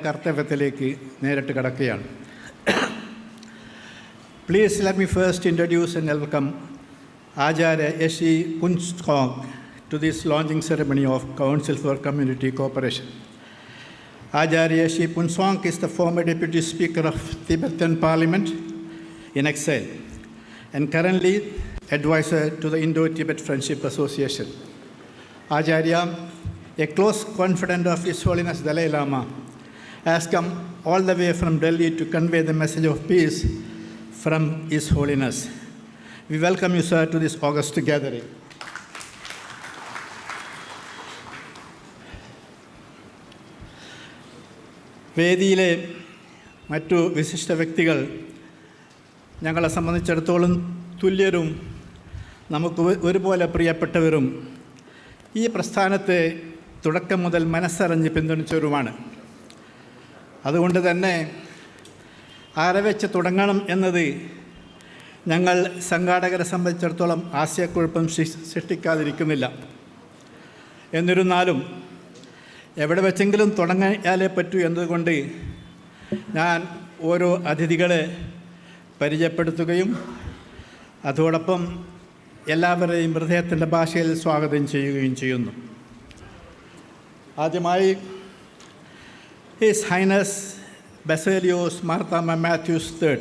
കർത്തവ്യത്തിലേക്ക് നേരിട്ട് കടക്കുകയാണ്. Please let me first introduce and welcome Acharya S.C. Poonsawng to this launching ceremony of Council for Community Cooperation. Acharya S.C. Poonsawng is the former Deputy Speaker of Tibetan Parliament in exile and currently advisor to the Indo-Tibet Friendship Association. Acharya, a close confidant of His Holiness Dalai Lama, has come all the way from Delhi to convey the message of peace from His Holiness. We welcome you, sir, to this August gathering. വേദിയിലെ മറ്റു വിശിഷ്ട വ്യക്തികൾ ഞങ്ങളെ സംബന്ധിച്ചിടത്തോളം തുല്യരും നമുക്ക് ഒരുപോലെ പ്രിയപ്പെട്ടവരും ഈ പ്രസ്ഥാനത്തെ തുടക്കം മുതൽ മനസ്സറിഞ്ഞ് പിന്തുണച്ചവരുമാണ്. അതുകൊണ്ട് തന്നെ ആരവെച്ച് തുടങ്ങണം എന്നത് ഞങ്ങൾ സംഘാടകരെ സംബന്ധിച്ചിടത്തോളം ആശയക്കുഴപ്പം സൃഷ്ടിക്കാതിരിക്കുന്നില്ല. എന്നിരുന്നാലും എവിടെ വെച്ചെങ്കിലും തുടങ്ങിയാലേ പറ്റൂ എന്നതുകൊണ്ട് ഞാൻ ഓരോ അതിഥികളെ പരിചയപ്പെടുത്തുകയും അതോടൊപ്പം എല്ലാവരെയും ഹൃദയത്തിൻ്റെ ഭാഷയിൽ സ്വാഗതം ചെയ്യുകയും ചെയ്യുന്നു. ആദ്യമായി His Highness Baselios Marthoma Mathews III,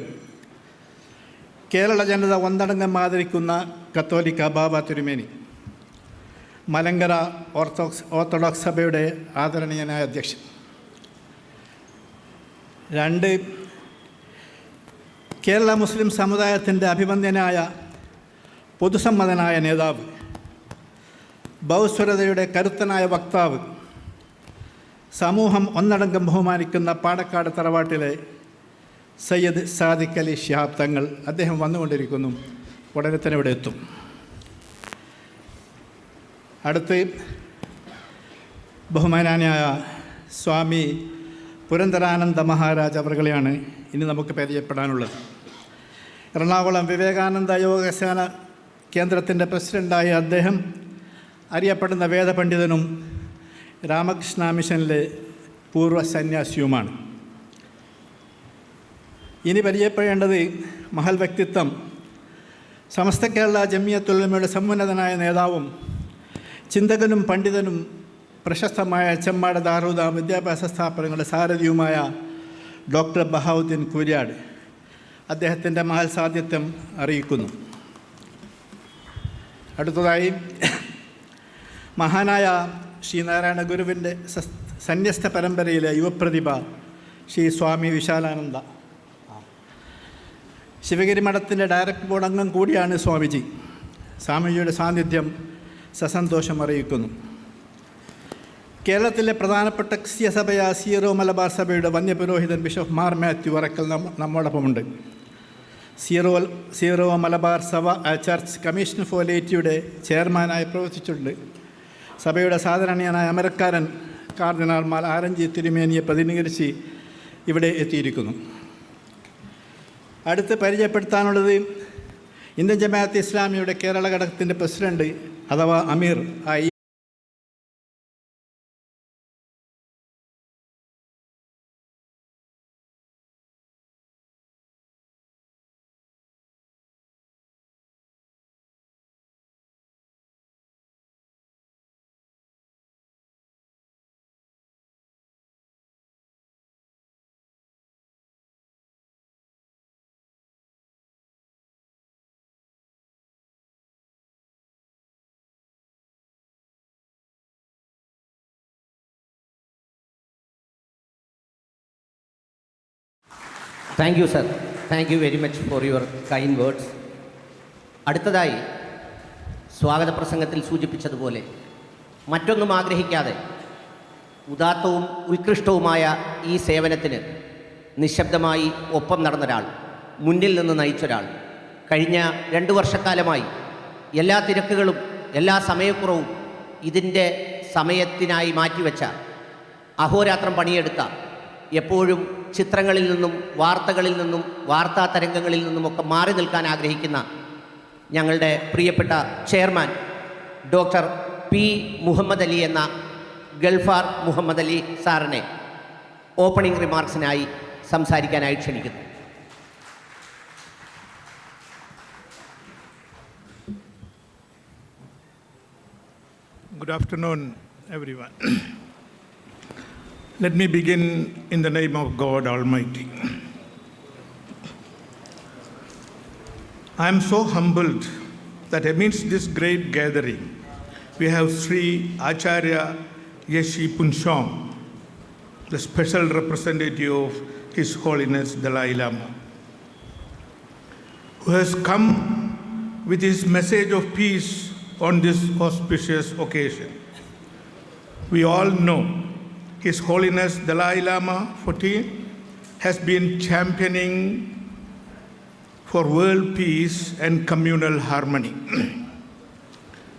Kerala ജനത ഒന്നടങ്കം ആദരിക്കുന്ന കത്തോലിക്ക ബാബ തിരുമേനി, മലങ്കര ഓർത്തഡോക്സ് സഭയുടെ ആദരണീയനായ അധ്യക്ഷൻ. 2, കേരള മുസ്ലിം സമുദായത്തിൻ്റെ അഭിവന്ദ്യനായ പൊതുസമ്മതനായ നേതാവ്, ബഹുസ്വരതയുടെ കരുത്തനായ വക്താവ്, സമൂഹം ഒന്നടങ്കം ബഹുമാനിക്കുന്ന പാണക്കാട് തറവാട്ടിലെ സയ്യിദ് സാദിഖ് അലി ശിഹാബ് തങ്ങൾ. അദ്ദേഹം വന്നുകൊണ്ടിരിക്കുന്നു, ഉടനെ തന്നെ ഇവിടെ എത്തും. അടുത്ത് ബഹുമാനായ സ്വാമി പുരന്ദരാനന്ദ മഹാരാജ് അവർകളെയാണ് ഇനി നമുക്ക് പരിചയപ്പെടാനുള്ളത്. എറണാകുളം വിവേകാനന്ദ യോഗശാല കേന്ദ്രത്തിൻ്റെ പ്രസിഡൻ്റായ അദ്ദേഹം അറിയപ്പെടുന്ന വേദപണ്ഡിതനും രാമകൃഷ്ണ മിഷനിലെ പൂർവ്വ സന്യാസിയുമാണ്. ഇനി പരിചയപ്പെടേണ്ടത് മഹൽ വ്യക്തിത്വം, സമസ്ത കേരള ജമിയത്തുൽ ഉലമയുടെ സമുന്നതനായ നേതാവും ചിന്തകനും പണ്ഡിതനും പ്രശസ്തമായ ചെമ്മാട് ദാറുദ വിദ്യാഭ്യാസ സ്ഥാപനങ്ങളുടെ സാരഥിയുമായ ഡോക്ടർ ബഹാവുദ്ദീൻ കൂര്യാട് അദ്ദേഹത്തിൻ്റെ മഹൽ സാന്നിധ്യം അറിയിക്കുന്നു. അടുത്തതായി മഹാനായ ശ്രീനാരായണ ഗുരുവിൻ്റെ സന്യസ്ത പരമ്പരയിലെ യുവപ്രതിഭ ശ്രീ സ്വാമി വിശാലാനന്ദ, ശിവഗിരി മഠത്തിൻ്റെ ഡയറക്ടർ ബോർഡ് അംഗം കൂടിയാണ് സ്വാമിജി. സ്വാമിജിയുടെ സാന്നിധ്യം സസന്തോഷം അറിയിക്കുന്നു. കേരളത്തിലെ പ്രധാനപ്പെട്ട ക്രിസ്തീയ സഭയായ സീറോ മലബാർ സഭയുടെ വന്യപുരോഹിതൻ ബിഷപ്പ് മാർ മാത്യു വറക്കൽ നമ്മോടൊപ്പമുണ്ട്. സീറോ മലബാർ സഭ ചർച്ച് കമ്മീഷൻ ഫോർ ലേറ്റിയുടെ ചെയർമാനായി പ്രവർത്തിച്ചിട്ടുണ്ട്. സഭയുടെ സാധാരണീയനായ അമരക്കാരൻ കാർദിനാൾ മാർ ആരഞ്ചി തിരുമേനിയെ പ്രതിനിധീകരിച്ച് ഇവിടെ എത്തിയിരിക്കുന്നു. അടുത്ത് പരിചയപ്പെടുത്താനുള്ളത് ഇന്ത്യൻ ജമാഅത്ത് ഇസ്ലാമിയുടെ കേരള ഘടകത്തിൻ്റെ പ്രസിഡന്റ് അഥവാ അമീർ ആയി thank you sir, thank you very much for your kind words. അടുത്തതായി സ്വാഗത പ്രസംഗത്തിൽ സൂചിപ്പിച്ചതുപോലെ മറ്റൊന്നും ആഗ്രഹിക്കാതെ ഉദാത്തവും ഉത്കൃഷ്ടവുമായ ഈ സേവനത്തിന് നിശബ്ദമായി ഒപ്പം നടന്നൊരാൾ, മുന്നിൽ നിന്ന് നയിച്ചൊരാൾ, കഴിഞ്ഞ 2 വർഷക്കാലമായി എല്ലാ തിരക്കുകളും എല്ലാ സമയക്കുറവും ഇതിൻ്റെ സമയത്തിനായി മാറ്റിവെച്ച, അഹോരാത്രം പണിയെടുത്ത, എപ്പോഴും ചിത്രങ്ങളിൽ നിന്നും വാർത്തകളിൽ നിന്നും വാർത്താ തരംഗങ്ങളിൽ നിന്നുമൊക്കെ മാറി നിൽക്കാൻ ആഗ്രഹിക്കുന്ന ഞങ്ങളുടെ പ്രിയപ്പെട്ട chairman doctor P Muhammad Ali എന്ന ഗൾഫാർ മുഹമ്മദ് അലി സാറിനെ ഓപ്പണിംഗ് റിമാർക്സിനായി സംസാരിക്കാനായി ക്ഷണിക്കുന്നു. Good afternoon, everyone. Let me begin in the name of God Almighty. I am so humbled that amidst this great gathering, we have Sri Acharya Yeshi Punchong, the special representative of His Holiness Dalai Lama, who has come with his message of peace on this auspicious occasion. We all know His Holiness Dalai Lama 14 has been championing for world peace and communal harmony.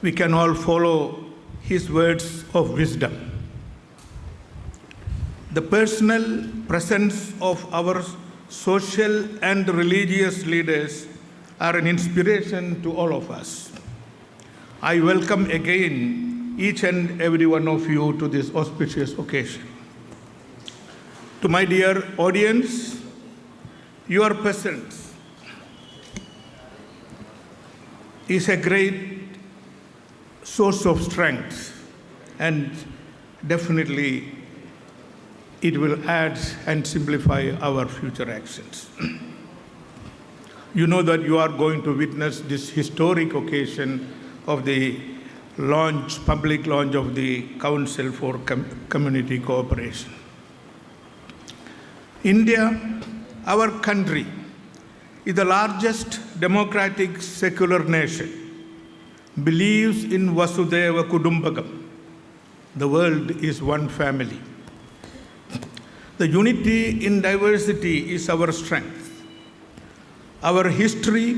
We can all follow his words of wisdom. The personal presence of our social and religious leaders are an inspiration to all of us. I welcome again each and every one of you to this auspicious occasion. To my dear audience, your presence is a great source of strength, and definitely it will add and simplify our future actions. You know that you are going to witness this historic occasion of the public launch of the Council for Community Cooperation. India, our country, is the largest democratic secular nation, believes in Vasudhaiva Kudumbakam. The world is one family. The unity in diversity is our strength. Our history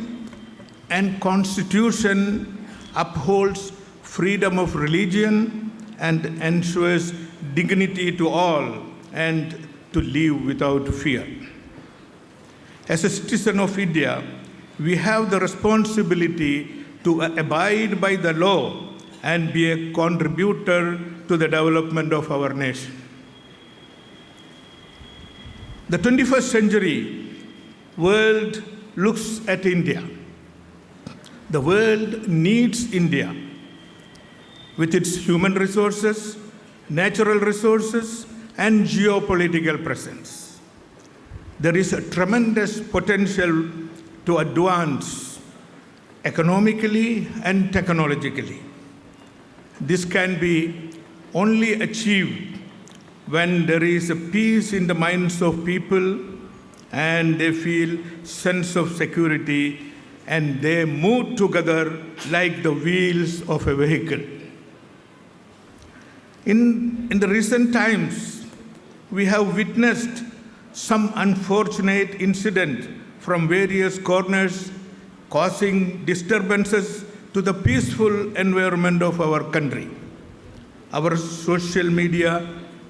and constitution upholds freedom of religion and ensures dignity to all and to live without fear. As a citizen of India, we have the responsibility to abide by the law and be a contributor to the development of our nation. The 21st century world looks at India. The world needs India with its human resources, natural resources, and geopolitical presence. There is a tremendous potential to advance economically and technologically. This can be only achieved when there is a peace in the minds of people and they feel sense of security and they move together like the wheels of a vehicle. In the recent times, we have witnessed some unfortunate incident from various corners causing disturbances to the peaceful environment of our country. Our social media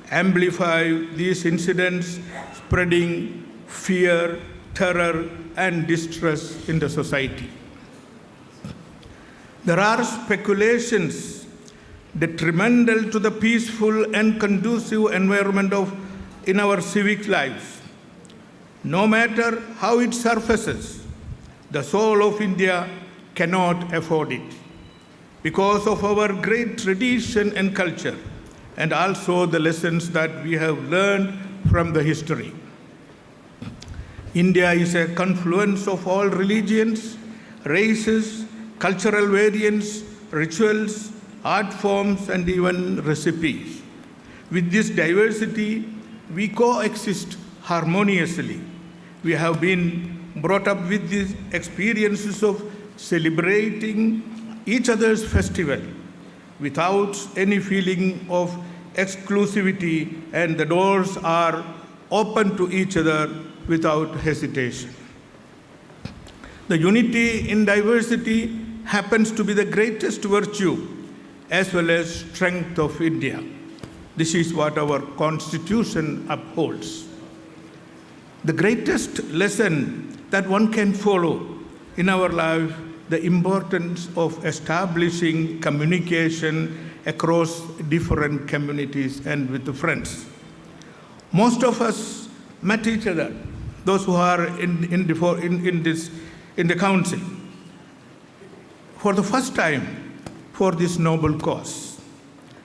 amplify these incidents, spreading fear, terror, and distress in the society. There are speculations detrimental to the peaceful and conducive environment in our civic lives. No matter how it surfaces, the soul of India cannot afford it because of our great tradition and culture and also the lessons that we have learned from the history. India is a confluence of all religions, races, cultural variants, rituals, art forms, and even recipes. With this diversity, we coexist harmoniously. We have been brought up with these experiences of celebrating each other's festival without any feeling of exclusivity, and the doors are open to each other without hesitation. The unity in diversity happens to be the greatest virtue as well as strength of India. This is what our Constitution upholds. The greatest lesson that one can follow in our life, the importance of establishing communication across different communities and with friends. Most of us met each other, those who are in the council, for the first time for this noble cause.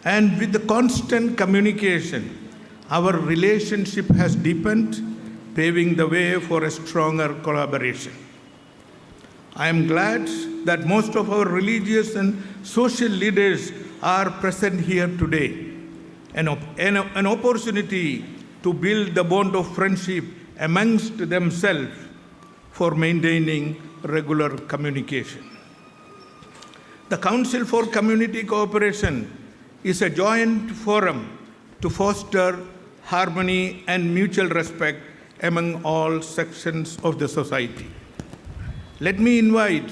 And with the constant communication, our relationship has deepened, paving the way for a stronger collaboration. I am glad that most of our religious and social leaders are present here today, an opportunity to build the bond of friendship amongst themselves for maintaining regular communication. The Council for Community Cooperation is a joint forum to foster harmony and mutual respect among all sections of the society. Let me invite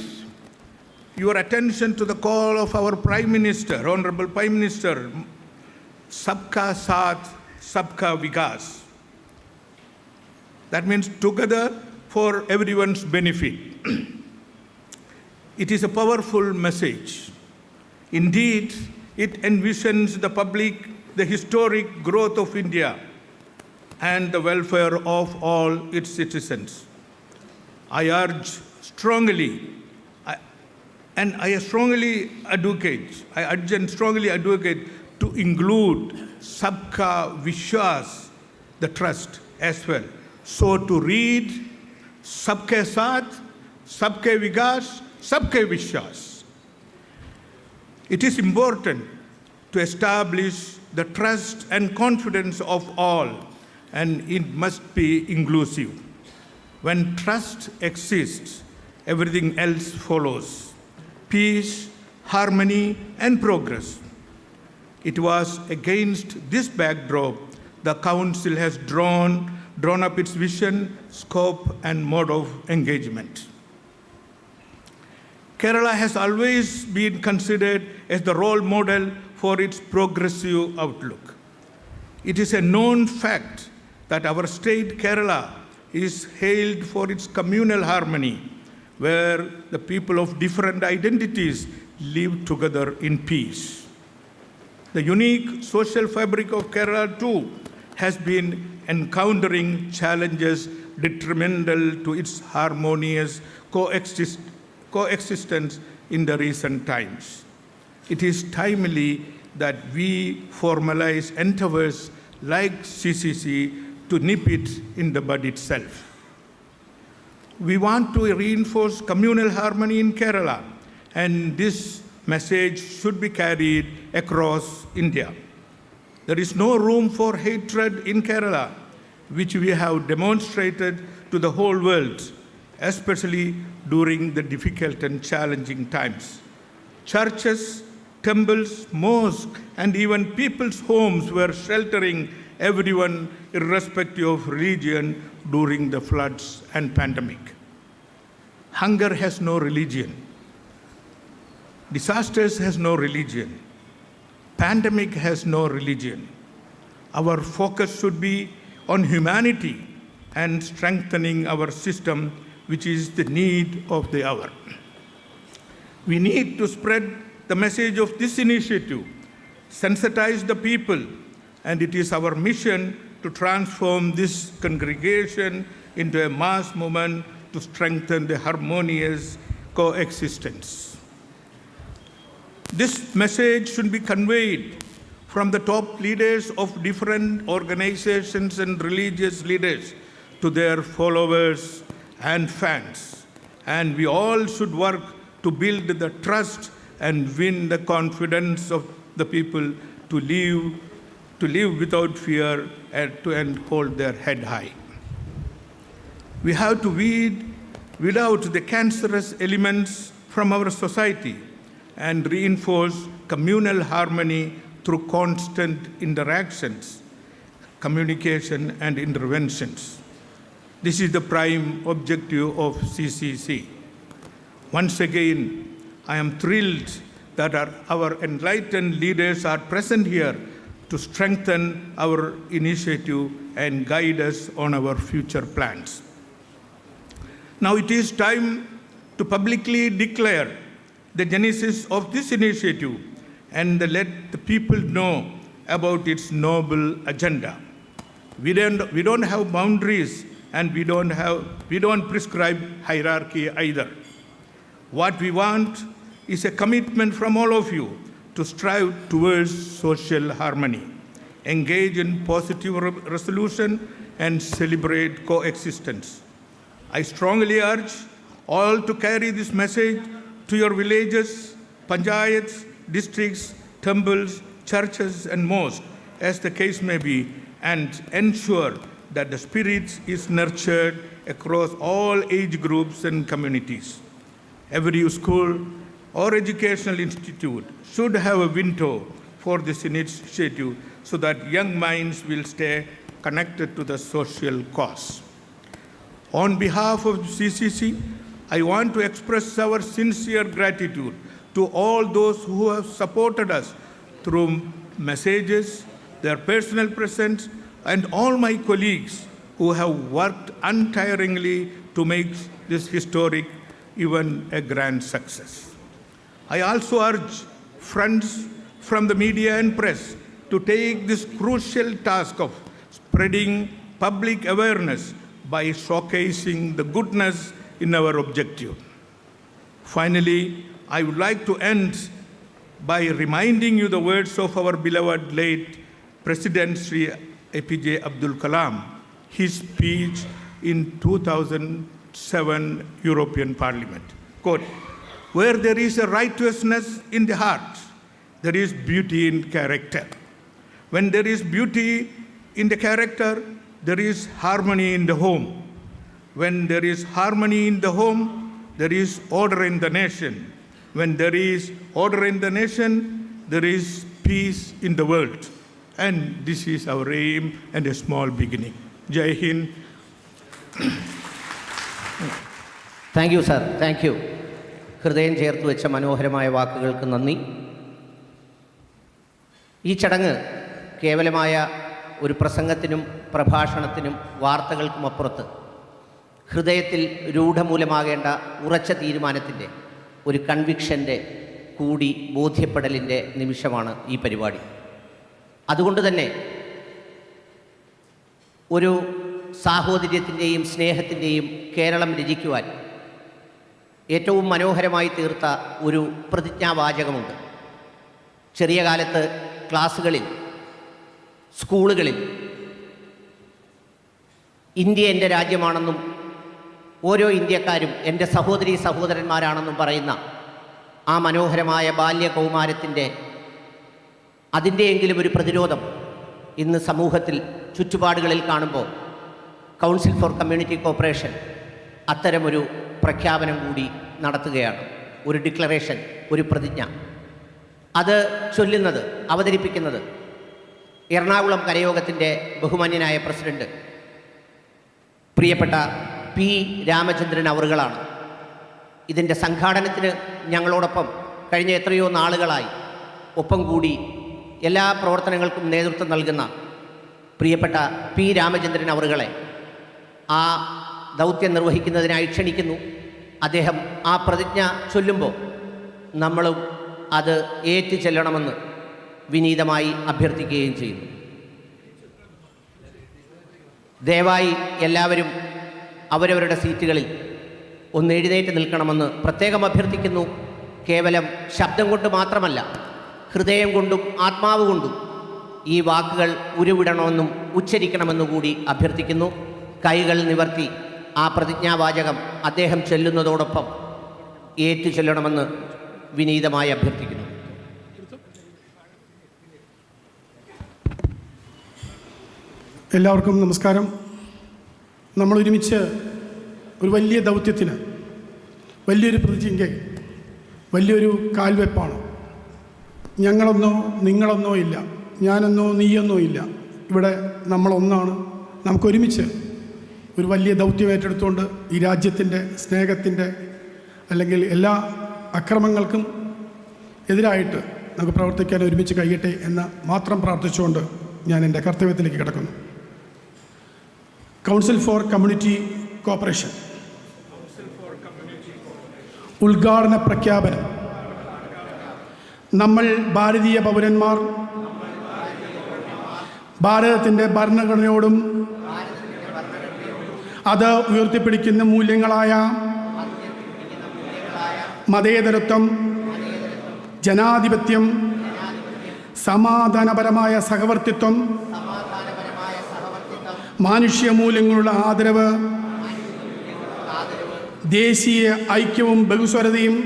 your attention to the call of our Prime Minister, Honorable Prime Minister, Sabka Saath, Sabka Vikas. That means together for everyone's benefit. It is a powerful message. Indeed, it envisions the historic growth of India and the welfare of all its citizens. I urge strongly, and I strongly advocate to include Sabka Vishwas, the trust, as well. So to read Sabke Saath, Sabke Vikas, Sabke Vishwas. It is important to establish the trust and confidence of all, and it must be inclusive. When trust exists, everything else follows. Peace, harmony, and progress. It was against this backdrop the Council has drawn up its vision, scope, and mode of engagement. Kerala has always been considered as the role model for its progressive outlook. It is a known fact that our state, Kerala, is hailed for its communal harmony, where the people of different identities live together in peace. The unique social fabric of Kerala, too, has been encountering challenges detrimental to its harmonious coexistence in the recent times. It is timely that we formalize endeavors like CCC to nip it in the bud itself. We want to reinforce communal harmony in Kerala, and this message should be carried across India. There is no room for hatred in Kerala, which we have demonstrated to the whole world, especially during the difficult and challenging times. Churches, temples, mosques, and even people's homes were sheltering everyone irrespective of religion during the floods and pandemic. Hunger has no religion. Disasters has no religion. Pandemic has no religion. Our focus should be on humanity and strengthening our system, which is the need of the hour. We need to spread the message of this initiative, sensitize the people, and it is our mission to transform this congregation into a mass movement to strengthen the harmonious coexistence. This message should be conveyed from the top leaders of different organizations and religious leaders to their followers and fans. And we all should work to build the trust and win the confidence of the people to live without fear and hold their head high. We have to weed out the cancerous elements from our society and reinforce communal harmony through constant interactions, communication, and interventions. This is the prime objective of CCC. Once again, I am thrilled that our enlightened leaders are present here to strengthen our initiative and guide us on our future plans. Now it is time to publicly declare the genesis of this initiative and let the people know about its noble agenda. We don't have boundaries, and we don't prescribe hierarchy either. What we want is a commitment from all of you to strive towards social harmony, engage in positive resolution, and celebrate coexistence. I strongly urge all to carry this message to your villages, panchayats, districts, temples, churches, and mosques, as the case may be, and ensure that the spirit is nurtured across all age groups and communities. Every school or educational institute should have a window for this initiative so that young minds will stay connected to the social cause. On behalf of CCC, I want to express our sincere gratitude to all those who have supported us through messages, their personal presence, and all my colleagues who have worked untiringly to make this historic event a grand success. I also urge friends from the media and press to take this crucial task of spreading public awareness by showcasing the goodness in our objective. Finally, I would like to end by reminding you the words of our beloved late President Sri APJ Abdul Kalam, his speech in 2007 European Parliament. Quote, "Where there is a righteousness in the heart, there is beauty in character. When there is beauty in the character, there is harmony in the home. When there is harmony in the home, there is order in the nation. When there is order in the nation, there is peace in the world. And this is our aim and a small beginning." Jai Hind. Thank you sir, thank you. ഹൃദയം ചേർത്ത് വെച്ച മനോഹരമായ വാക്കുകൾക്ക് നന്ദി. ഈ ചടങ്ങ് കേവലമായ ഒരു പ്രസംഗത്തിനും പ്രഭാഷണത്തിനും വാർത്തകൾക്കും അപ്പുറത്ത് ഹൃദയത്തിൽ രൂഢമൂലമാകേണ്ട ഉറച്ച തീരുമാനത്തിൻ്റെ, ഒരു കൺവിക്ഷൻ്റെ കൂടി ബോധ്യപ്പെടലിൻ്റെ നിമിഷമാണ് ഈ പരിപാടി. അതുകൊണ്ട് തന്നെ ഒരു സാഹോദര്യത്തിൻ്റെയും സ്നേഹത്തിൻ്റെയും കേരളം രചിക്കുവാൻ ഏറ്റവും മനോഹരമായി തീർത്ത ഒരു പ്രതിജ്ഞാവാചകമുണ്ട്. ചെറിയ കാലത്ത് ക്ലാസ്സുകളിൽ, സ്കൂളുകളിൽ ഇന്ത്യ എൻ്റെ രാജ്യമാണെന്നും ഓരോ ഇന്ത്യക്കാരും എൻ്റെ സഹോദരീ സഹോദരന്മാരാണെന്നും പറയുന്ന ആ മനോഹരമായ ബാല്യകൗമാരത്തിൻ്റെ അതിൻ്റെയെങ്കിലും ഒരു പ്രതിരോധം ഇന്ന് സമൂഹത്തിൽ ചുറ്റുപാടുകളിൽ കാണുമ്പോൾ കൗൺസിൽ ഫോർ കമ്മ്യൂണിറ്റി കോപ്പറേഷൻ അത്തരമൊരു പ്രഖ്യാപനം കൂടി നടത്തുകയാണ്. ഒരു ഡിക്ലറേഷൻ, ഒരു പ്രതിജ്ഞ. അത് ചൊല്ലുന്നത്, അവതരിപ്പിക്കുന്നത് എറണാകുളം കരയോഗത്തിൻ്റെ ബഹുമാന്യനായ പ്രസിഡന്റ് പ്രിയപ്പെട്ട പി രാമചന്ദ്രൻ അവറുകളാണ്. ഇതിൻ്റെ സംഘാടനത്തിന് ഞങ്ങളോടൊപ്പം കഴിഞ്ഞ എത്രയോ നാളുകളായി ഒപ്പം കൂടി എല്ലാ പ്രവർത്തനങ്ങൾക്കും നേതൃത്വം നൽകുന്ന പ്രിയപ്പെട്ട പി രാമചന്ദ്രൻ അവറുകളെ ആ ദൗത്യം നിർവഹിക്കുന്നതിനായി ക്ഷണിക്കുന്നു. അദ്ദേഹം ആ പ്രതിജ്ഞ ചൊല്ലുമ്പോൾ നമ്മളും അത് ഏറ്റു ചെല്ലണമെന്ന് വിനീതമായി അഭ്യർത്ഥിക്കുകയും ചെയ്യുന്നു. ദയവായി എല്ലാവരും അവരവരുടെ സീറ്റുകളിൽ ഒന്ന് എഴുന്നേറ്റ് നിൽക്കണമെന്ന് പ്രത്യേകം അഭ്യർത്ഥിക്കുന്നു. കേവലം ശബ്ദം കൊണ്ട് മാത്രമല്ല, ഹൃദയം കൊണ്ടും ആത്മാവ് കൊണ്ടും ഈ വാക്കുകൾ ഉരുവിടണമെന്നും ഉച്ചരിക്കണമെന്നും കൂടി അഭ്യർത്ഥിക്കുന്നു. കൈകൾ നിവർത്തി ആ പ്രതിജ്ഞാവാചകം അദ്ദേഹം ചൊല്ലുന്നതോടൊപ്പം ഏറ്റു ചൊല്ലണമെന്ന് വിനീതമായി അഭ്യർത്ഥിക്കുന്നു. എല്ലാവർക്കും നമസ്കാരം. നമ്മൾ ഒരുമിച്ച് ഒരു വലിയ ദൗത്യത്തിന്, വലിയൊരു പ്രതിജ്ഞയ്ക്ക്, വലിയൊരു കാൽവെപ്പാണ്. ഞങ്ങളൊന്നോ നിങ്ങളൊന്നോ ഇല്ല, ഞാനെന്നോ നീയെന്നോ ഇല്ല. ഇവിടെ നമ്മളൊന്നാണ്. നമുക്കൊരുമിച്ച് ഒരു വലിയ ദൗത്യം ഏറ്റെടുത്തുകൊണ്ട് ഈ രാജ്യത്തിൻ്റെ സ്നേഹത്തിൻ്റെ, അല്ലെങ്കിൽ എല്ലാ അക്രമങ്ങൾക്കും എതിരായിട്ട് നമുക്ക് പ്രവർത്തിക്കാൻ ഒരുമിച്ച് കഴിയട്ടെ എന്ന് മാത്രം പ്രാർത്ഥിച്ചുകൊണ്ട് ഞാൻ എൻ്റെ കർത്തവ്യത്തിലേക്ക് കിടക്കുന്നു. കൗൺസിൽ ഫോർ കമ്മ്യൂണിറ്റി കോപ്പറേഷൻ ഉദ്ഘാടന പ്രഖ്യാപനം. നമ്മൾ ഭാരതീയ പൗരന്മാർ ഭാരതത്തിൻ്റെ ഭരണഘടനയോടും അത് ഉയർത്തിപ്പിടിക്കുന്ന മൂല്യങ്ങളായ മതേതരത്വം, ജനാധിപത്യം, സമാധാനപരമായ സഹവർത്തിത്വം, മാനുഷ്യ മൂല്യങ്ങളുടെ ആദരവ്, ദേശീയ ഐക്യവും ബഹുസ്വരതയും,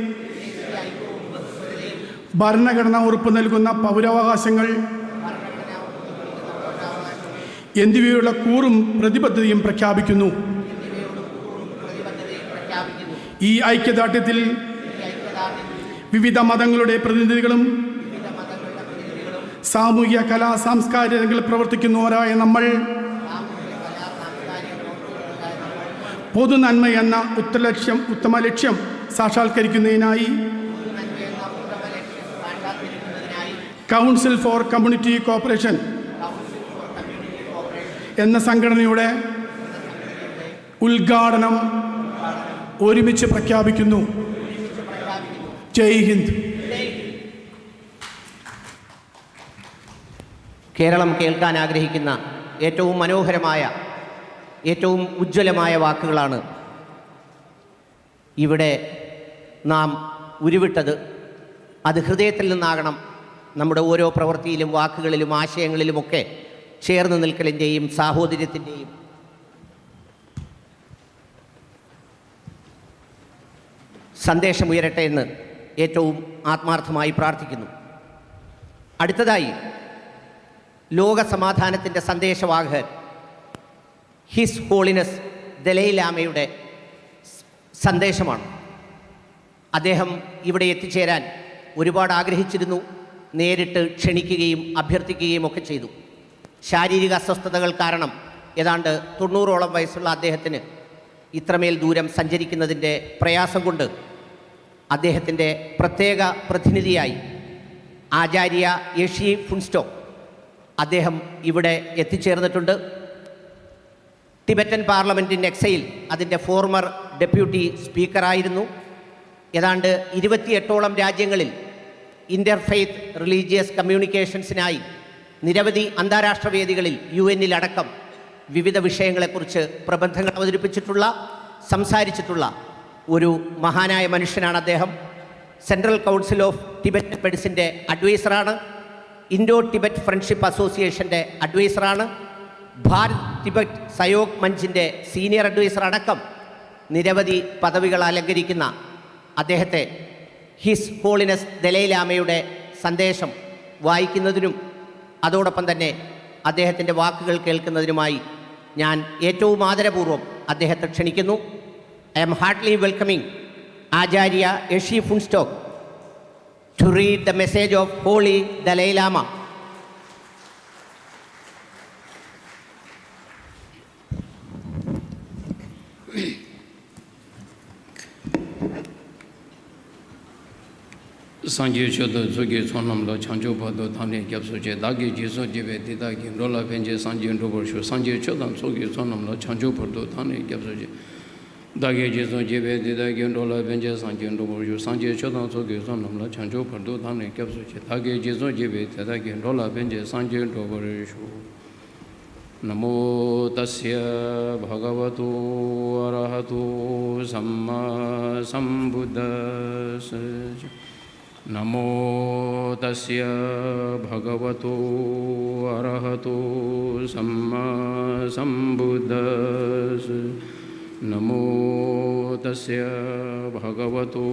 ഭരണഘടന ഉറപ്പു നൽകുന്ന പൗരാവകാശങ്ങൾ എന്നിവയുള്ള കൂറും പ്രതിബദ്ധതയും പ്രഖ്യാപിക്കുന്നു. ഈ ഐക്യദാർഢ്യത്തിൽ വിവിധ മതങ്ങളുടെ പ്രതിനിധികളും സാമൂഹിക കലാ സാംസ്കാരിക രംഗങ്ങളിൽ പ്രവർത്തിക്കുന്നവരായ നമ്മൾ പൊതുനന്മ എന്ന ഉത്തമ ലക്ഷ്യം സാക്ഷാത്കരിക്കുന്നതിനായി കൗൺസിൽ ഫോർ കമ്മ്യൂണിറ്റി കോപ്പറേഷൻ എന്ന സംഘടനയുടെ ഉദ്ഘാടനം ഒരുമിച്ച് പ്രഖ്യാപിക്കുന്നു. ജയ് ഹിന്ദ്. കേരളം കേൾക്കാൻ ആഗ്രഹിക്കുന്ന ഏറ്റവും മനോഹരമായ, ഏറ്റവും ഉജ്ജ്വലമായ വാക്കുകളാണ് ഇവിടെ നാം ഉരുവിട്ടത്. അത് ഹൃദയത്തിൽ നിന്നാകണം നമ്മുടെ ഓരോ പ്രവൃത്തിയിലും വാക്കുകളിലും ആശയങ്ങളിലുമൊക്കെ ചേർന്ന് നിൽക്കലിൻ്റെയും സാഹോദര്യത്തിൻ്റെയും സന്ദേശമുയരട്ടെ എന്ന് ഏറ്റവും ആത്മാർത്ഥമായി പ്രാർത്ഥിക്കുന്നു. അടുത്തതായി ലോക സമാധാനത്തിൻ്റെ സന്ദേശവാഹകൻ ഹിസ് ഹോളിനസ് ദലൈലാമയുടെ സന്ദേശമാണ്. അദ്ദേഹം ഇവിടെ എത്തിച്ചേരാൻ ഒരുപാട് ആഗ്രഹിച്ചിരുന്നു. നേരിട്ട് ക്ഷണിക്കുകയും അഭ്യർത്ഥിക്കുകയും ഒക്കെ ചെയ്തു. ശാരീരിക അസ്വസ്ഥതകൾ കാരണം ഏതാണ്ട് 90ഓളം വയസ്സുള്ള അദ്ദേഹത്തിന് ഇത്രമേൽ ദൂരം സഞ്ചരിക്കുന്നതിൻ്റെ പ്രയാസം കൊണ്ട് അദ്ദേഹത്തിൻ്റെ പ്രത്യേക പ്രതിനിധിയായി ആചാര്യ യെഷി ഫുൻസ്റ്റോക്ക് അദ്ദേഹം ഇവിടെ എത്തിച്ചേർന്നിട്ടുണ്ട്. ടിബറ്റൻ പാർലമെൻറ്റ് ഇൻ എക്സൈൽ അതിൻ്റെ ഫോർമർ ഡെപ്യൂട്ടി സ്പീക്കറായിരുന്നു. ഏതാണ്ട് 28ഓളം രാജ്യങ്ങളിൽ ഇൻ്റർഫെയ്ത്ത് റിലീജിയസ് കമ്മ്യൂണിക്കേഷൻസിനായി നിരവധി അന്താരാഷ്ട്ര വേദികളിൽ UN-ലടക്കം വിവിധ വിഷയങ്ങളെക്കുറിച്ച് പ്രബന്ധങ്ങൾ അവതരിപ്പിച്ചിട്ടുള്ള, സംസാരിച്ചിട്ടുള്ള ഒരു മഹാനായ മനുഷ്യനാണ് അദ്ദേഹം. സെൻട്രൽ കൗൺസിൽ ഓഫ് ടിബറ്റ് മെഡിസിൻ്റെ അഡ്വൈസറാണ്. ഇൻഡോ ടിബറ്റ് ഫ്രണ്ട്ഷിപ്പ് അസോസിയേഷൻ്റെ അഡ്വൈസറാണ്. ഭാരത് ടിബറ്റ് സഹയോഗ് മഞ്ചിൻ്റെ സീനിയർ അഡ്വൈസർ അടക്കം നിരവധി പദവികൾ അലങ്കരിക്കുന്ന അദ്ദേഹത്തെ ഹിസ് ഹോളിനസ് ദലൈലാമയുടെ സന്ദേശം വായിക്കുന്നതിനും അതോടൊപ്പം തന്നെ അദ്ദേഹത്തിൻ്റെ വാക്കുകൾ കേൾക്കുന്നതിനുമായി ഞാൻ ഏറ്റവും ആദരപൂർവ്വം അദ്ദേഹത്തെ ക്ഷണിക്കുന്നു. I am heartily welcoming Acharya Yeshi Phuntsok to read the message of holy Dalai Lama. Sanjay Chodo Zogi Sonam Lo Chanjo Pado Thane Gyapsoje Dagi Jiso Jibe Didagi Rola Penje Sanjay Ndoboshu Sanjay Chodam Zogi Sonam Lo Chanjo Pado Thane Gyapsoje Dagi Jiso Jibe Didagi Rola Penje Sanjay Ndoboshu Sanjay Chodam Zogi Sonam Lo Chanjo Pado Thane Gyapsoje Dagi Jiso Jibe Didagi Rola Penje Sanjay Ndoboshu Namo Tasya Bhagavato Arahato Samma Sambuddhassa Namo Tasya Bhagavato Arahato Samma Sambuddhassa Namo Tasya Bhagavato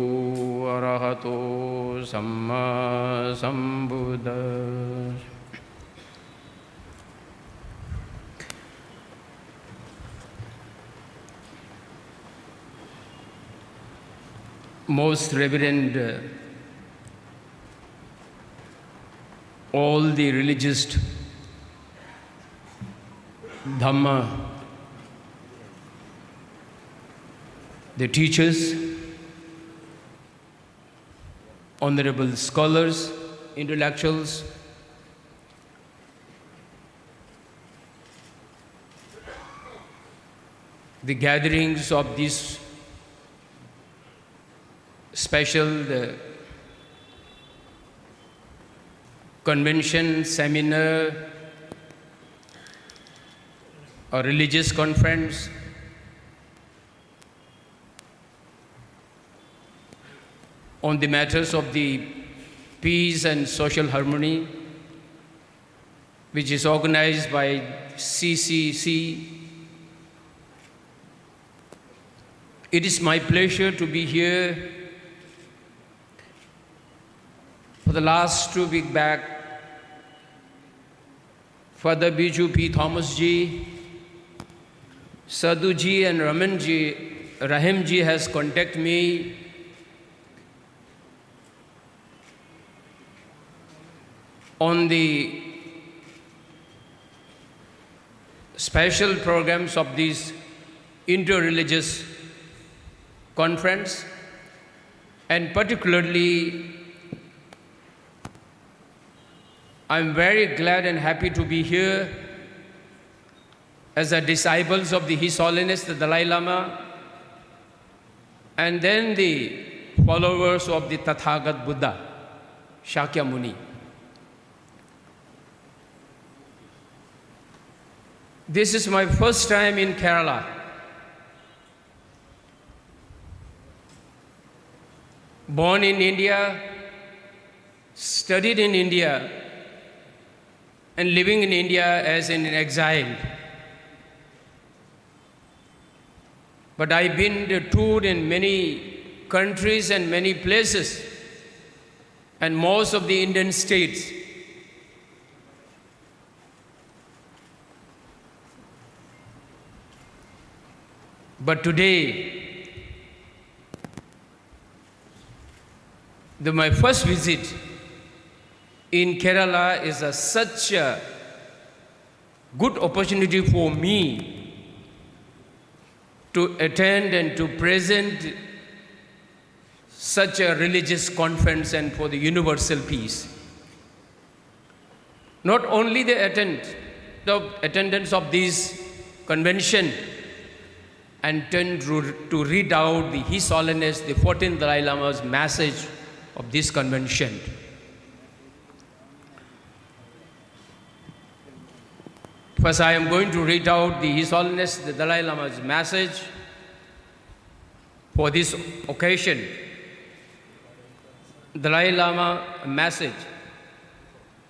Arahato Samma Sambuddhassa. Most Reverend all the religious Dhamma, the teachers, honorable scholars, intellectuals, the gatherings of this special convention, seminar, a religious conference on the matters of the peace and social harmony, which is organized by CCC. It is my pleasure to be here. For the last 2 weeks back, Father Biju P. Thomas ji, Sadhu ji and Rahim ji has contacted me on the special programs of this inter-religious conference, and particularly I'm very glad and happy to be here as a disciples of His Holiness the Dalai Lama, and then the followers of the Tathagat Buddha, Shakyamuni. This is my first time in Kerala. Born in India, studied in India, and living in India as an exile. But I've been toured in many countries and many places, and most of the Indian states. But today, my first visit in Kerala is such a good opportunity for me to attend and to present such a religious conference and for the universal peace. Not only the attendance of this convention, and tend to read out His Holiness the 14th Dalai Lama's message of this convention. First, I am going to read out His Holiness the Dalai Lama's message for this occasion. Dalai Lama message.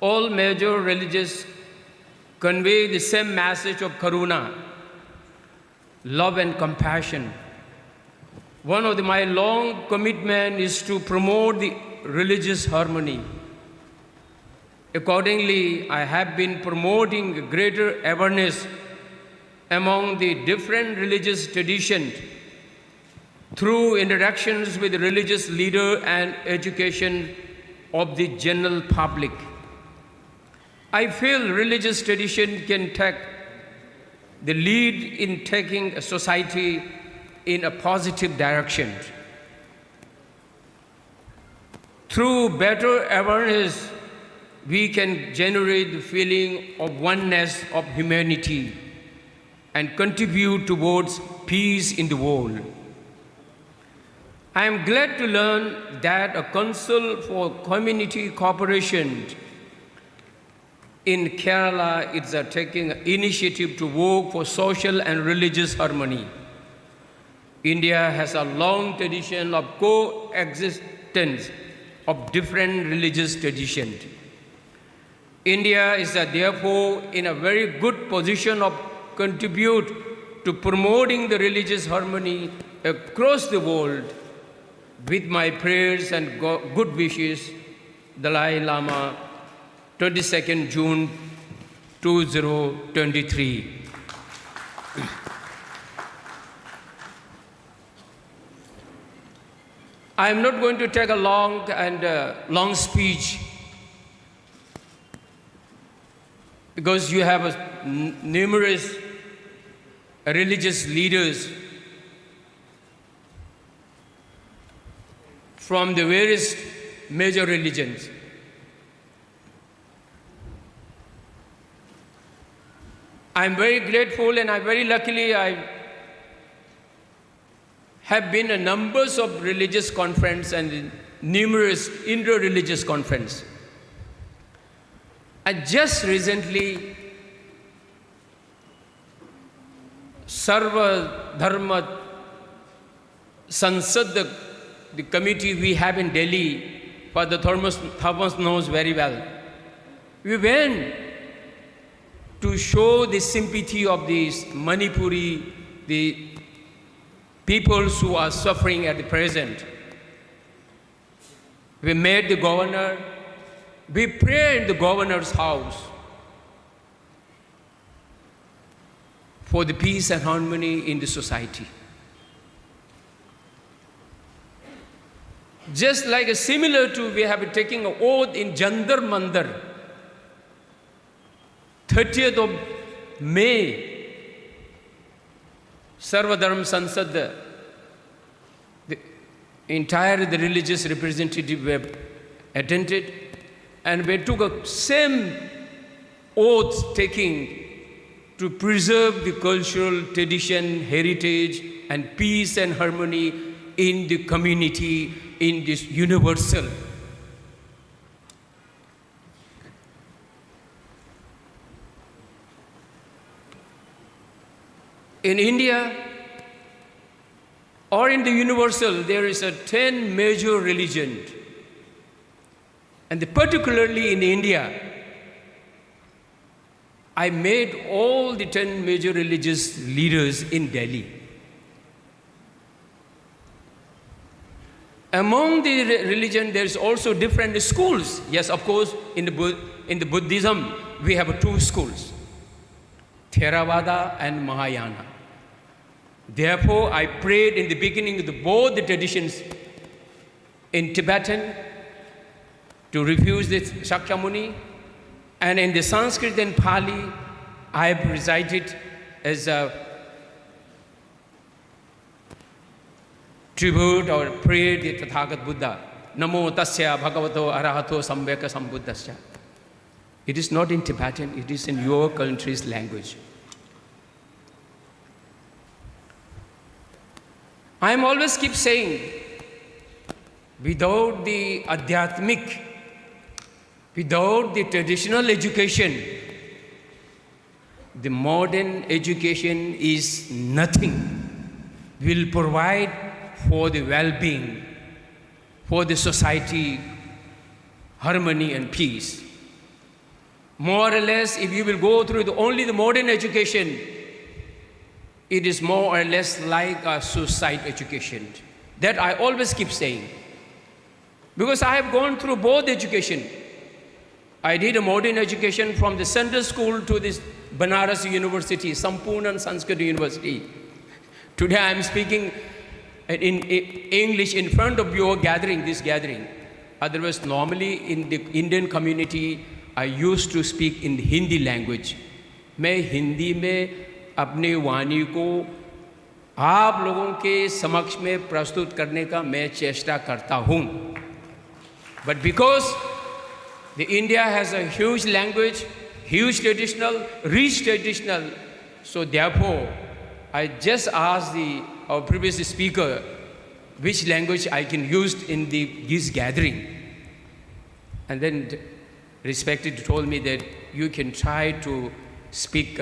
All major religions convey the same message of Karuna, love and compassion. One of my long commitment is to promote the religious harmony. Accordingly, I have been promoting greater awareness among the different religious traditions through interactions with religious leaders and education of the general public. I feel religious tradition can take the lead in taking a society in a positive direction. Through better awareness, we can generate the feeling of oneness of humanity and contribute towards peace in the world. I am glad to learn that a Council for Community Cooperation in Kerala is taking initiative to work for social and religious harmony. India has a long tradition of coexistence of different religious traditions. India is therefore in a very good position of contribute to promoting the religious harmony across the world. With my prayers and good wishes, Dalai Lama, 22nd June 2023. I am not going to take a long speech because you have numerous religious leaders from the various major religions. I'm very grateful and I'm very luckily I have been a numbers of religious conference and numerous inter-religious conference. I just recently Sarva Dharma Sansad, the committee we have in Delhi, Father Thomas knows very well. We went to show the sympathy of these Manipuri, the peoples who are suffering at the present. We met the governor. We prayed in the governor's house for the peace and harmony in the society. Just like similar to we have been taking an oath in Jantar Mandar, 30th of May, Sarva Dharma Sansad, the entire the religious representative were attended, and we took a same oath taking to preserve the cultural tradition, heritage, and peace and harmony in the community, in this universal. In India, or in the universal, there is a 10 major religions. And particularly in India, I made all the 10 major religious leaders in Delhi. Among the religion, there is also different schools. Yes, of course, in the Buddhism, we have 2 schools, Theravada and Mahayana. Therefore, I prayed in the beginning of both the traditions in Tibetan to refuse the Shakyamuni, and in the Sanskrit and Pali, I have recited as a tribute or prayed the Tathagat Buddha, Namo Tasya Bhagavato Arahato Samveka Sambuddhasya. It is not in Tibetan, it is in your country's language. I am always keep saying, without the Adhyatmik, without the traditional education, the modern education is nothing, will provide for the well-being, for the society, harmony and peace. More or less, if you will go through only the modern education, it is more or less like a suicide education. That I always keep saying. Because I have gone through both education. I did a modern education from the Central School to this Banaras University, Sampurna Sanskrit University. Today I am speaking in English in front of your gathering, this gathering. Otherwise, normally in the Indian community, I used to speak in the Hindi language. मैं हिंदी में अपनी वाणी को आप लोगों के समक्ष में प्रस्तुत करने का मैं चेष्टा करता हूँ. But because the India has a huge language, huge traditional, rich traditional, so therefore I just asked our previous speaker which language I can use in this gathering. And then respected told me that you can try to speak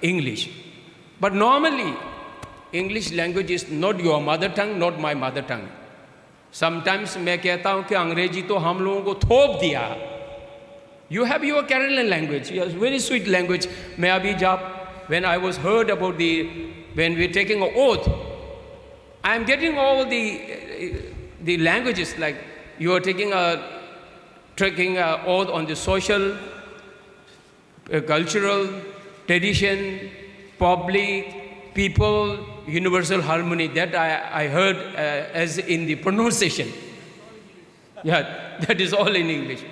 English. But normally, English language is not your mother tongue, not my mother tongue. Sometimes मैं कहता हूँ कि अंग्रेजी तो हम लोगों को थोप दिया. You have your Kerala language, yes, very sweet language. मैं अभी when I was heard about when we're taking an oath, I am getting all the languages, like you are taking an oath on the social, cultural, tradition, public, people, universal harmony. That I heard as in the pronunciation. Yeah, that is all in English.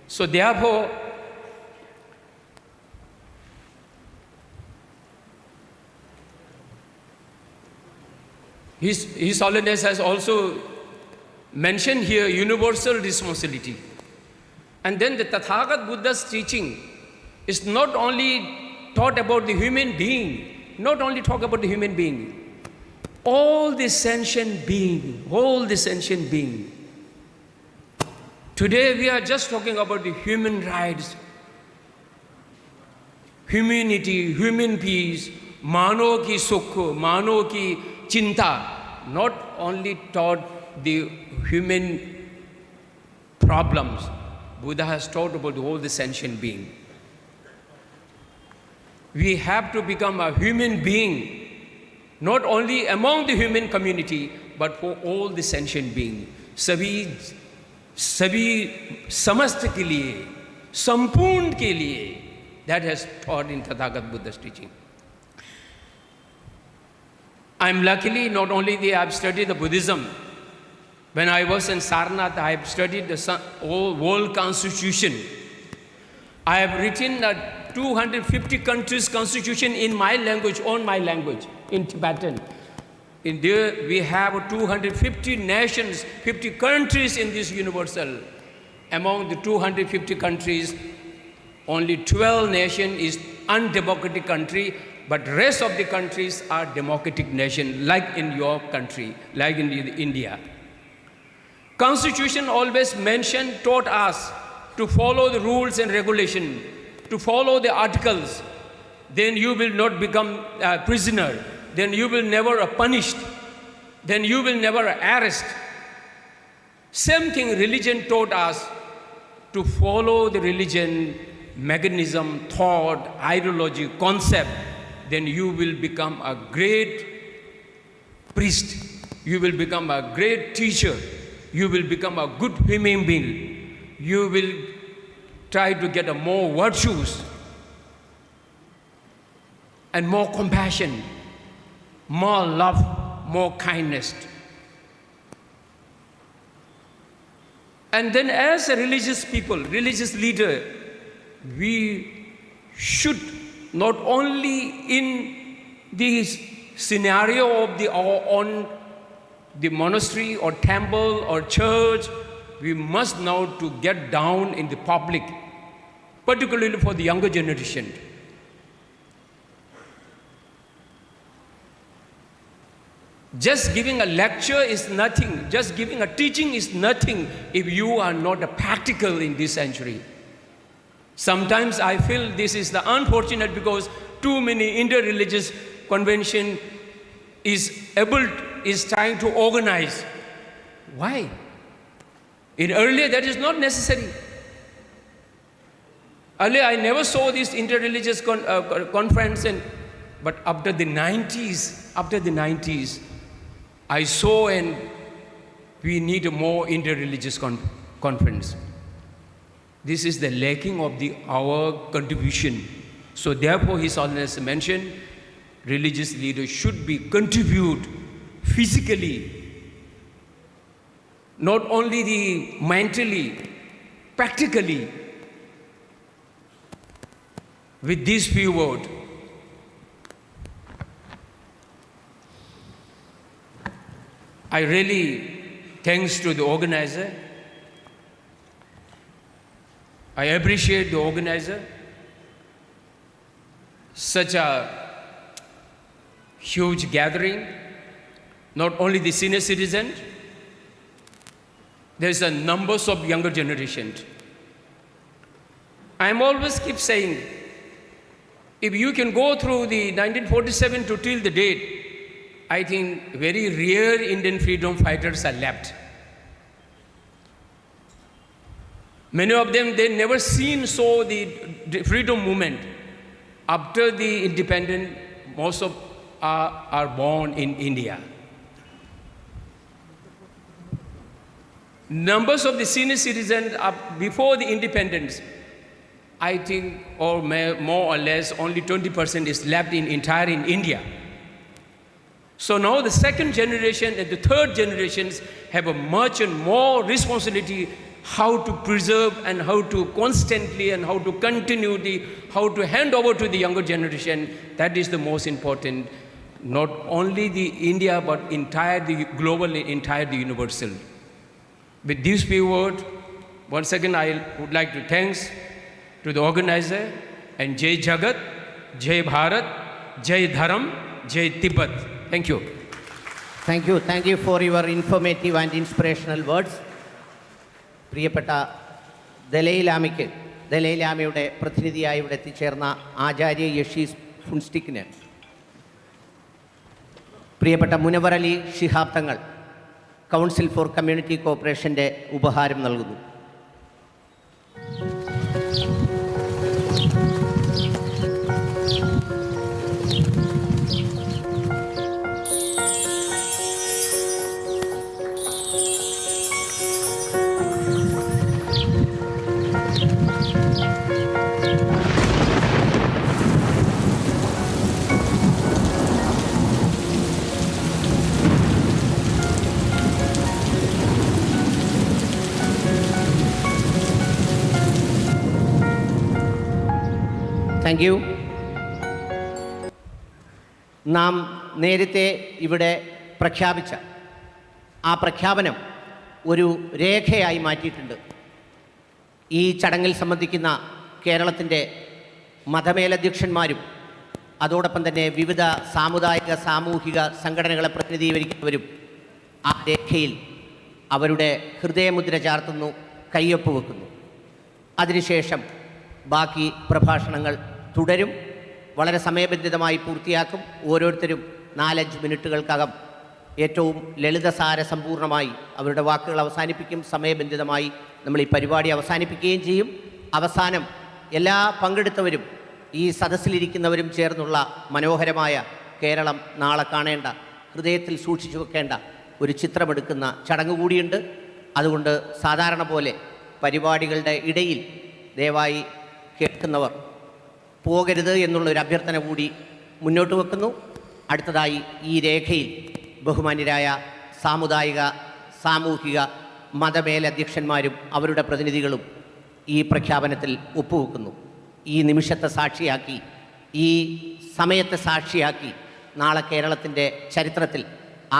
So therefore, His Holiness has also mentioned here universal responsibility. And then the Tathagat Buddha's teaching is not only taught about the human being, not only talk about the human being, all the sentient being. Today we are just talking about the human rights. humanity, human peace, mano ki sukh, mano ki chinta, not only taught the human problems. Buddha has taught about all the sentient being. We have to become a human being, not only among the human community, but for all the sentient being. सभी समस्त के लिए, संपूर्ण के लिए, that has taught in Tathagata Buddha's teaching. I'm luckily not only I've studied the Buddhism. When I was in Sarnath, I have studied the whole world constitution. I have written a 250 countries constitution in my language, on my language, in Tibetan. In there, we have 250 nations, 50 countries in this universal. Among the 250 countries, only 12 nations is undemocratic country, but rest of the countries are democratic nation, like in your country, like in India. Constitution always taught us to follow the rules and regulation, to follow the articles. Then you will not become a prisoner. Then you will never be punished. Then you will never arrest. Same thing religion taught us, to follow the religion, mechanism, thought, ideology, concept. Then you will become a great priest. You will become a great teacher. You will become a good human being. You will try to get more virtues and more compassion, more love, more kindness. And then as a religious people, religious leader, we should not only in the scenario of on the monastery or temple or church, we must now to get down in the public, particularly for the younger generation. Just giving a lecture is nothing. Just giving a teaching is nothing if you are not a practical in this century. Sometimes I feel this is the unfortunate because too many inter-religious convention is trying to organize. Why? In earlier that is not necessary. Earlier I never saw this inter-religious conference, but after the 90s, I saw, and we need a more inter-religious conference. This is the lacking of our contribution. So therefore, His Holiness mentioned, religious leaders should be contribute physically, not only the mentally, practically. With these few words, I really thanks to the organizer. I appreciate the organizer. Such a huge gathering, not only the senior citizens, there's a numbers of younger generations. I'm always keep saying, if you can go through the 1947 to till the date, I think very rare Indian freedom fighters are left. Many of them, they never saw the freedom movement. After the independence, most of are born in India. Numbers of the senior citizens before the independence, I think, or more or less, only 20% is left in India. So now the second generation and the third generations have a much and more responsibility how to preserve and how to constantly and how to continue how to hand over to the younger generation. That is the most important, not only the India, but entire the global, entire the universal. With these few words, once again I would like to thanks to the organizer, and Jai Jagat, Jai Bharat, Jai Dharam, Jai Tibet. Thank you. Thank you for your informative and inspirational words. പ്രിയപ്പെട്ട Dalai ലാമയ്ക്ക് ദലൈലാമയുടെ പ്രതിനിധിയായി ഇവിടെ എത്തിച്ചേർന്ന ആചാര്യ യഷീസ് ഫുൺസ്റ്റിക്കിന് പ്രിയപ്പെട്ട മുനവർ അലി ശിഹാബ് തങ്ങൾ council for community കോർപ്പറേഷൻ്റെ ഉപഹാരം നൽകുന്നു. Thank you. നാം നേരത്തെ ഇവിടെ പ്രഖ്യാപിച്ച ആ പ്രഖ്യാപനം ഒരു രേഖയായി മാറ്റിയിട്ടുണ്ട്. ഈ ചടങ്ങിൽ സംബന്ധിക്കുന്ന കേരളത്തിൻ്റെ മതമേലധ്യക്ഷന്മാരും അതോടൊപ്പം തന്നെ വിവിധ സാമുദായിക സാമൂഹിക സംഘടനകളെ പ്രതിനിധീകരിക്കുന്നവരും ആ രേഖയിൽ അവരുടെ ഹൃദയമുദ്ര ചാർത്തുന്നു, കയ്യൊപ്പ് വെക്കുന്നു. അതിനുശേഷം ബാക്കി പ്രഭാഷണങ്ങൾ തുടരും. വളരെ സമയബന്ധിതമായി പൂർത്തിയാക്കും. ഓരോരുത്തരും 4-5 മിനിറ്റുകൾക്കകം ഏറ്റവും ലളിതസാര സമ്പൂർണ്ണമായി അവരുടെ വാക്കുകൾ അവസാനിപ്പിക്കും. സമയബന്ധിതമായി നമ്മൾ ഈ പരിപാടി അവസാനിപ്പിക്കുകയും ചെയ്യും. അവസാനം എല്ലാ പങ്കെടുത്തവരും ഈ സദസ്സിലിരിക്കുന്നവരും ചേർന്നുള്ള മനോഹരമായ കേരളം നാളെ കാണേണ്ട, ഹൃദയത്തിൽ സൂക്ഷിച്ചു വെക്കേണ്ട ഒരു ചിത്രമെടുക്കുന്ന ചടങ്ങ് കൂടിയുണ്ട്. അതുകൊണ്ട് സാധാരണ പോലെ പരിപാടികളുടെ ഇടയിൽ ദയവായി കേൾക്കുന്നവർ പോകരുത് എന്നുള്ളൊരു അഭ്യർത്ഥന കൂടി മുന്നോട്ട് വെക്കുന്നു. അടുത്തതായി ഈ രേഖയിൽ ബഹുമാന്യരായ സാമുദായിക സാമൂഹിക മതമേലധ്യക്ഷന്മാരും അവരുടെ പ്രതിനിധികളും ഈ പ്രഖ്യാപനത്തിൽ ഒപ്പുവെക്കുന്നു. ഈ നിമിഷത്തെ സാക്ഷിയാക്കി, ഈ സമയത്തെ സാക്ഷിയാക്കി നാളെ കേരളത്തിൻ്റെ ചരിത്രത്തിൽ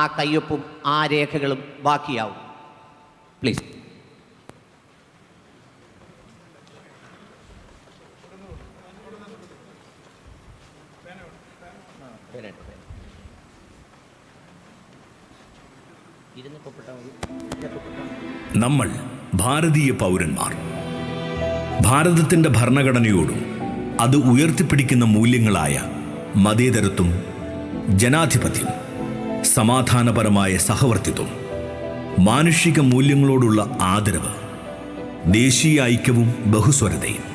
ആ കയ്യൊപ്പും ആ രേഖകളും ബാക്കിയാവും. പ്ലീസ്. നമ്മൾ ഭാരതീയ പൗരന്മാർ ഭാരതത്തിൻ്റെ ഭരണഘടനയോടും അത് ഉയർത്തിപ്പിടിക്കുന്ന മൂല്യങ്ങളായ മതേതരത്വം, ജനാധിപത്യം, സമാധാനപരമായ സഹവർത്തിത്വം, മാനുഷിക മൂല്യങ്ങളോടുള്ള ആദരവ്, ദേശീയ ഐക്യവും ബഹുസ്വരതയും,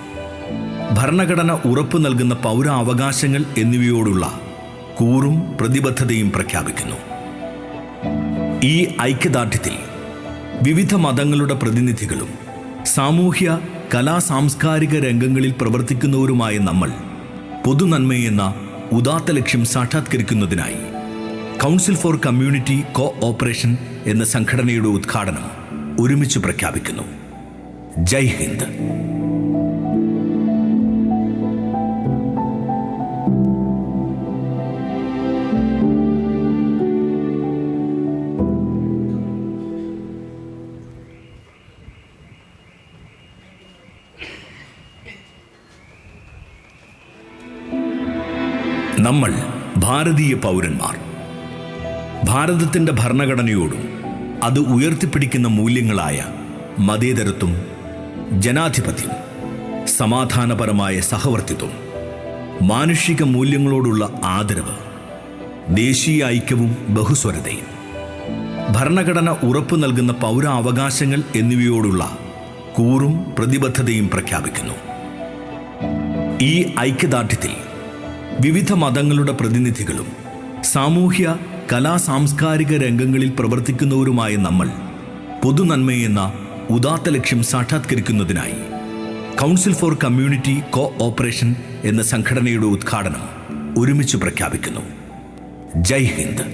ഭരണഘടന ഉറപ്പു നൽകുന്ന പൗരാവകാശങ്ങൾ എന്നിവയോടുള്ള കൂറും പ്രതിബദ്ധതയും പ്രഖ്യാപിക്കുന്നു. ഈ ഐക്യദാർഢ്യത്തിൽ വിവിധ മതങ്ങളുടെ പ്രതിനിധികളും സാമൂഹ്യ കലാ സാംസ്കാരിക രംഗങ്ങളിൽ പ്രവർത്തിക്കുന്നവരുമായ നമ്മൾ പൊതുനന്മയെന്ന ഉദാത്ത ലക്ഷ്യം സാക്ഷാത്കരിക്കുന്നതിനായി council for community cooperation എന്ന സംഘടനയുടെ ഉദ്ഘാടനം ഒരുമിച്ച് പ്രഖ്യാപിക്കുന്നു. ജയ് ഹിന്ദ്. നമ്മൾ ഭാരതീയ പൗരന്മാർ ഭാരതത്തിൻ്റെ ഭരണഘടനയോടും അത് ഉയർത്തിപ്പിടിക്കുന്ന മൂല്യങ്ങളായ മതേതരത്വം, ജനാധിപത്യം, സമാധാനപരമായ സഹവർത്തിത്വം, മാനുഷിക മൂല്യങ്ങളോടുള്ള ആദരവ്, ദേശീയ ഐക്യവും ബഹുസ്വരതയും, ഭരണഘടന ഉറപ്പു നൽകുന്ന പൗരാവകാശങ്ങൾ എന്നിവയോടുള്ള കൂറും പ്രതിബദ്ധതയും പ്രഖ്യാപിക്കുന്നു. ഈ ഐക്യദാർഢ്യത്തിൽ വിവിധ മതങ്ങളുടെ പ്രതിനിധികളും സാമൂഹ്യ കലാ സാംസ്കാരിക രംഗങ്ങളിൽ പ്രവർത്തിക്കുന്നവരുമായ നമ്മൾ പൊതുനന്മയെന്ന ഉദാത്ത ലക്ഷ്യം സാക്ഷാത്കരിക്കുന്നതിനായി council for community cooperation എന്ന സംഘടനയുടെ ഉദ്ഘാടനം ഒരുമിച്ച് പ്രഖ്യാപിക്കുന്നു. ജയ് ഹിന്ദ്.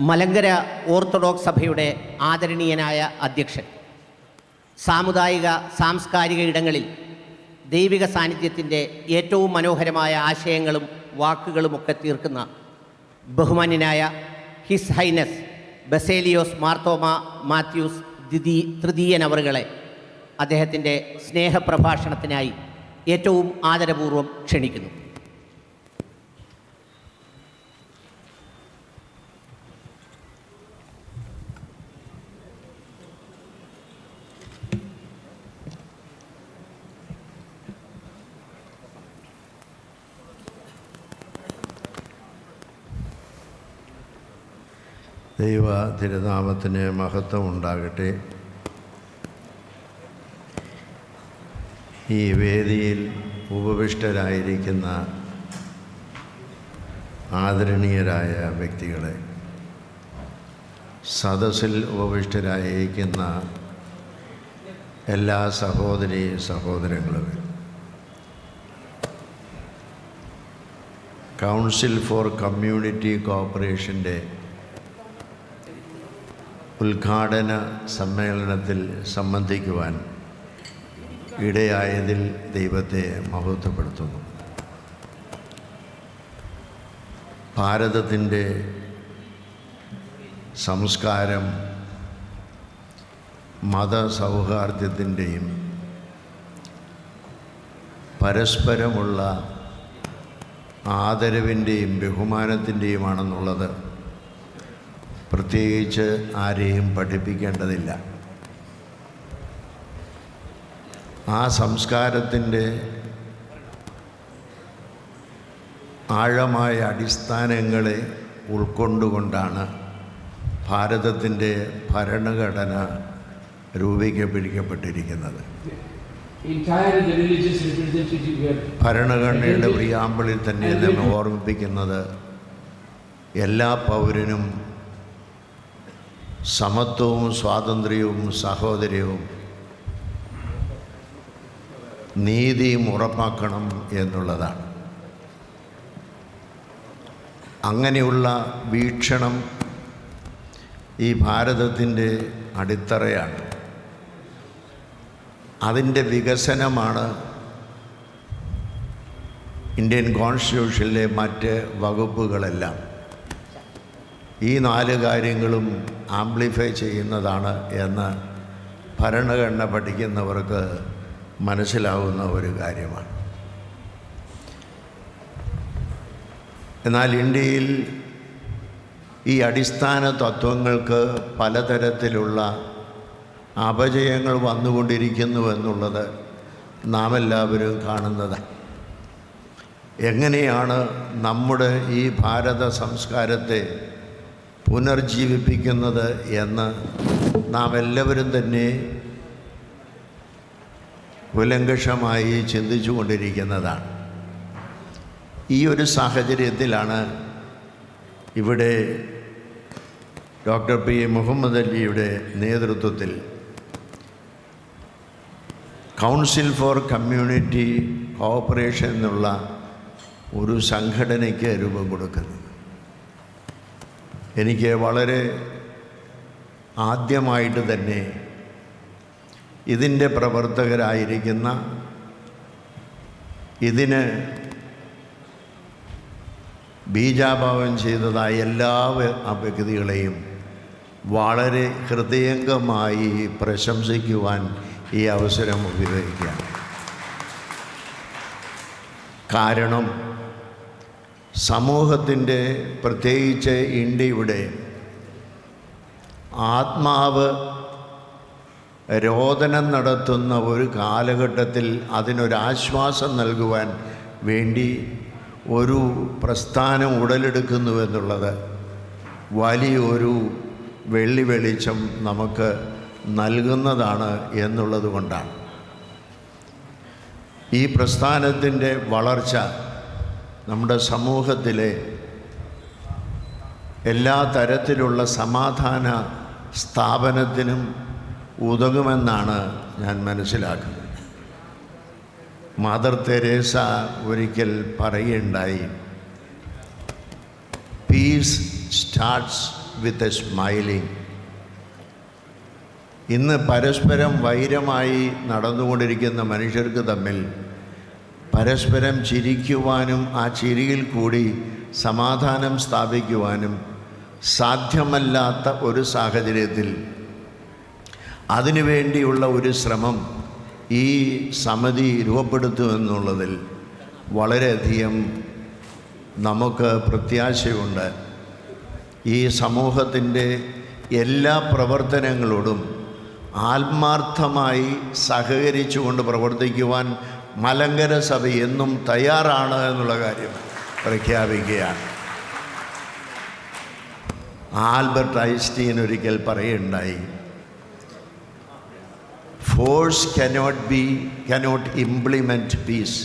മലങ്കര ഓർത്തഡോക്സ് സഭയുടെ ആദരണീയനായ അധ്യക്ഷൻ, സാമുദായിക സാംസ്കാരിക ഇടങ്ങളിൽ ദൈവിക സാന്നിധ്യത്തിൻ്റെ ഏറ്റവും മനോഹരമായ ആശയങ്ങളും വാക്കുകളുമൊക്കെ തീർക്കുന്ന ബഹുമാന്യനായ ഹിസ് ഹൈനസ് ബസേലിയോസ് മാർത്തോമ മാത്യൂസ് തൃതീയൻ അവറുകളെ അദ്ദേഹത്തിൻ്റെ സ്നേഹപ്രഭാഷണത്തിനായി ഏറ്റവും ആദരപൂർവ്വം ക്ഷണിക്കുന്നു. ദൈവ തിരുനാമത്തിന് മഹത്വം ഉണ്ടാകട്ടെ. ഈ വേദിയിൽ ഉപവിഷ്ടരായിരിക്കുന്ന ആദരണീയരായ വ്യക്തികളെ, സദസ്സിൽ ഉപവിഷ്ടരായിരിക്കുന്ന എല്ലാ സഹോദരി സഹോദരങ്ങളും, കൗൺസിൽ ഫോർ കമ്മ്യൂണിറ്റി കോർപ്പറേഷൻ്റെ ഉദ്ഘാടന സമ്മേളനത്തിൽ സംബന്ധിക്കുവാൻ ഇടയായതിൽ ദൈവത്തെ മഹത്വപ്പെടുത്തുന്നു. ഭാരതത്തിൻ്റെ സംസ്കാരം മതസൗഹാർദ്ദത്തിൻ്റെയും പരസ്പരമുള്ള ആദരവിൻ്റെയും ബഹുമാനത്തിൻ്റെയുമാണെന്നുള്ളത് പ്രത്യേകിച്ച് ആരെയും പഠിപ്പിക്കേണ്ടതില്ല. ആ സംസ്കാരത്തിൻ്റെ ആഴമായ അടിസ്ഥാനങ്ങളെ ഉൾക്കൊണ്ടുകൊണ്ടാണ് ഭാരതത്തിൻ്റെ ഭരണഘടന രൂപീകരിക്കപ്പെട്ടിരിക്കുന്നത്. ഭരണഘടനയുടെ പ്രിയാമ്പിളിൽ തന്നെ നമ്മെ ഓർമ്മിപ്പിക്കുന്നത് എല്ലാ പൗരനും സമത്വവും സ്വാതന്ത്ര്യവും സാഹോദര്യവും നീതിയും ഉറപ്പാക്കണം എന്നുള്ളതാണ്. അങ്ങനെയുള്ള വീക്ഷണം ഈ ഭാരതത്തിൻ്റെ അടിത്തറയാണ്. അതിൻ്റെ വികസനമാണ് ഇന്ത്യൻ കോൺസ്റ്റിറ്റ്യൂഷനിലെ മറ്റ് വകുപ്പുകളെല്ലാം. ഈ 4 കാര്യങ്ങളും ആംപ്ലിഫൈ ചെയ്യുന്നതാണ് എന്ന് ഭരണഘടന പഠിക്കുന്നവർക്ക് മനസ്സിലാവുന്ന ഒരു കാര്യമാണ്. എന്നാൽ ഇന്ത്യയിൽ ഈ അടിസ്ഥാന തത്വങ്ങൾക്ക് പലതരത്തിലുള്ള അപജയങ്ങൾ വന്നുകൊണ്ടിരിക്കുന്നു എന്നുള്ളത് നാം എല്ലാവരും കാണുന്നതാണ്. എങ്ങനെയാണ് നമ്മുടെ ഈ ഭാരത സംസ്കാരത്തെ പുനർജീവിപ്പിക്കുന്നത് എന്ന് നാം എല്ലാവരും തന്നെ ഉലങ്കഷമായി ചിന്തിച്ചു കൊണ്ടിരിക്കുന്നതാണ്. ഈ ഒരു സാഹചര്യത്തിലാണ് ഇവിടെ ഡോക്ടർ പി മുഹമ്മദ് അലിയുടെ നേതൃത്വത്തിൽ കൗൺസിൽ ഫോർ കമ്മ്യൂണിറ്റി കോർപ്പറേഷൻ എന്നുള്ള ഒരു സംഘടനയ്ക്ക് രൂപം കൊടുക്കുന്നത്. എനിക്ക് വളരെ ആദ്യമായിട്ട് തന്നെ ഇതിൻ്റെ പ്രവർത്തകരായിരിക്കുന്ന, ഇതിന് ബീജാഭാവം ചെയ്തതായ എല്ലാ വ്യക്തികളെയും വളരെ ഹൃദയംഗമായി പ്രശംസിക്കുവാൻ ഈ അവസരം ഉപയോഗിക്കുകയാണ്. കാരണം സമൂഹത്തിൻ്റെ, പ്രത്യേകിച്ച് ഇന്ത്യയുടെ ആത്മാവ് രോദനം നടത്തുന്ന ഒരു കാലഘട്ടത്തിൽ അതിനൊരാശ്വാസം നൽകുവാൻ വേണ്ടി ഒരു പ്രസ്ഥാനം ഉടലെടുക്കുന്നുവെന്നുള്ളത് വലിയൊരു വെള്ളിവെളിച്ചം നമുക്ക് നൽകുന്നതാണ് എന്നുള്ളത് കൊണ്ടാണ്. ഈ പ്രസ്ഥാനത്തിൻ്റെ വളർച്ച നമ്മുടെ സമൂഹത്തിലെ എല്ലാ തരത്തിലുള്ള സമാധാന സ്ഥാപനത്തിനും ഉതകുമെന്നാണ് ഞാൻ മനസ്സിലാക്കുന്നത്. മദർ തെരേസ ഒരിക്കൽ പറയുകയുണ്ടായി, peace starts with a smiling. ഇന്ന് പരസ്പരം വൈരമായി നടന്നുകൊണ്ടിരിക്കുന്ന മനുഷ്യർക്ക് തമ്മിൽ പരസ്പരം ചിരിക്കുവാനും ആ ചിരിയിൽ കൂടി സമാധാനം സ്ഥാപിക്കുവാനും സാധ്യമല്ലാത്ത ഒരു സാഹചര്യത്തിൽ അതിനുവേണ്ടിയുള്ള ഒരു ശ്രമം ഈ സമിതി രൂപപ്പെടുത്തുമെന്നുള്ളതിൽ വളരെയധികം നമുക്ക് പ്രത്യാശയുണ്ട്. ഈ സമൂഹത്തിൻ്റെ എല്ലാ പ്രവർത്തനങ്ങളോടും ആത്മാർത്ഥമായി സഹകരിച്ചുകൊണ്ട് പ്രവർത്തിക്കുവാൻ മലങ്കര സഭ എന്നും തയ്യാറാണ് എന്നുള്ള കാര്യം പ്രഖ്യാപിക്കുകയാണ്. ആൽബർട്ട് ഐൻസ്റ്റീൻ ഒരിക്കൽ പറയുകയുണ്ടായി, force cannot implement peace,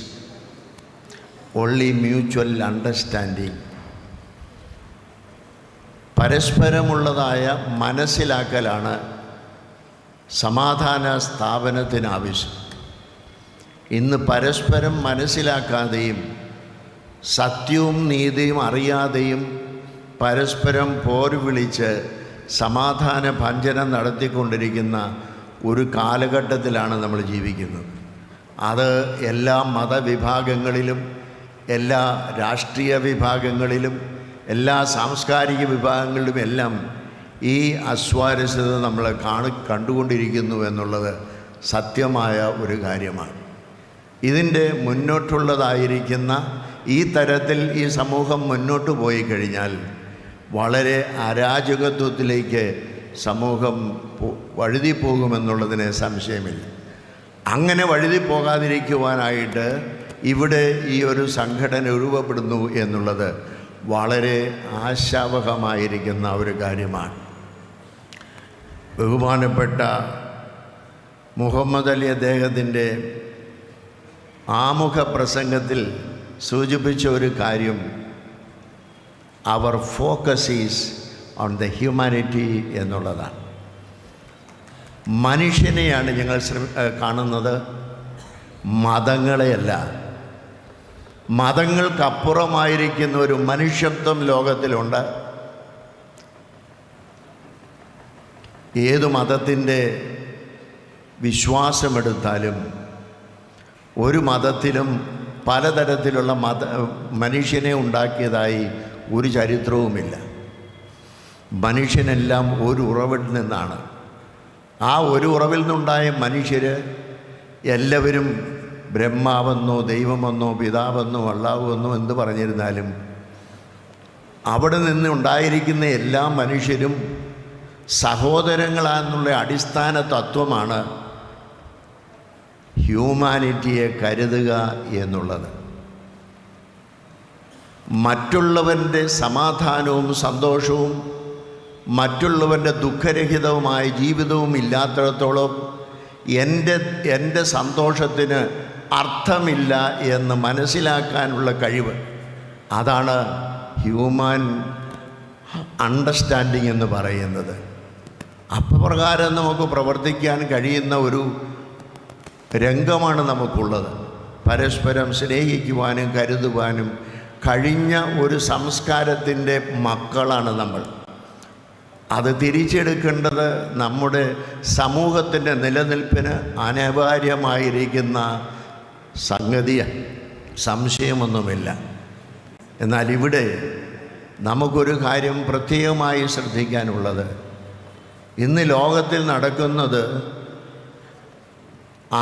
only mutual understanding. പരസ്പരമുള്ളതായ മനസ്സിലാക്കലാണ് സമാധാന സ്ഥാപനത്തിനാവശ്യം. ഇന്ന് പരസ്പരം മനസ്സിലാക്കാതെയും സത്യവും നീതിയും അറിയാതെയും പരസ്പരം പോർവിളിച്ച് സമാധാന ഭഞ്ജനം നടത്തിക്കൊണ്ടിരിക്കുന്ന ഒരു കാലഘട്ടത്തിലാണ് നമ്മൾ ജീവിക്കുന്നത്. അത് എല്ലാ മതവിഭാഗങ്ങളിലും, എല്ലാ രാഷ്ട്രീയ വിഭാഗങ്ങളിലും, എല്ലാ സാംസ്കാരിക വിഭാഗങ്ങളിലും എല്ലാം ഈ അസ്വാരസ്യത നമ്മൾ കണ്ടുകൊണ്ടിരിക്കുന്നു എന്നുള്ളത് സത്യമായ ഒരു കാര്യമാണ്. ഇതിൻ്റെ മുന്നോട്ടുള്ളതായിരിക്കുന്ന ഈ തരത്തിൽ ഈ സമൂഹം മുന്നോട്ട് പോയി കഴിഞ്ഞാൽ വളരെ അരാജകത്വത്തിലേക്ക് സമൂഹം വഴുതി പോകുമെന്നുള്ളതിന് സംശയമില്ല. അങ്ങനെ വഴുതി പോകാതിരിക്കുവാനായിട്ട് ഇവിടെ ഈ ഒരു സംഘടന രൂപപ്പെടുന്നു എന്നുള്ളത് വളരെ ആശാവഹമായിരിക്കുന്ന ഒരു കാര്യമാണ്. ബഹുമാനപ്പെട്ട മുഹമ്മദ് അലി അദ്ദേഹത്തിൻ്റെ ആമുഖ പ്രസംഗത്തിൽ സൂചിപ്പിച്ച ഒരു കാര്യം, അവർ focus is on the humanity എന്നുള്ളതാണ്. മനുഷ്യനെയാണ് ഞങ്ങൾ കാണുന്നത്, മതങ്ങളെയല്ല. മതങ്ങൾക്കപ്പുറമായിരിക്കുന്ന ഒരു മനുഷ്യത്വം ലോകത്തിലുണ്ട്. ഏതു മതത്തിൻ്റെ വിശ്വാസമെടുത്താലും ഒരു മതത്തിലും പലതരത്തിലുള്ള മനുഷ്യനെ ഉണ്ടാക്കിയതായി ഒരു ചരിത്രവുമില്ല. മനുഷ്യനെല്ലാം ഒരു ഉറവിൽ നിന്നാണ്. ആ ഒരു ഉറവിൽ നിന്നുണ്ടായ മനുഷ്യർ എല്ലാവരും ബ്രഹ്മാവെന്നോ ദൈവമെന്നോ പിതാവെന്നോ അള്ളാഹുവെന്നോ എന്ത് പറഞ്ഞിരുന്നാലും അവിടെ നിന്ന് ഉണ്ടായിരിക്കുന്ന എല്ലാ മനുഷ്യരും സഹോദരങ്ങളാണെന്നുള്ള അടിസ്ഥാന തത്വമാണ് ഹ്യൂമാനിറ്റിയെ കരുതുക എന്നുള്ളത്. മറ്റുള്ളവൻ്റെ സമാധാനവും സന്തോഷവും മറ്റുള്ളവൻ്റെ ദുഃഖരഹിതവുമായ ജീവിതവും ഇല്ലാത്തിടത്തോളം എൻ്റെ സന്തോഷത്തിന് അർത്ഥമില്ല എന്ന് മനസ്സിലാക്കാനുള്ള കഴിവ്, അതാണ് ഹ്യൂമൻ അണ്ടർസ്റ്റാൻഡിങ് എന്ന് പറയുന്നത്. അപ്രകാരം നമുക്ക് പ്രവർത്തിക്കാൻ കഴിയുന്ന ഒരു രംഗമാണ് നമുക്കുള്ളത്. പരസ്പരം സ്നേഹിക്കുവാനും കരുതുവാനും കഴിഞ്ഞ ഒരു സംസ്കാരത്തിൻ്റെ മക്കളാണ് നമ്മൾ. അത് തിരിച്ചെടുക്കേണ്ടത് നമ്മുടെ സമൂഹത്തിൻ്റെ നിലനിൽപ്പിന് അനിവാര്യമായിരിക്കുന്ന സംഗതിയാണ്, സംശയമൊന്നുമില്ല. എന്നാൽ ഇവിടെ നമുക്കൊരു കാര്യം പ്രത്യേകമായി ശ്രദ്ധിക്കാനുള്ളത്, ഇന്ന് ലോകത്തിൽ നടക്കുന്നത്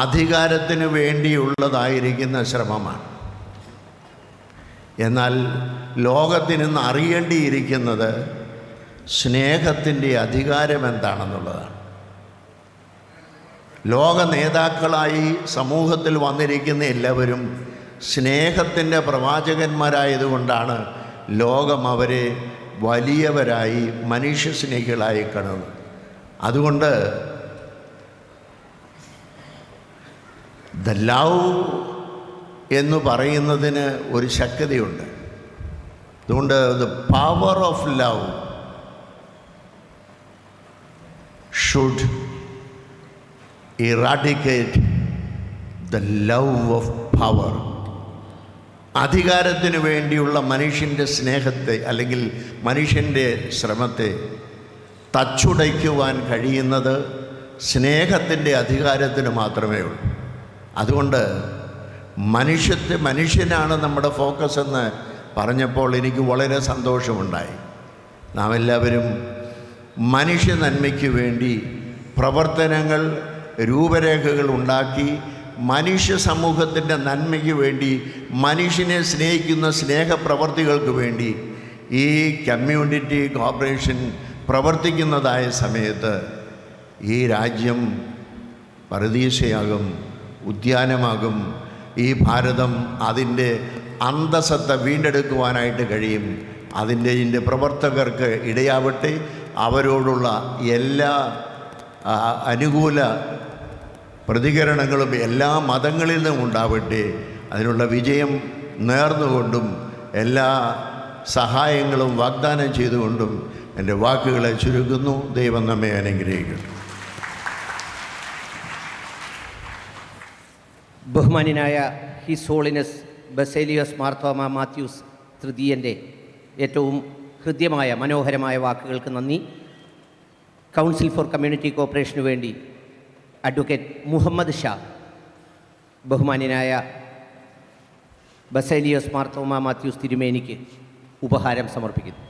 അധികാരത്തിന് വേണ്ടിയുള്ളതായിരിക്കുന്ന ശ്രമമാണ്. എന്നാൽ ലോകത്തിനിന്ന് അറിയേണ്ടിയിരിക്കുന്നത് സ്നേഹത്തിൻ്റെ അധികാരം എന്താണെന്നുള്ളതാണ്. ലോക നേതാക്കളായി സമൂഹത്തിൽ വന്നിരിക്കുന്ന എല്ലാവരും സ്നേഹത്തിൻ്റെ പ്രവാചകന്മാരായതുകൊണ്ടാണ് ലോകം അവരെ വലിയവരായി മനുഷ്യസ്നേഹികളായി കാണുന്നത്. അതുകൊണ്ട് ദ ലവ് എന്ന് പറയുന്നതിന് ഒരു ശക്തിയുണ്ട്. അതുകൊണ്ട് the power of love should eradicate the love of power. അധികാരത്തിന് വേണ്ടിയുള്ള മനുഷ്യൻ്റെ സ്നേഹത്തെ അല്ലെങ്കിൽ മനുഷ്യൻ്റെ ശ്രമത്തെ തച്ചുടയ്ക്കുവാൻ കഴിയുന്നത് സ്നേഹത്തിൻ്റെ അധികാരത്തിന് മാത്രമേ ഉള്ളൂ. അതുകൊണ്ട് മനുഷ്യനാണ് നമ്മുടെ ഫോക്കസ് എന്ന് പറഞ്ഞപ്പോൾ എനിക്ക് വളരെ സന്തോഷമുണ്ടായി. നാം എല്ലാവരും മനുഷ്യ നന്മയ്ക്ക് വേണ്ടി പ്രവർത്തനങ്ങൾ, രൂപരേഖകൾ ഉണ്ടാക്കി മനുഷ്യ സമൂഹത്തിൻ്റെ നന്മയ്ക്ക് വേണ്ടി, മനുഷ്യനെ സ്നേഹിക്കുന്ന സ്നേഹപ്രവർത്തികൾക്ക് വേണ്ടി ഈ കമ്മ്യൂണിറ്റി കോർപ്പറേഷൻ പ്രവർത്തിക്കുന്നതായ സമയത്ത് ഈ രാജ്യം പരദീസയാകും, ഉദ്യാനമാകും. ഈ ഭാരതം അതിൻ്റെ അന്തസത്ത വീണ്ടെടുക്കുവാനായിട്ട് കഴിയും. ഇതിൻ്റെ പ്രവർത്തകർക്ക് ഇടയാവട്ടെ. അവരോടുള്ള എല്ലാ അനുകൂല പ്രതികരണങ്ങളും എല്ലാ മതങ്ങളിൽ നിന്നും ഉണ്ടാവട്ടെ. അതിനുള്ള വിജയം നേർന്നുകൊണ്ടും എല്ലാ സഹായങ്ങളും വാഗ്ദാനം ചെയ്തുകൊണ്ടും എൻ്റെ വാക്കുകളെ ചുരുക്കുന്നു. ദൈവം നമ്മെ അനുഗ്രഹിക്കട്ടെ. ബഹുമാന്യനായ ഹിസ് ഹോളിനസ് ബസേലിയോസ് മാർത്തോമ മാത്യൂസ് തൃതീയൻ്റെ ഏറ്റവും ഹൃദ്യമായ മനോഹരമായ വാക്കുകൾക്ക് നന്ദി. കൗൺസിൽ ഫോർ കമ്മ്യൂണിറ്റി കോർപ്പറേഷനു വേണ്ടി അഡ്വക്കേറ്റ് മുഹമ്മദ് ഷാ ബഹുമാന്യനായ ബസേലിയോസ് മാർത്തോമ മാത്യൂസ് തിരുമേനിക്ക് ഉപഹാരം സമർപ്പിക്കുന്നു.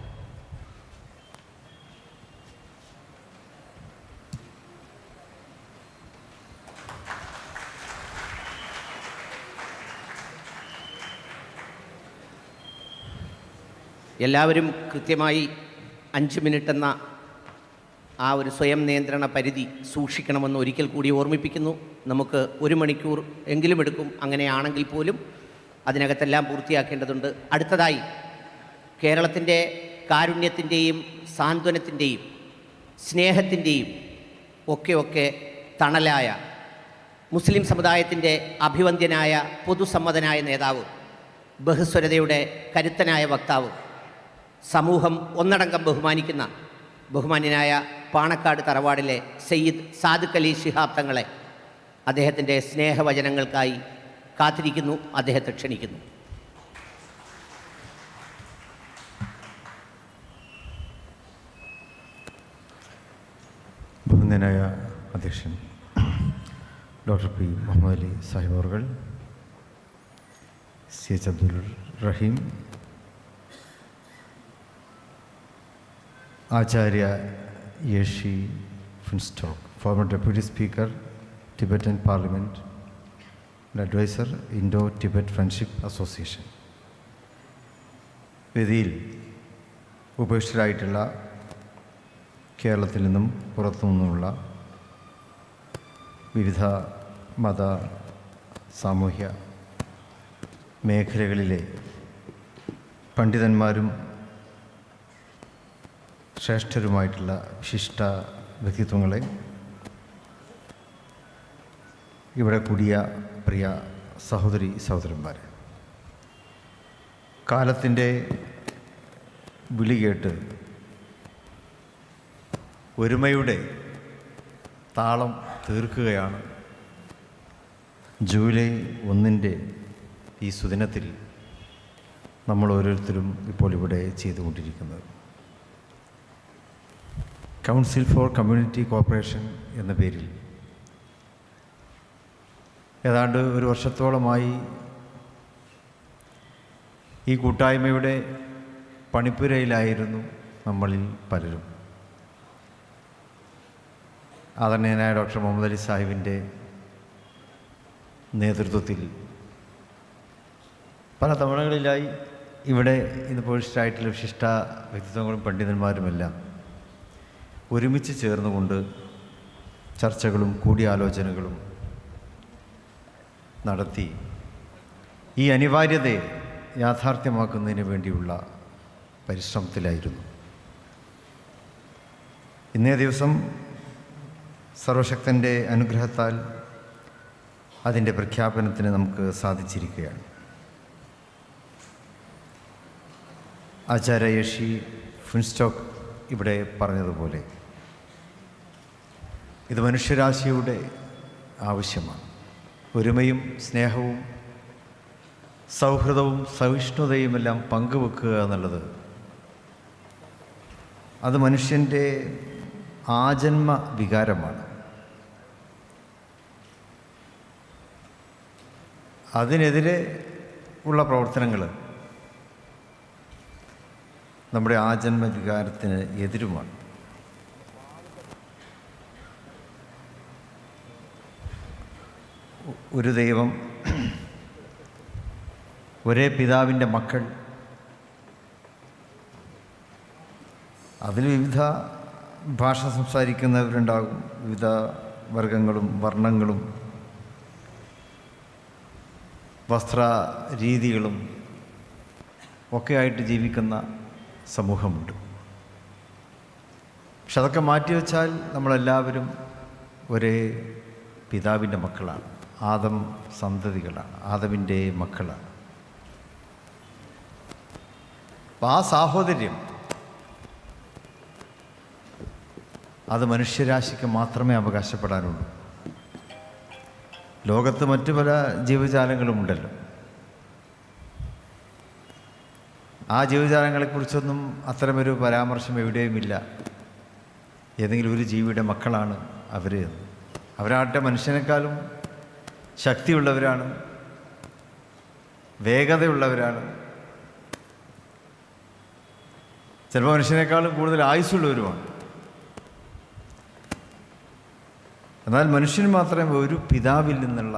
എല്ലാവരും കൃത്യമായി 5 മിനിറ്റ് എന്ന ആ ഒരു സ്വയം നിയന്ത്രണ പരിധി സൂക്ഷിക്കണമെന്ന് ഒരിക്കൽ കൂടി ഓർമ്മിപ്പിക്കുന്നു. നമുക്ക് 1 മണിക്കൂർ എങ്കിലും എടുക്കും. അങ്ങനെയാണെങ്കിൽ പോലും അതിനകത്തെല്ലാം പൂർത്തിയാക്കേണ്ടതുണ്ട്. അടുത്തതായി കേരളത്തിൻ്റെ കാരുണ്യത്തിൻ്റെയും സാന്ത്വനത്തിൻ്റെയും സ്നേഹത്തിൻ്റെയും ഒക്കെ തണലായ മുസ്ലിം സമുദായത്തിൻ്റെ അഭിവന്ദ്യനായ പൊതുസമ്മതനായ നേതാവ്, ബഹുസ്വരതയുടെ കരുത്തനായ വക്താവ്, സമൂഹം ഒന്നടങ്കം ബഹുമാനിക്കുന്ന ബഹുമാന്യനായ പാണക്കാട് തറവാടിലെ സയ്യിദ് സാദിഖ് അലി ശിഹാബ് തങ്ങളെ അദ്ദേഹത്തിൻ്റെ സ്നേഹവചനങ്ങൾക്കായി കാത്തിരിക്കുന്നു. അദ്ദേഹത്തെ ക്ഷണിക്കുന്നു. ബഹുമാന്യനായ അധ്യക്ഷൻ ഡോക്ടർ പി മുഹമ്മദ് അലി സാഹിബ് അവർ, C H Abdul Rahim, Acharya Yeshi Phuntsok, former deputy speaker, Tibetan parliament, adviser, Indo Tibet friendship association. വേദിയിൽ ഉപേക്ഷിതരായിട്ടുള്ള കേരളത്തിൽ നിന്നും പുറത്തു നിന്നുമുള്ള വിവിധ മത സാമൂഹ്യ മേഖലകളിലെ പണ്ഡിതന്മാരും ശ്രേഷ്ഠരുമായിട്ടുള്ള വിശിഷ്ട വ്യക്തിത്വങ്ങളെ, ഇവിടെ കൂടിയ പ്രിയ സഹോദരി സഹോദരന്മാർ, കാലത്തിൻ്റെ വിളി കേട്ട് ഒരുമയുടെ താളം തീർക്കുകയാണ് ജൂലൈ 1 ഈ സുദിനത്തിൽ നമ്മൾ ഓരോരുത്തരും ഇപ്പോൾ ഇവിടെ ചെയ്തുകൊണ്ടിരിക്കുന്നത്. കൗൺസിൽ ഫോർ കമ്മ്യൂണിറ്റി കോർപ്പറേഷൻ എന്ന പേരിൽ ഏതാണ്ട് 1 വർഷത്തോളമായി ഈ കൂട്ടായ്മയുടെ പണിപ്പുരയിലായിരുന്നു നമ്മളിൽ പലരും. ആദരണീയനായ ഡോക്ടർ മുഹമ്മദ് അലി സാഹിബിൻ്റെ നേതൃത്വത്തിൽ പല തവണകളിലായി ഇവിടെ ഇന്ന് പോളിഷ്ടായിട്ടുള്ള വിശിഷ്ട വ്യക്തിത്വങ്ങളും പണ്ഡിതന്മാരുമെല്ലാം ഒരുമിച്ച് ചേർന്നുകൊണ്ട് ചർച്ചകളും കൂടിയാലോചനകളും നടത്തി ഈ അനിവാര്യതയെ യാഥാർത്ഥ്യമാക്കുന്നതിന് വേണ്ടിയുള്ള പരിശ്രമത്തിലായിരുന്നു. ഇന്നേ ദിവസം സർവശക്തൻ്റെ അനുഗ്രഹത്താൽ അതിൻ്റെ പ്രഖ്യാപനത്തിന് നമുക്ക് സാധിച്ചിരിക്കുകയാണ്. ആചാര്യ യേഷി ഫുൻസ്റ്റോക്ക് ഇവിടെ പറഞ്ഞതുപോലെ ഇത് മനുഷ്യരാശിയുടെ ആവശ്യമാണ്. ഒരുമയും സ്നേഹവും സൗഹൃദവും സഹിഷ്ണുതയുമെല്ലാം പങ്കുവെക്കുക എന്നുള്ളത് അത് മനുഷ്യൻ്റെ ആജന്മ വികാരമാണ്. അതിനെതിരെ ഉള്ള പ്രവർത്തനങ്ങൾ നമ്മുടെ ആജന്മ വികാരത്തിന് എതിരുമാണ്. ഒരു ദൈവം, ഒരേ പിതാവിൻ്റെ മക്കൾ, അതിൽ വിവിധ ഭാഷ സംസാരിക്കുന്നവരുണ്ടാകും, വിവിധ വർഗങ്ങളും വർണ്ണങ്ങളും വസ്ത്ര രീതികളും ഒക്കെ ആയിട്ട് ജീവിക്കുന്ന സമൂഹമുണ്ട്. പക്ഷെ അതൊക്കെ മാറ്റിവെച്ചാൽ നമ്മളെല്ലാവരും ഒരേ പിതാവിൻ്റെ മക്കളാണ്, ആദം സന്തതികളാണ്, ആദമിൻ്റെ മക്കളാണ്. അപ്പം ആ സാഹോദര്യം അത് മനുഷ്യരാശിക്ക് മാത്രമേ അവകാശപ്പെടാനുള്ളൂ. ലോകത്ത് മറ്റു പല ജീവജാലങ്ങളുമുണ്ടല്ലോ. ആ ജീവജാലങ്ങളെക്കുറിച്ചൊന്നും അത്തരമൊരു പരാമർശം എവിടെയുമില്ല. ഏതെങ്കിലും ഒരു ജീവിയുടെ മക്കളാണ് അവർ. അവരാകട്ടെ മനുഷ്യനേക്കാളും ശക്തിയുള്ളവരാണ്, വേഗതയുള്ളവരാണ്, ചിലപ്പോൾ മനുഷ്യനേക്കാളും കൂടുതൽ ആയുസ്സുള്ളവരുമാണ്. എന്നാൽ മനുഷ്യന് മാത്രമേ ഒരു പിതാവിൽ നിന്നുള്ള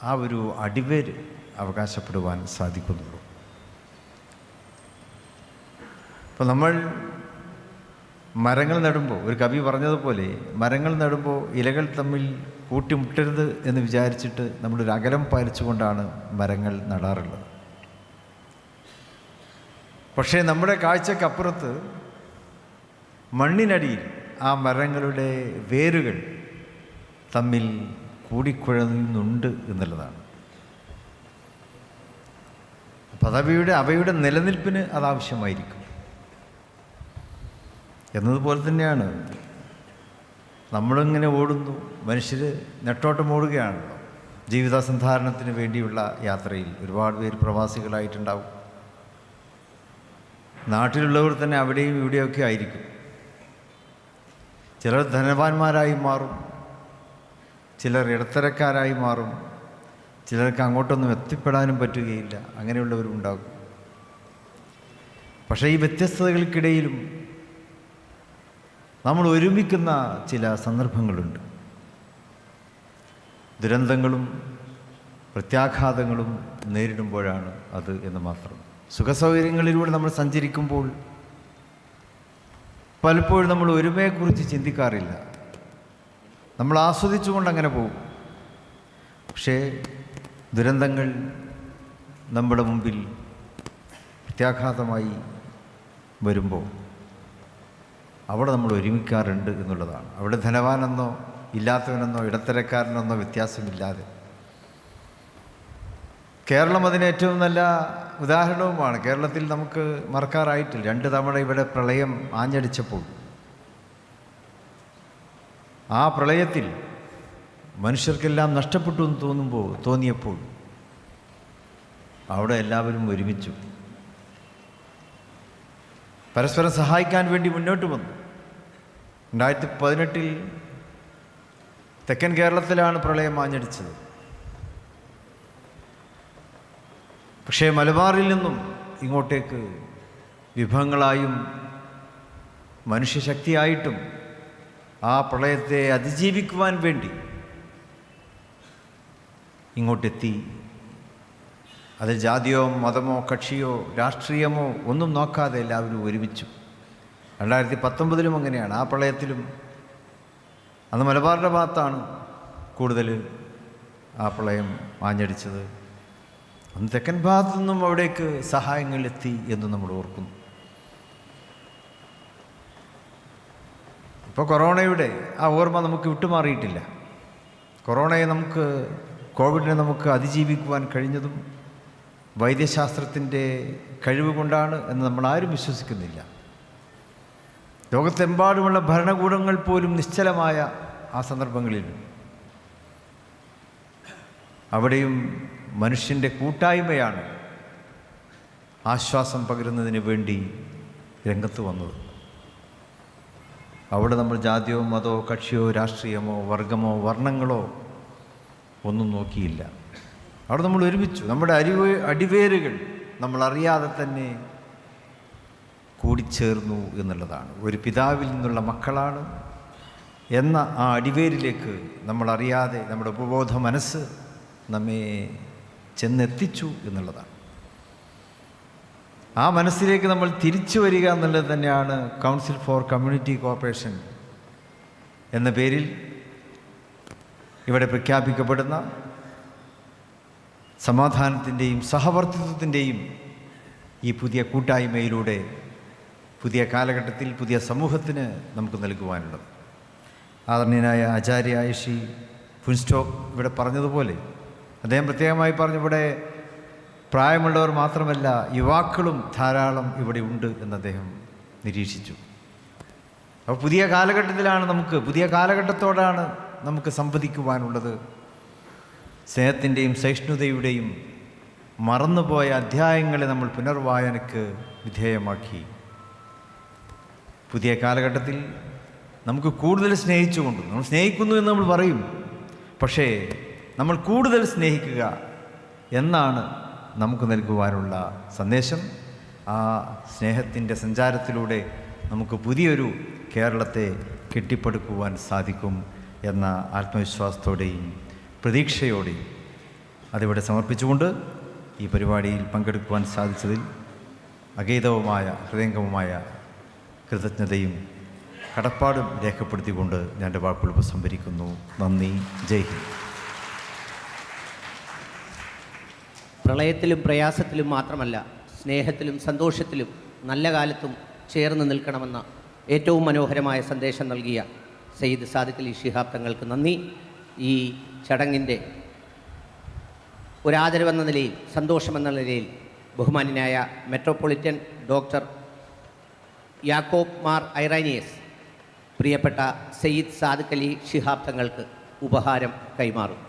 ആ ഒരു അടിവേര് അവകാശപ്പെടുവാൻ സാധിക്കുന്നുള്ളൂ. അപ്പോൾ നമ്മൾ മരങ്ങൾ നടുമ്പോൾ, ഒരു കവി പറഞ്ഞതുപോലെ, മരങ്ങൾ നടുമ്പോൾ ഇലകൾ തമ്മിൽ കൂട്ടിമുട്ടരുത് എന്ന് വിചാരിച്ചിട്ട് നമ്മളൊരു അകലം പാലിച്ചുകൊണ്ടാണ് മരങ്ങൾ നടാറുള്ളത്. പക്ഷേ നമ്മുടെ കാഴ്ചക്കപ്പുറത്ത് മണ്ണിനടിയിൽ ആ മരങ്ങളുടെ വേരുകൾ തമ്മിൽ കൂടിക്കുഴയുന്നുണ്ട് എന്നുള്ളതാണ്. അപ്പം അവയുടെ നിലനിൽപ്പിന് അതാവശ്യമായിരിക്കും. എന്നതുപോലെ തന്നെയാണ് നമ്മളിങ്ങനെ ഓടുന്നു, മനുഷ്യർ നെട്ടോട്ടം ഓടുകയാണല്ലോ. ജീവിതസന്ധാരണത്തിന് വേണ്ടിയുള്ള യാത്രയിൽ ഒരുപാട് പേര് പ്രവാസികളായിട്ടുണ്ടാവും. നാട്ടിലുള്ളവർ തന്നെ അവിടെയും ഇവിടെയൊക്കെ ആയിരിക്കും. ചിലർ ധനവാന്മാരായി മാറും, ചിലർ ഇടത്തരക്കാരായി മാറും, ചിലർക്ക് അങ്ങോട്ടൊന്നും എത്തിപ്പെടാനും പറ്റുകയില്ല, അങ്ങനെയുള്ളവരും ഉണ്ടാകും. പക്ഷേ ഈ വ്യത്യസ്തതകൾക്കിടയിലും നമ്മൾ ഒരുമിക്കുന്ന ചില സന്ദർഭങ്ങളുണ്ട്. ദുരന്തങ്ങളും പ്രത്യാഘാതങ്ങളും നേരിടുമ്പോഴാണ് അത് എന്ന് മാത്രം. സുഖസൗകര്യങ്ങളിലൂടെ നമ്മൾ സഞ്ചരിക്കുമ്പോൾ പലപ്പോഴും നമ്മൾ ഒരുമയെക്കുറിച്ച് ചിന്തിക്കാറില്ല. നമ്മൾ ആസ്വദിച്ചുകൊണ്ട് അങ്ങനെ പോകും. പക്ഷേ ദുരന്തങ്ങൾ നമ്മുടെ മുമ്പിൽ പ്രത്യാഘാതമായി വരുമ്പോൾ അവിടെ നമ്മൾ ഒരുമിക്കാറുണ്ട് എന്നുള്ളതാണ്. അവിടെ ധനവാനെന്നോ ഇല്ലാത്തവനെന്നോ ഇടത്തരക്കാരനെന്നോ വ്യത്യാസമില്ലാതെ. കേരളം അതിന് ഏറ്റവും നല്ല ഉദാഹരണവുമാണ്. കേരളത്തിൽ നമുക്ക് മറക്കാറായിട്ടില്ല, 2 തവണ ഇവിടെ പ്രളയം ആഞ്ഞടിച്ചപ്പോൾ, ആ പ്രളയത്തിൽ മനുഷ്യർക്കെല്ലാം നഷ്ടപ്പെട്ടു എന്ന് തോന്നിയപ്പോൾ അവിടെ എല്ലാവരും ഒരുമിച്ചു, പരസ്പരം സഹായിക്കാൻ വേണ്ടി മുന്നോട്ട് വന്നു. 2018 തെക്കൻ കേരളത്തിലാണ് പ്രളയം ആഞ്ഞടിച്ചത്. പക്ഷേ മലബാറിൽ നിന്നും ഇങ്ങോട്ടേക്ക് വിഭവങ്ങളായും മനുഷ്യശക്തിയായിട്ടും ആ പ്രളയത്തെ അതിജീവിക്കുവാൻ വേണ്ടി ഇങ്ങോട്ടെത്തി. അതിൽ ജാതിയോ മതമോ കക്ഷിയോ രാഷ്ട്രീയമോ ഒന്നും നോക്കാതെ എല്ലാവരും ഒരുമിച്ചു. 2019 അങ്ങനെയാണ്. ആ പ്രളയത്തിലും അന്ന് മലബാറിൻ്റെ ഭാഗത്താണ് കൂടുതൽ ആ പ്രളയം ആഞ്ഞടിച്ചത്. അന്ന് തെക്കൻ ഭാഗത്തു നിന്നും അവിടേക്ക് സഹായങ്ങൾ എത്തി എന്ന് നമ്മൾ ഓർക്കുന്നു. ഇപ്പോൾ കൊറോണയുടെ ആ ഓർമ്മ നമുക്ക് വിട്ടുമാറിയിട്ടില്ല. കോവിഡിനെ നമുക്ക് അതിജീവിക്കുവാൻ കഴിഞ്ഞതും വൈദ്യശാസ്ത്രത്തിൻ്റെ കഴിവ് കൊണ്ടാണ് എന്ന് നമ്മൾ ആരും വിശ്വസിക്കുന്നില്ല. ലോകത്തെമ്പാടുമുള്ള ഭരണകൂടങ്ങൾ പോലും നിശ്ചലമായ ആ സന്ദർഭങ്ങളിൽ അവിടെയും മനുഷ്യൻ്റെ കൂട്ടായ്മയാണ് ആശ്വാസം പകരുന്നതിന് വേണ്ടി രംഗത്ത് വന്നത്. അവിടെ നമ്മൾ ജാതിയോ മതമോ കക്ഷിയോ രാഷ്ട്രീയമോ വർഗമോ വർണ്ണങ്ങളോ ഒന്നും നോക്കിയില്ല. അവിടെ നമ്മൾ ഒരുമിച്ചു. നമ്മുടെ അടിവേരുകൾ നമ്മളറിയാതെ തന്നെ കൂടിച്ചേർന്നു എന്നുള്ളതാണ്. ഒരു പിതാവിൽ നിന്നുള്ള മക്കളാണ് എന്ന ആ അടിവേരിലേക്ക് നമ്മളറിയാതെ നമ്മുടെ ഉപബോധ മനസ്സ് നമ്മെ ചെന്നെത്തിച്ചു എന്നുള്ളതാണ്. ആ മനസ്സിലേക്ക് നമ്മൾ തിരിച്ചു വരിക എന്നുള്ളത് തന്നെയാണ് കൗൺസിൽ ഫോർ കമ്മ്യൂണിറ്റി കോർപ്പറേഷൻ എന്ന പേരിൽ ഇവിടെ പ്രഖ്യാപിക്കപ്പെടുന്ന സമാധാനത്തിൻ്റെയും സഹവർത്തിത്വത്തിൻ്റെയും ഈ പുതിയ കൂട്ടായ്മയിലൂടെ പുതിയ കാലഘട്ടത്തിൽ പുതിയ സമൂഹത്തിന് നമുക്ക് നൽകുവാനുള്ളത്. ആദരണീയനായ ആചാര്യ ശ്രീ പുൻസ്റ്റോക്ക് ഇവിടെ പറഞ്ഞതുപോലെ അദ്ദേഹം പ്രത്യേകമായി പറഞ്ഞു, ഇവിടെ പ്രായമുള്ളവർ മാത്രമല്ല യുവാക്കളും ധാരാളം ഇവിടെ ഉണ്ട് എന്ന് അദ്ദേഹം നിരീക്ഷിച്ചു. അപ്പോൾ പുതിയ കാലഘട്ടത്തിലാണ് പുതിയ കാലഘട്ടത്തോടാണ് നമുക്ക് സംവദിക്കുവാനുള്ളത്. സ്നേഹത്തിൻ്റെയും സഹിഷ്ണുതയുടെയും മറന്നുപോയ അധ്യായങ്ങളെ നമ്മൾ പുനർവായനയ്ക്ക് വിധേയമാക്കി പുതിയ കാലഘട്ടത്തിൽ നമുക്ക് കൂടുതൽ സ്നേഹിച്ചുകൊണ്ട്, നമ്മൾ സ്നേഹിക്കുന്നു എന്ന് നമ്മൾ പറയും, പക്ഷേ നമ്മൾ കൂടുതൽ സ്നേഹിക്കുക എന്നാണ് നമുക്ക് നൽകുവാനുള്ള സന്ദേശം. ആ സ്നേഹത്തിൻ്റെ സഞ്ചാരത്തിലൂടെ നമുക്ക് പുതിയൊരു കേരളത്തെ കെട്ടിപ്പടുക്കുവാൻ സാധിക്കും എന്ന ആത്മവിശ്വാസത്തോടെയും പ്രതീക്ഷയോടെയും അതിവിടെ സമർപ്പിച്ചുകൊണ്ട് ഈ പരിപാടിയിൽ പങ്കെടുക്കുവാൻ സാധിച്ചതിൽ അഗൈതവുമായ ഹൃദയംഗമമായ കൃതജ്ഞതയും കടപ്പാടും രേഖപ്പെടുത്തിക്കൊണ്ട് ഞാൻ എൻ്റെ വാക്കുകൾ ഉപസംഹരിക്കുന്നു. നന്ദി. ജയ് ഹിന്ദ്. പ്രളയത്തിലും പ്രയാസത്തിലും മാത്രമല്ല, സ്നേഹത്തിലും സന്തോഷത്തിലും നല്ല കാലത്തും ചേർന്ന് നിൽക്കണമെന്ന ഏറ്റവും മനോഹരമായ സന്ദേശം നൽകിയ സയ്യിദ് സാദിഖ് അലി ശിഹാബ് തങ്ങൾക്ക് നന്ദി. ഈ ചടങ്ങിൻ്റെ ഒരാദരവെന്ന നിലയിൽ, സന്തോഷമെന്ന നിലയിൽ ബഹുമാന്യനായ മെട്രോപൊളിറ്റൻ ഡോക്ടർ യാക്കോബ് മാർ ഐറാനിയസ് പ്രിയപ്പെട്ട സയ്യിദ് സാദിഖ് അലി ശിഹാബ് തങ്ങൾക്ക് ഉപഹാരം കൈമാറും.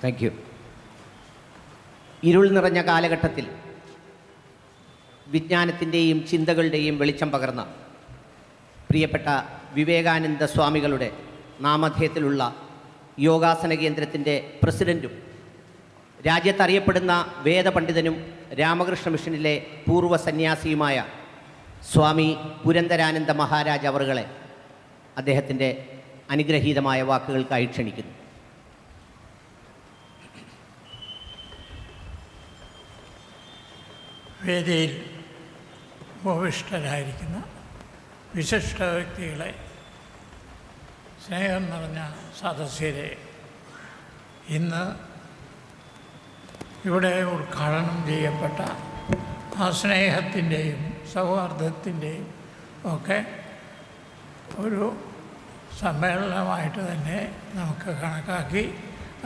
Thank you. ഇരുൾ നിറഞ്ഞ കാലഘട്ടത്തിൽ വിജ്ഞാനത്തിൻ്റെയും ചിന്തകളുടെയും വെളിച്ചം പകർന്ന പ്രിയപ്പെട്ട വിവേകാനന്ദ സ്വാമികളുടെ നാമധേയത്തിലുള്ള യോഗാസന കേന്ദ്രത്തിൻ്റെ പ്രസിഡൻറ്റും രാജ്യത്തറിയപ്പെടുന്ന വേദപണ്ഡിതനും രാമകൃഷ്ണ മിഷനിലെ പൂർവ്വ സന്യാസിയുമായ സ്വാമി പുരന്ദരാനന്ദ മഹാരാജ് അവറുകളെ അദ്ദേഹത്തിൻ്റെ അനുഗ്രഹീതമായ വാക്കുകൾക്കായി ക്ഷണിക്കുന്നു. വേദിയിൽ ഉപവിഷ്ടരായിരിക്കുന്ന വിശിഷ്ട വ്യക്തികളെ, സ്നേഹം നിറഞ്ഞ സദസ്യരെ, ഇന്ന് ഇവിടെ ഉദ്ഘാടനം ചെയ്യപ്പെട്ട ആ സ്നേഹത്തിൻ്റെയും സൗഹാർദ്ദത്തിൻ്റെയും ഒക്കെ ഒരു സമ്മേളനമായിട്ട് തന്നെ നമുക്ക് കണക്കാക്കി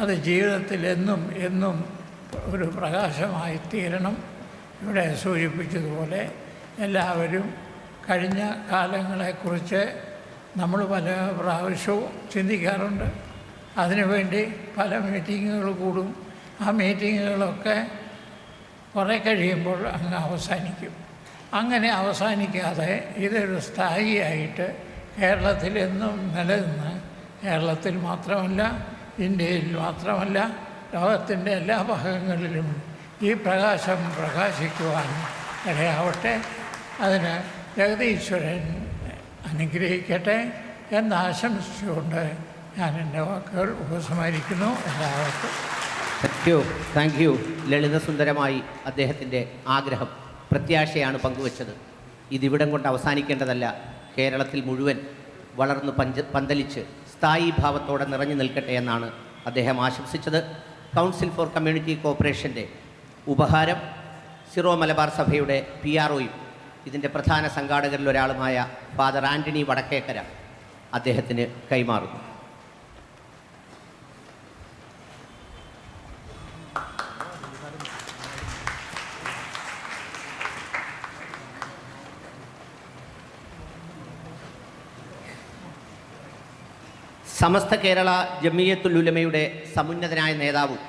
അത് ജീവിതത്തിൽ എന്നും എന്നും ഒരു പ്രകാശമായി തീരണം. ഇവിടെ സൂചിപ്പിച്ചതുപോലെ എല്ലാവരും കഴിഞ്ഞ കാലങ്ങളെക്കുറിച്ച് നമ്മൾ പല പ്രാവശ്യവും ചിന്തിക്കാറുണ്ട്. അതിനുവേണ്ടി പല മീറ്റിങ്ങുകൾ കൂടും. ആ മീറ്റിങ്ങുകളൊക്കെ കുറേ കഴിയുമ്പോൾ അങ്ങ് അവസാനിക്കും. അങ്ങനെ അവസാനിക്കാതെ ഇതൊരു സ്ഥായിയായിട്ട് കേരളത്തിൽ എന്നും നിലനിന്ന്, കേരളത്തിൽ മാത്രമല്ല ഇന്ത്യയിൽ മാത്രമല്ല ലോകത്തിൻ്റെ എല്ലാ ഭാഗങ്ങളിലും ഈ പ്രകാശം പ്രകാശിക്കുവാൻ ഇടയാവട്ടെ. അതിന് ജഗതീശ്വരൻ അനുഗ്രഹിക്കട്ടെ എന്നാശംസിച്ചുകൊണ്ട് ഞാൻ എൻ്റെ വാക്കുകൾ ഉപസംഹരിക്കുന്നു. എല്ലാവർക്കും താങ്ക് യു. ലളിതസുന്ദരമായി അദ്ദേഹത്തിൻ്റെ ആഗ്രഹം, പ്രത്യാശയാണ് പങ്കുവച്ചത്. ഇതിവിടം കൊണ്ട് അവസാനിക്കേണ്ടതല്ല. കേരളത്തിൽ മുഴുവൻ വളർന്ന് പന്തലിച്ച് സ്ഥായി ഭാവത്തോടെ നിറഞ്ഞു നിൽക്കട്ടെ എന്നാണ് അദ്ദേഹം ആശംസിച്ചത്. കൗൺസിൽ ഫോർ കമ്മ്യൂണിറ്റി കോർപ്പറേഷൻ്റെ ഉപഹാരം സിറോ മലബാർ സഭയുടെ PROയും ഇതിൻ്റെ പ്രധാന സംഘാടകരിൽ ഒരാളുമായ ഫാദർ ആൻ്റണി വടക്കേക്കര അദ്ദേഹത്തിന് കൈമാറുന്നു. സമസ്ത കേരള ജമിയത്തുൽ ഉലമയുടെ സമുന്നതനായ നേതാവും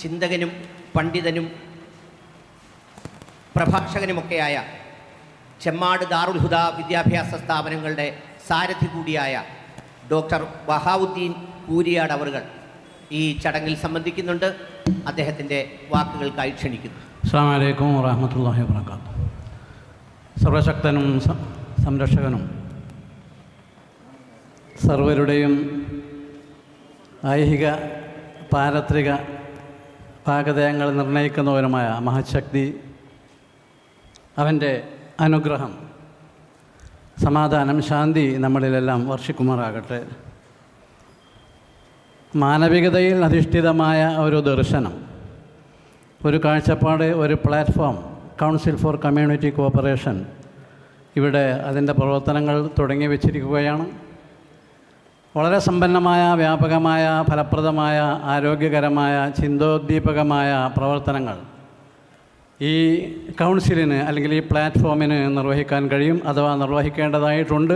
ചിന്തകനും പണ്ഡിതനും പ്രഭാഷകനുമൊക്കെയായ ചെമ്മാട് ദാറുൽ ഹുദ വിദ്യാഭ്യാസ സ്ഥാപനങ്ങളുടെ സാരഥി കൂടിയായ ഡോക്ടർ വഹാവുദ്ദീൻ കൂരിയാട് അവറുകൾ ഈ ചടങ്ങിൽ സംബന്ധിക്കുന്നുണ്ട്. അദ്ദേഹത്തിൻ്റെ വാക്കുകൾക്കായി ക്ഷണിക്കുന്നു. അസ്സലാമു അലൈക്കും വറഹ്മത്തുള്ളാഹി വബറകാതുഹു. സർവശക്തനും സംരക്ഷകനും സർവരുടെയും ഐഹിക പാരത്രിക ഭാഗധേയങ്ങൾ നിർണ്ണയിക്കുന്നവരുമായ മഹശക്തി അവൻ്റെ അനുഗ്രഹം, സമാധാനം, ശാന്തി നമ്മളിലെല്ലാം വർഷിക്കുമാറാകട്ടെ. മാനവികതയിൽ അധിഷ്ഠിതമായ ഒരു ദർശനം, ഒരു കാഴ്ചപ്പാട്, ഒരു platform council for community corporation ഇവിടെ അതിൻ്റെ പ്രവർത്തനങ്ങൾ തുടങ്ങി വച്ചിരിക്കുകയാണ്. വളരെ സമ്പന്നമായ, വ്യാപകമായ, ഫലപ്രദമായ, ആരോഗ്യകരമായ, ചിന്തോദ്ദീപകമായ പ്രവർത്തനങ്ങൾ ഈ കൗൺസിലിന് അല്ലെങ്കിൽ ഈ പ്ലാറ്റ്ഫോമിന് നിർവഹിക്കാൻ കഴിയും, അഥവാ നിർവഹിക്കേണ്ടതായിട്ടുണ്ട്.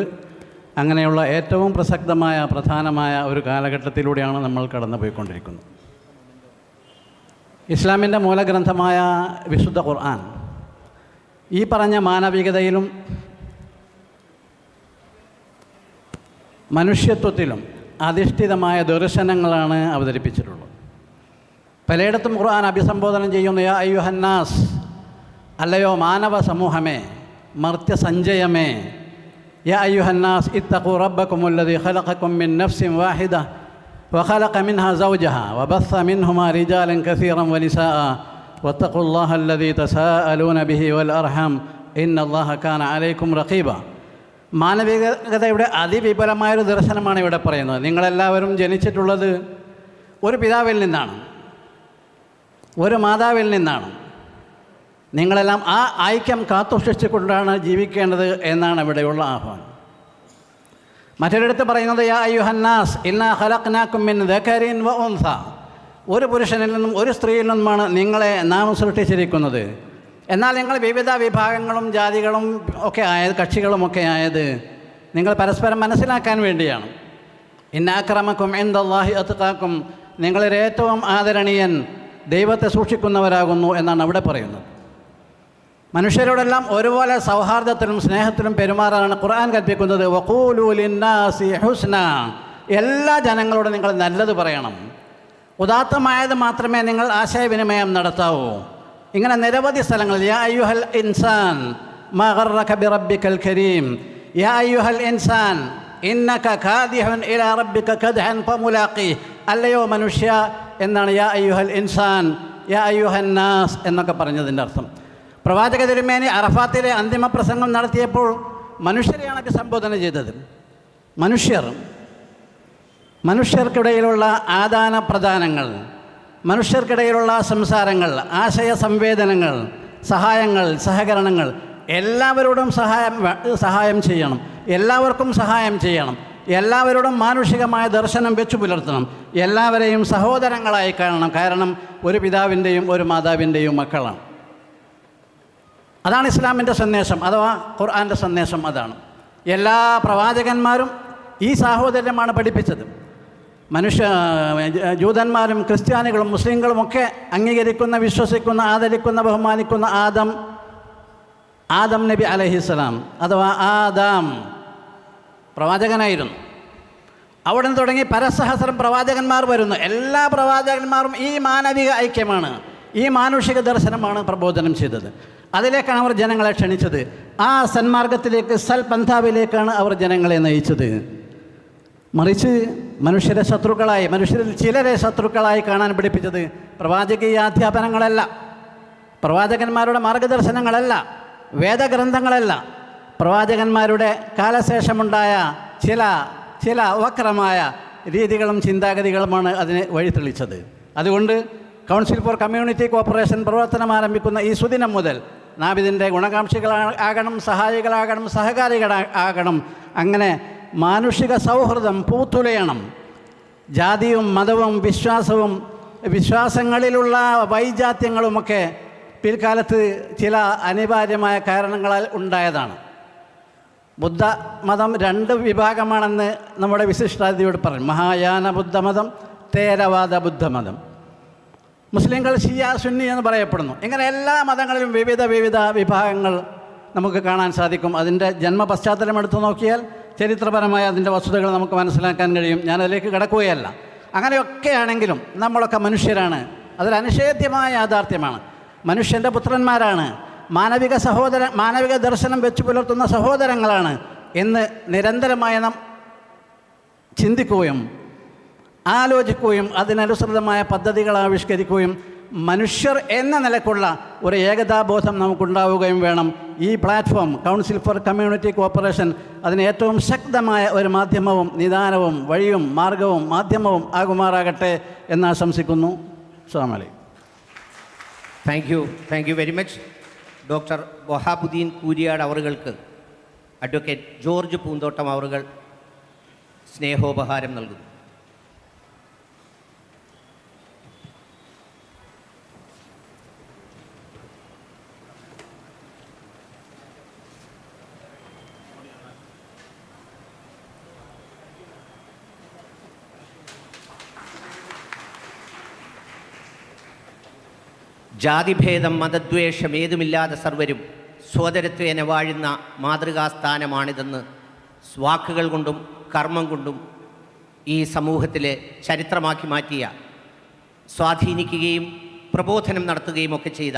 അങ്ങനെയുള്ള ഏറ്റവും പ്രസക്തമായ, പ്രധാനമായ ഒരു കാലഘട്ടത്തിലൂടെയാണ് നമ്മൾ കടന്നുപോയിക്കൊണ്ടിരിക്കുന്നത്. ഇസ്ലാമിൻ്റെ മൂലഗ്രന്ഥമായ വിശുദ്ധ ഖുർആൻ ഈ പറഞ്ഞ മാനവികതയിലും മനുഷ്യത്വത്തിലും അധിഷ്ഠിതമായ ദർശനങ്ങളാണ് അവതരിപ്പിച്ചിട്ടുള്ളത്. പലയിടത്തും ഖുർആൻ അഭിസംബോധന ചെയ്യുന്നു, യാ അയ്യുഹന്നാസ്, അല്ലയോ മാനവ സമൂഹമേ, മർത്യസഞ്ചയമേ, യാ അയ്യുഹന്നാസ് ഇത്തഖൂ റബ്ബക്കുമുല്ലദീ ഖലഖക്കും മിൻ നഫ്സിൻ വാഹിദ വഖലഖ മിൻഹാ സൗജഹാ വബസ്സ മിൻഹുമാ റിജാലൻ കസീറൻ വനിസാഅ വത്തഖുല്ലാഹ അല്ലദീ തസാഅലൂന ബിഹി വൽ അർഹാം ഇന്നല്ലാഹ കാന അലൈക്കും റഖീബ. മാനവികതയുടെ അതിവിപുലമായൊരു ദർശനമാണ് ഇവിടെ പറയുന്നത്. നിങ്ങളെല്ലാവരും ജനിച്ചിട്ടുള്ളത് ഒരു പിതാവിൽ നിന്നാണ്, ഒരു മാതാവിൽ നിന്നാണ്. നിങ്ങളെല്ലാം ആ ഐക്യം കാത്തുസൂക്ഷിച്ചുകൊണ്ടാണ് ജീവിക്കേണ്ടത് എന്നാണ് ഇവിടെയുള്ള ആഹ്വാനം. മറ്റൊരിടത്ത് പറയുന്നത്, യാ അയ്യുഹന്നാസ് ഇന്നാ ഖലഖ്നാകും മിൻ ദകരിൻ വ ഉൻസ, ഒരു പുരുഷനിൽ നിന്നും ഒരു സ്ത്രീയിൽ നിന്നുമാണ് നിങ്ങളെ നാം സൃഷ്ടിച്ചിരിക്കുന്നത്. എന്നാൽ നിങ്ങൾ വിവിധ വിഭാഗങ്ങളും ജാതികളും ഒക്കെ ആയത്, കക്ഷികളുമൊക്കെ ആയത് നിങ്ങൾ പരസ്പരം മനസ്സിലാക്കാൻ വേണ്ടിയാണ്. ഇന്ന അക്രമക്കും ഇൻദല്ലാഹി അത്ഖാക്കും, നിങ്ങളിൽ ഏറ്റവും ആദരണീയൻ ദൈവത്തെ സൂക്ഷിക്കുന്നവരാകുന്നു എന്നാണ് അവിടെ പറയുന്നത്. മനുഷ്യരോടെല്ലാം ഒരുപോലെ സൗഹാർദ്ദത്തിലും സ്നേഹത്തിലും പെരുമാറാനാണ് ഖുർആൻ കൽപ്പിക്കുന്നത്. വഖൂലു ലിന്നാസി ഹുസ്ന, എല്ലാ ജനങ്ങളോടും നിങ്ങൾ നല്ലത് പറയണം, ഉദാത്തമായത് മാത്രമേ നിങ്ങൾ ആശയവിനിമയം നടത്താവൂ. ഇങ്ങനെ നിരവധി സ്ഥലങ്ങളിൽ യാ അയ്യുഹൽ ഇൻസാൻ മാ ഗർറക ബിറബ്ബിക്കൽ കരീം, യാ അയ്യുഹൽ ഇൻസാൻ ഇന്നക കാദിഹുൻ ഇലാ റബ്ബിക കദ്ഹൻ ഫമുലാഖി, അല്ലയോ മനുഷ്യ എന്നാണ് യാ അയ്യുഹൽ ഇൻസാൻ, യാ അയ്യുഹൻ നാസ് എന്നൊക്കെ പറഞ്ഞതിൻ്റെ അർത്ഥം. പ്രവാചക തിരുമേനി അറഫാത്തിലെ അന്തിമ പ്രസംഗം നടത്തിയപ്പോൾ മനുഷ്യരെയാണ് അഭിസംബോധന ചെയ്തത്. മനുഷ്യർക്കിടയിലുള്ള ആദാന പ്രദാനങ്ങൾ, മനുഷ്യർക്കിടയിലുള്ള സംസാരങ്ങൾ, ആശയ സംവേദനങ്ങൾ, സഹായങ്ങൾ, സഹകരണങ്ങൾ, എല്ലാവരോടും സഹായം ചെയ്യണം, എല്ലാവർക്കും സഹായം ചെയ്യണം, എല്ലാവരോടും മാനുഷികമായ ദർശനം വെച്ചു പുലർത്തണം, എല്ലാവരെയും സഹോദരങ്ങളായി കാണണം. കാരണം ഒരു പിതാവിൻ്റെയും ഒരു മാതാവിൻ്റെയും മക്കളാണ്. അതാണ് ഇസ്ലാമിൻ്റെ സന്ദേശം, അഥവാ ഖുർആൻ്റെ സന്ദേശം. അതാണ് എല്ലാ പ്രവാചകന്മാരും ഈ സാഹോദര്യമാണ് പഠിപ്പിച്ചത്. ജൂതന്മാരും ക്രിസ്ത്യാനികളും മുസ്ലിങ്ങളുമൊക്കെ അംഗീകരിക്കുന്ന, വിശ്വസിക്കുന്ന, ആദരിക്കുന്ന, ബഹുമാനിക്കുന്ന ആദം നബി അലൈഹിസ്സലാം, അഥവാ ആദാം പ്രവാചകനായിരുന്നു. അവിടെ നിന്ന് തുടങ്ങി പരസഹസ്രം പ്രവാചകന്മാർ വരുന്നു. എല്ലാ പ്രവാചകന്മാരും ഈ മാനവിക ഐക്യമാണ്, ഈ മാനുഷിക ദർശനമാണ് പ്രബോധനം ചെയ്തത്. അതിലേക്കാണ് അവർ ജനങ്ങളെ ക്ഷണിച്ചത്. ആ സന്മാർഗത്തിലേക്ക്, സൽപന്ഥാവിലേക്കാണ് അവർ ജനങ്ങളെ നയിച്ചത്. മറിച്ച് മനുഷ്യരെ ശത്രുക്കളായി, മനുഷ്യരിൽ ചിലരെ ശത്രുക്കളായി കാണാൻ പഠിപ്പിച്ചത് പ്രവാചകീയ അധ്യാപനങ്ങളല്ല, പ്രവാചകന്മാരുടെ മാർഗദർശനങ്ങളല്ല, വേദഗ്രന്ഥങ്ങളല്ല, പ്രവാചകന്മാരുടെ കാലശേഷമുണ്ടായ ചില വക്രമായ രീതികളും ചിന്താഗതികളുമാണ് അതിനെ വഴിതെളിച്ചത്. അതുകൊണ്ട് കൗൺസിൽ ഫോർ കമ്മ്യൂണിറ്റി കോപ്പറേഷൻ പ്രവർത്തനം ആരംഭിക്കുന്ന ഈ സുദിനം മുതൽ നാം ഇതിൻ്റെ ഗുണകാംക്ഷികളാകണം, സഹായികളാകണം, സഹകാരികളാകണം. അങ്ങനെ മാനുഷിക സൗഹൃദം പൂത്തുലയണം. ജാതിയും മതവും വിശ്വാസങ്ങളിലുള്ള ബുദ്ധമതം 2 വിഭാഗമാണെന്ന് നമ്മുടെ വിശിഷ്ടാതിഥിയോട് പറഞ്ഞു. മഹായാന ബുദ്ധമതം, തേരവാദ ബുദ്ധമതം. മുസ്ലിങ്ങൾ ഷിയ, സുന്നി എന്ന് പറയപ്പെടുന്നു. ഇങ്ങനെ എല്ലാ മതങ്ങളിലും വിവിധ വിഭാഗങ്ങൾ നമുക്ക് കാണാൻ സാധിക്കും. അതിൻ്റെ ജന്മ പശ്ചാത്തലം എടുത്തു നോക്കിയാൽ ചരിത്രപരമായ അതിൻ്റെ വസ്തുതകൾ നമുക്ക് മനസ്സിലാക്കാൻ കഴിയും. ഞാനതിലേക്ക് കിടക്കുകയല്ല. അങ്ങനെയൊക്കെയാണെങ്കിലും നമ്മളൊക്കെ മനുഷ്യരാണ്. അതിലനിഷേധ്യമായ യാഥാർത്ഥ്യമാണ്. മനുഷ്യൻ്റെ പുത്രന്മാരാണ്, മാനവിക ദർശനം വെച്ച് പുലർത്തുന്ന സഹോദരങ്ങളാണ് എന്ന് നിരന്തരമായി നാം ചിന്തിക്കുകയും ആലോചിക്കുകയും അതിനനുസൃതമായ പദ്ധതികൾ ആവിഷ്കരിക്കുകയും മനുഷ്യർ എന്ന നിലക്കുള്ള ഒരു ഏകതാബോധം നമുക്കുണ്ടാവുകയും വേണം. ഈ platform council for community corporation അതിന് ഏറ്റവും ശക്തമായ ഒരു മാധ്യമവും നിദാനവും വഴിയും മാർഗവും മാധ്യമവും ആകുമാറാകട്ടെ എന്ന് ആശംസിക്കുന്നു. അസ്സലാമു അലൈക്കും. Thank you very much. Doctor Wahabuddin Kooriyad അവറുകൾക്ക് അഡ്വക്കേറ്റ് ജോർജ് പൂന്തോട്ടം അവറുകൾ സ്നേഹോപഹാരം നൽകുന്നു. ജാതിഭേദം മതദ്വേഷം ഏതുമില്ലാതെ സർവരും സോദരത്വേന വാഴുന്ന മാതൃകാസ്ഥാനമാണിതെന്ന് വാക്കുകൾ കൊണ്ടും കർമ്മം കൊണ്ടും ഈ സമൂഹത്തിലെ ചരിത്രമാക്കി മാറ്റിയ, സ്വാധീനിക്കുകയും പ്രബോധനം നടത്തുകയും ഒക്കെ ചെയ്ത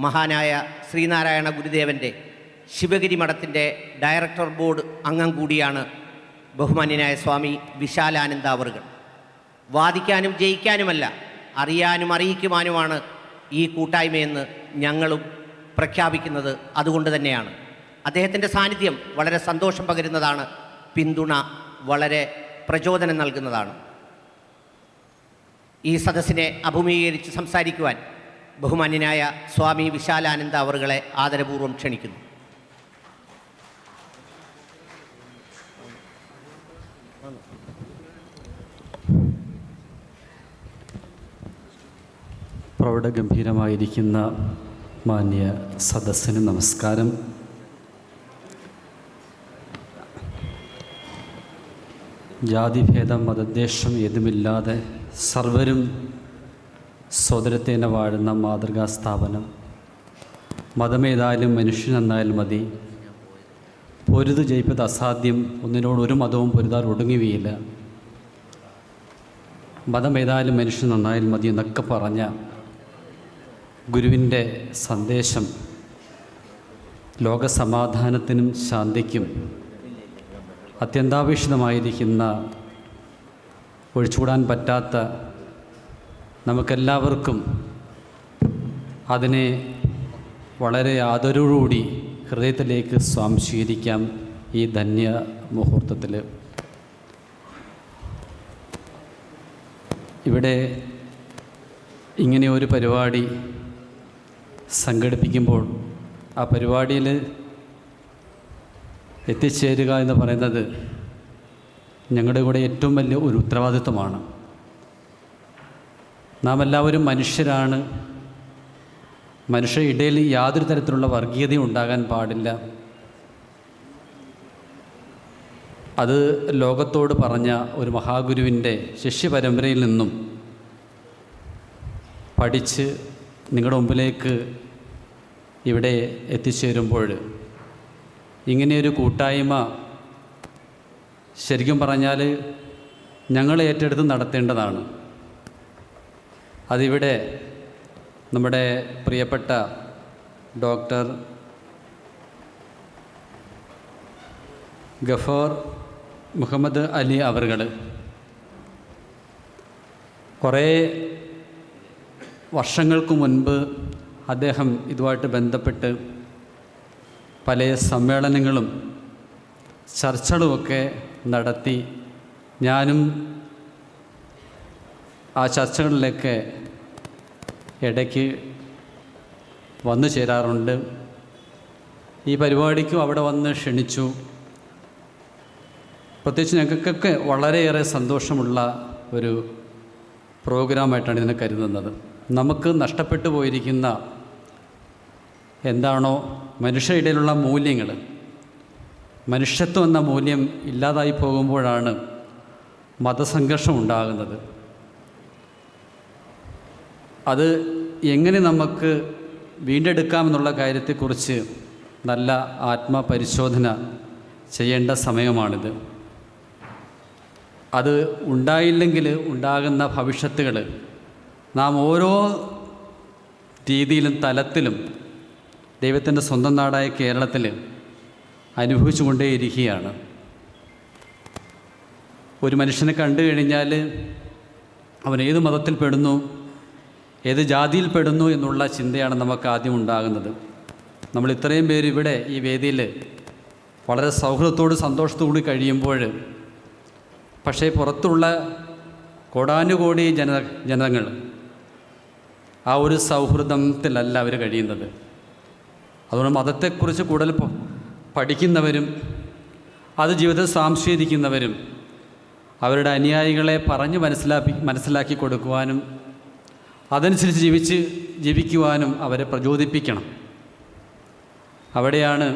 മഹാനായ ശ്രീനാരായണ ഗുരുദേവൻ്റെ ശിവഗിരി മഠത്തിൻ്റെ ഡയറക്ടർ ബോർഡ് അംഗം കൂടിയാണ് ബഹുമാന്യനായ സ്വാമി വിശാലാനന്ദ അവറുകൾ. വാദിക്കാനും ജയിക്കാനുമല്ല, അറിയാനും അറിയിക്കുവാനുമാണ് ഈ കൂട്ടായ്മയെന്ന് ഞങ്ങളും പ്രഖ്യാപിക്കുന്നത് അതുകൊണ്ട് തന്നെയാണ്. അദ്ദേഹത്തിൻ്റെ സാന്നിധ്യം വളരെ സന്തോഷം പകരുന്നതാണ്, പിന്തുണ വളരെ പ്രചോദനം നൽകുന്നതാണ്. ഈ സദസ്സിനെ അഭിമുഖീകരിച്ച് സംസാരിക്കുവാൻ ബഹുമാന്യനായ സ്വാമി വിശാലാനന്ദ അവറുകളെ ആദരപൂർവ്വം ക്ഷണിക്കുന്നു. പ്രൗഢഗംഭീരമായിരിക്കുന്ന മാന്യ സദസ്സിന് നമസ്കാരം. ജാതിഭേദം മതദ്വേഷം ഏതുമില്ലാതെ സർവരും സോദരത്തേന വാഴുന്ന മാതൃകാ സ്ഥാപനം. മതമേതായാലും മനുഷ്യനെന്നായാലും മതി, പൊരുത് ജയിപ്പത് അസാധ്യം, ഒന്നിനോട് ഒരു മതവും പൊരുതാൻ ഒടുങ്ങുകയില്ല. മതമേതായാലും മനുഷ്യൻ നന്നായാലും മതി എന്നൊക്കെ പറഞ്ഞ ഗുരുവിൻ്റെ സന്ദേശം ലോകസമാധാനത്തിനും ശാന്തിക്കും അത്യന്താപേക്ഷിതമായിരിക്കുന്ന, ഒഴിച്ചുകൂടാൻ പറ്റാത്ത, നമുക്കെല്ലാവർക്കും അതിനെ വളരെ ആദരവോടുകൂടി ഹൃദയത്തിലേക്ക് സ്വാംശീകരിക്കാം ഈ ധന്യ മുഹൂർത്തത്തിൽ. ഇവിടെ ഇങ്ങനെ ഒരു പരിപാടി സംഘടിപ്പിക്കുമ്പോൾ ആ പരിപാടിയിൽ എത്തിച്ചേരുക എന്ന് പറയുന്നത് ഞങ്ങളുടെ കൂടെ ഏറ്റവും വലിയ ഒരു ഉത്തരവാദിത്വമാണ്. നാം എല്ലാവരും മനുഷ്യരാണ്. മനുഷ്യ ഇടയിൽ യാതൊരു തരത്തിലുള്ള വർഗീയതയും ഉണ്ടാകാൻ പാടില്ല. അത് ലോകത്തോട് പറഞ്ഞ ഒരു മഹാഗുരുവിൻ്റെ ശിഷ്യപരമ്പരയിൽ നിന്നും പഠിച്ച് നിങ്ങളുടെ മുമ്പിലേക്ക് ഇവിടെ എത്തിച്ചേരുമ്പോൾ ഇങ്ങനെയൊരു കൂട്ടായ്മ ശരിക്കും പറഞ്ഞാൽ ഞങ്ങൾ ഏറ്റെടുത്ത് നടത്തേണ്ടതാണ്. അതിവിടെ നമ്മുടെ പ്രിയപ്പെട്ട ഡോക്ടർ ഗഫൂർ മുഹമ്മദ് അലി അവറുകൾ കുറേ വർഷങ്ങൾക്ക് മുൻപ് അദ്ദേഹം ഇതുമായിട്ട് ബന്ധപ്പെട്ട് പല സമ്മേളനങ്ങളും ചർച്ചകളുമൊക്കെ നടത്തി. ഞാനും ആ ചർച്ചകളിലൊക്കെ ഇടയ്ക്ക് വന്നു ചേരാറുണ്ട്. ഈ പരിപാടിക്കും അവിടെ വന്ന് ക്ഷണിച്ചു. പ്രത്യേകിച്ച് ഞങ്ങൾക്കൊക്കെ വളരെയേറെ സന്തോഷമുള്ള ഒരു പ്രോഗ്രാമായിട്ടാണ് ഇതിനെ കരുതുന്നത്. നമുക്ക് നഷ്ടപ്പെട്ടു പോയിരിക്കുന്ന എന്താണോ മനുഷ്യരുടെയിലുള്ള മൂല്യങ്ങൾ, മനുഷ്യത്വം എന്ന മൂല്യം ഇല്ലാതായി പോകുമ്പോഴാണ് മതസംഘർഷം ഉണ്ടാകുന്നത്. അത് എങ്ങനെ നമുക്ക് വീണ്ടെടുക്കാമെന്നുള്ള കാര്യത്തെക്കുറിച്ച് നല്ല ആത്മപരിശോധന ചെയ്യേണ്ട സമയമാണിത്. അത് ഉണ്ടായില്ലെങ്കിൽ ഉണ്ടാകുന്ന ഭവിഷ്യത്തുകൾ നാം ഓരോ രീതിയിലും തലത്തിലും ദൈവത്തിൻ്റെ സ്വന്തം നാടായ കേരളത്തിൽ അനുഭവിച്ചു കൊണ്ടേയിരിക്കുകയാണ്. ഒരു മനുഷ്യനെ കണ്ടു കഴിഞ്ഞാൽ അവൻ ഏത് മതത്തിൽ പെടുന്നു, ഏത് ജാതിയിൽ പെടുന്നു എന്നുള്ള ചിന്തയാണ് നമുക്ക് ആദ്യം ഉണ്ടാകുന്നത്. നമ്മൾ ഇത്രയും പേര് ഇവിടെ ഈ വേദിയിൽ വളരെ സൗഹൃദത്തോട് സന്തോഷത്തോടുകൂടി കഴിയുമ്പോൾ, പക്ഷേ പുറത്തുള്ള കോടാനുകോടി ജനങ്ങൾ ആ ഒരു സൗഹൃദത്തിലല്ല അവർ കഴിയുന്നത്. അതുകൊണ്ട് മതത്തെക്കുറിച്ച് കൂടുതൽ പഠിക്കുന്നവരും അത് ജീവിതത്തിൽ സ്വാംശീകരിക്കുന്നവരും അവരുടെ അനുയായികളെ പറഞ്ഞ് മനസ്സിലാക്കി കൊടുക്കുവാനും അതനുസരിച്ച് ജീവിക്കുവാനും അവരെ പ്രചോദിപ്പിക്കണം. അവിടെയാണ്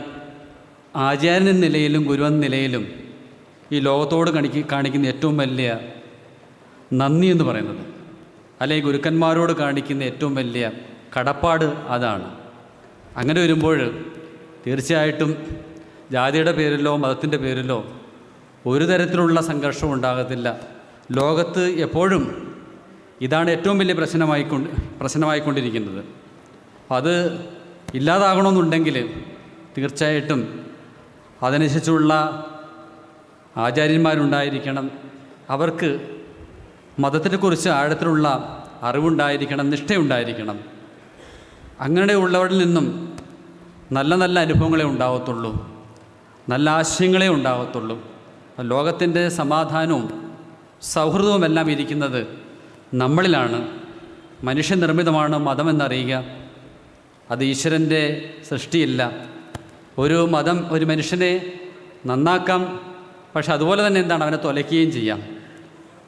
ആചാര്യൻ എന്ന നിലയിലും ഗുരുവെന്ന നിലയിലും ഈ ലോകത്തോട് കാണിക്കുന്ന ഏറ്റവും വലിയ നന്ദി എന്ന് പറയുന്നത്, അല്ലെങ്കിൽ ഗുരുക്കന്മാരോട് കാണിക്കുന്ന ഏറ്റവും വലിയ കടപ്പാട് അതാണ്. അങ്ങനെ വരുമ്പോൾ തീർച്ചയായിട്ടും ജാതിയുടെ പേരിലോ മതത്തിൻ്റെ പേരിലോ ഒരു തരത്തിലുള്ള സംഘർഷവും ഉണ്ടാകത്തില്ല. ലോകത്ത് എപ്പോഴും ഇതാണ് ഏറ്റവും വലിയ പ്രശ്നമായിക്കൊണ്ടിരിക്കുന്നത്. അത് ഇല്ലാതാകണമെന്നുണ്ടെങ്കിൽ തീർച്ചയായിട്ടും അതനുസരിച്ചുള്ള ആചാര്യന്മാരുണ്ടായിരിക്കണം, അവർക്ക് മതത്തെക്കുറിച്ച് ആഴത്തിലുള്ള അറിവുണ്ടായിരിക്കണം, നിഷ്ഠയുണ്ടായിരിക്കണം. അങ്ങനെയുള്ളവരിൽ നിന്നും നല്ല നല്ല അനുഭവങ്ങളെ ഉണ്ടാകത്തുള്ളൂ, നല്ല ആശയങ്ങളെ ഉണ്ടാകത്തുള്ളൂ. ലോകത്തിൻ്റെ സമാധാനവും സൗഹൃദവും എല്ലാം ഇരിക്കുന്നത് നമ്മളിലാണ്. മനുഷ്യനിർമ്മിതമാണ് മതമെന്നറിയുക. അത് ഈശ്വരൻ്റെ സൃഷ്ടിയില്ല. ഒരു മതം ഒരു മനുഷ്യനെ നന്നാക്കാം, പക്ഷെ അതുപോലെ തന്നെ എന്താണ്, അവനെ തൊലയ്ക്കുകയും ചെയ്യാം.